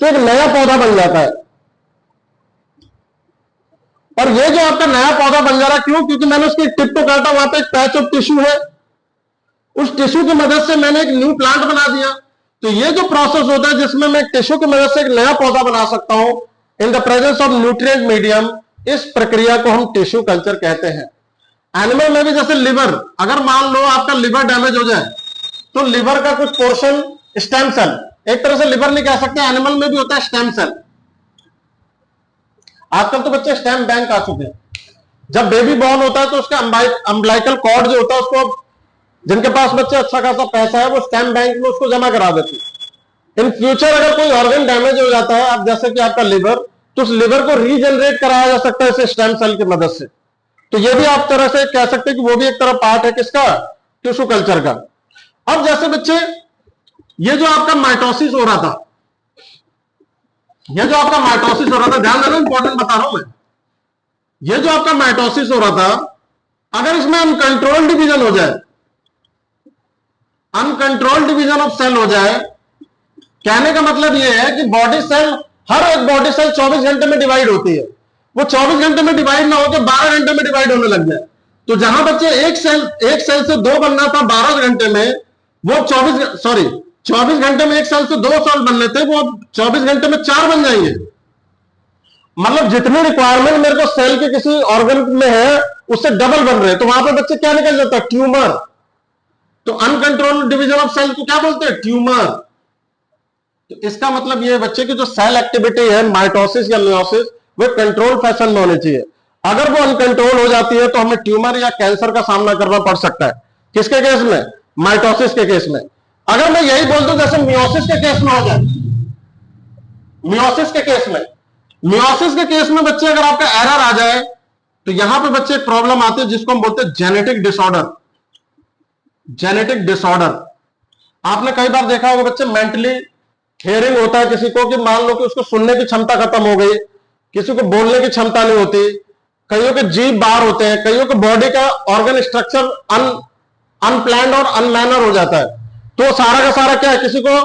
तो एक नया पौधा बन जाता है। और ये जो आपका नया पौधा बन जा रहा है, क्यों? क्योंकि मैंने उसकी टिप को काटा, वहां पे एक पैच ऑफ टिश्यू है, उस टिश्यू की मदद से मैंने एक न्यू प्लांट बना दिया। तो ये जो प्रोसेस होता है जिसमें मैं टिश्यू की मदद से एक नया पौधा बना सकता हूं in the presence of nutrient medium, इस प्रक्रिया को हम टिश्यू कल्चर कहते हैं। एनिमल में भी जैसे लिवर, अगर मान लो आपका लिवर डैमेज हो जाए तो लिवर का कुछ पोर्शन स्टेम सेल, एक तरह से लिवर नहीं कह सकते, एनिमल में भी होता है स्टेम सेल। आजकल तो बच्चे स्टेम बैंक आ चुके हैं। जब बेबी बॉर्न होता है तो उसका अम्बलाइकल कॉर्ड जो होता है, उसको जिनके पास बच्चे अच्छा खासा पैसा है वो स्टेम बैंक में उसको जमा करा देते हैं। इन फ्यूचर अगर कोई ऑर्गन डैमेज हो जाता है, अब जैसे कि आपका लिवर, तो उस लिवर को रीजनरेट कराया जा सकता है इस स्टेम सेल की मदद से। तो ये भी आप तरह से कह सकते हैं कि वो भी एक तरह पार्ट है किसका, टिश्यू कल्चर का। अब जैसे बच्चे ये जो आपका माइटोसिस हो रहा था, ये जो आपका माइटोसिस हो रहा था, ध्यान देना, इंपॉर्टेंट बता रहा हूं मैं। ये जो आपका माइटोसिस हो रहा था, अगर इसमें अनकंट्रोल्ड डिवीजन हो जाए, अनकंट्रोल्ड डिवीजन ऑफ सेल हो जाए, कहने का मतलब यह है कि बॉडी सेल, हर एक बॉडी सेल 24 घंटे में डिवाइड होती है, वो 24 घंटे में डिवाइड ना होकर 12 घंटे में डिवाइड होने लग जाए। तो जहां बच्चे एक सेल से दो बनना था 12 घंटे में, वो 24 घंटे में एक सेल से 2 सेल बनने थे, वो 24 घंटे में 4 बन जाएंगे। मतलब जितनी रिक्वायरमेंट मेरे को सेल के किसी ऑर्गन में है उससे डबल बन रहे हैं। तो वहां पर बच्चे क्या निकल जाता है, ट्यूमर। तो अनकंट्रोल्ड डिवीजन ऑफ सेल को क्या बोलते हैं, ट्यूमर। तो इसका मतलब ये बच्चे की जो सेल एक्टिविटी है माइटोसिस या मियोसिस, वो कंट्रोल फैशन में होनी चाहिए। अगर वो अनकंट्रोल हो जाती है तो हमें ट्यूमर या कैंसर का सामना करना पड़ सकता है। किसके केस में, माइटोसिस के केस में। अगर मैं यही बोल दूं जैसे मियोसिस के केस में हो जाए, मियोसिस के केस में बच्चे अगर आपका एरर आ जाए तो यहां पे बच्चे एक प्रॉब्लम आती है जिसको हम बोलते हैं जेनेटिक डिसऑर्डर। जेनेटिक डिसऑर्डर आपने कई बार देखा होगा बच्चे, मेंटली हियरिंग होता है किसी को, कि मान लो कि उसको सुनने की क्षमता खत्म हो गई, किसी को बोलने की क्षमता नहीं होती, कईयों के जीभ बाहर होते हैं, कईयों के बॉडी का ऑर्गन स्ट्रक्चर अनप्लान्ड और अनमैनर हो जाता है। तो सारा का सारा क्या है, किसी को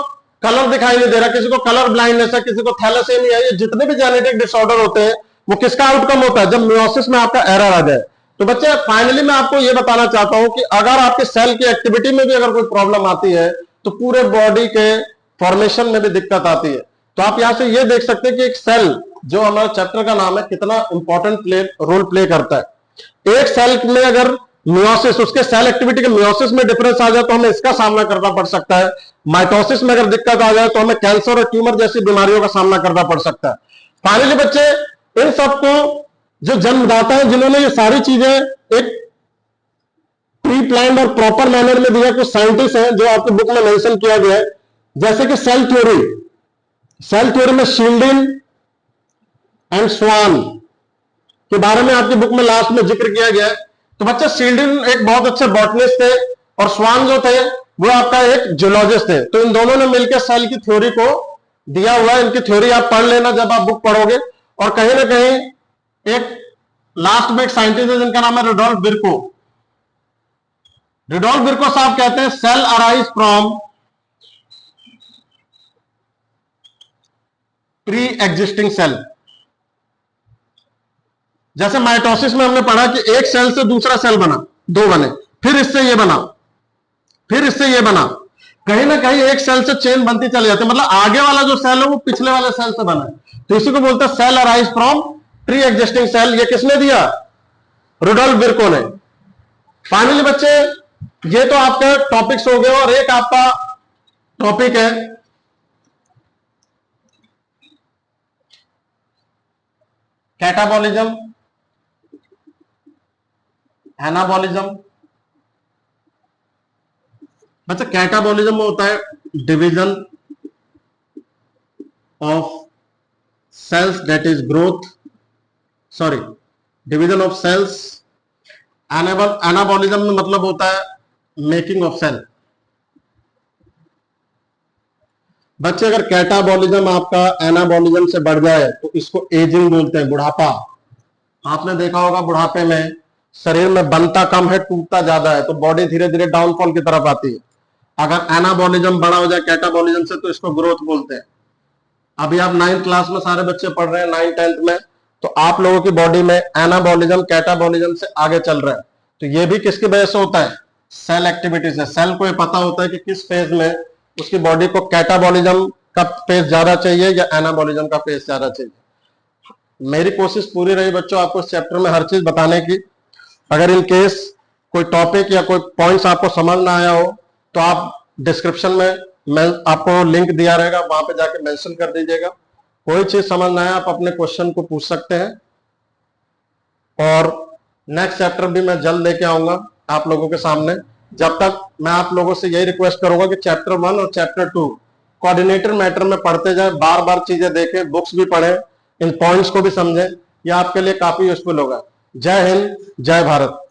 कलर दिखाई नहीं दे रहा, किसी को कलर ब्लाइंडनेस है, किसी को थैलेसेमिया है। ये जितने भी जेनेटिक डिसऑर्डर होते हैं वो किसका आउटकम होता है, जब मियोसिस में आपका एरर आ जाए। तो बच्चे फाइनली मैं आपको यह बताना चाहता हूं कि अगर आपके सेल की एक्टिविटी में भी अगर कोई प्रॉब्लम आती है तो पूरे बॉडी के फॉर्मेशन में भी दिक्कत आती है। तो आप यहां से यह देख सकते हैं कि एक सेल, जो हमारे चैप्टर का नाम है, कितना इंपॉर्टेंट रोल प्ले करता है। एक सेल में अगर मियोसिस, उसके सेल एक्टिविटी के मियोसिस में डिफरेंस आ जाए तो हमें इसका सामना करना पड़ सकता है। माइटोसिस में अगर दिक्कत आ जाए तो हमें कैंसर और ट्यूमर जैसी बीमारियों का सामना करना पड़ सकता है। फाइनली बच्चे इन सबको जो जन्मदाता है, जिन्होंने ये सारी चीजें एक प्री प्लान्ड और प्रॉपर मैनर में दिया, कुछ साइंटिस्ट हैं जो आपकी बुक में मेंशन किया गया है, जैसे कि सेल थ्योरी में शील्डिन एंड स्वान के बारे में आपकी बुक में लास्ट में जिक्र किया गया है। तो बच्चे शील्डिन एक बहुत अच्छे बॉटनिस्ट थे और स्वान जो थे वो आपका एक जूलॉजिस्ट थे। तो इन दोनों ने मिलकर सेल की थ्योरी को दिया हुआ है। इनकी थ्योरी आप पढ़ लेना जब आप बुक पढ़ोगे। और कहीं ना कहीं एक लास्ट में एक साइंटिस्ट है जिनका नाम है रुडोल्फ विर्को। रुडोल्फ विर्को साहब कहते हैं cell arise from pre existing cell. जैसे माइटोसिस में हमने पढ़ा कि एक सेल से दूसरा सेल बना, दो बने, फिर इससे ये बना, फिर इससे ये बना, कहीं ना कहीं एक सेल से चेन बनती चली जाती है, मतलब आगे वाला जो सेल है वो पिछले वाले सेल से बना है। तो इसी को बोलते हैं cell arise from pre existing cell. ये किसने दिया? रुडोल्फ विर्को ने। फाइनली बच्चे, ये तो आपके टॉपिक्स हो गए, और एक आपका टॉपिक है कैटाबॉलिज्म, एनाबॉलिज्म। बच्चा कैटाबॉलिज्म में होता है division of cells, that is growth, sorry, division of cells. Anabolism में मतलब होता है मेकिंग ऑफ सेल। बच्चे अगर कैटाबॉलिज्म आपका एनाबॉलिज्म से बढ़ जाए तो इसको एजिंग बोलते हैं, बुढ़ापा। आपने देखा होगा बुढ़ापे में शरीर में बनता कम है, टूटता ज्यादा है, तो बॉडी धीरे धीरे डाउनफॉल की तरफ आती है। अगर एनाबॉलिज्म बड़ा हो जाए कैटाबॉलिज्म से तो इसको ग्रोथ बोलते हैं। अभी आप 9th क्लास में सारे बच्चे पढ़ रहे हैं, 9th 10th में, तो आप लोगों की बॉडी में एनाबॉलिज्म कैटाबॉलिज्म से आगे चल रहा है। तो ये भी किसकी वजह से होता है? सेल एक्टिविटी से। सेल को ये पता होता है कि किस फेज में उसकी बॉडी को कैटाबॉलिज्म का फेज ज्यादा चाहिए या एनाबॉलिज्म का फेज ज्यादा चाहिए। मेरी कोशिश पूरी रही बच्चों आपको इस चैप्टर में हर चीज बताने की। अगर इन केस कोई टॉपिक या कोई पॉइंट्स आपको समझ ना आया हो तो आप डिस्क्रिप्शन में मैं आपको लिंक दिया रहेगा, वहां पे जाके मेंशन कर दीजिएगा। कोई चीज समझ ना आए आप अपने क्वेश्चन को पूछ सकते हैं, और नेक्स्ट चैप्टर भी मैं जल्द लेके आऊंगा आप लोगों के सामने। जब तक मैं आप लोगों से यही रिक्वेस्ट करूंगा कि चैप्टर 1 और चैप्टर 2 कोऑर्डिनेटर मैटर में पढ़ते जाए, बार बार चीजें देखें, बुक्स भी पढ़ें, इन पॉइंट्स को भी समझें। यह आपके लिए काफी यूजफुल होगा। जय हिंद, जय भारत।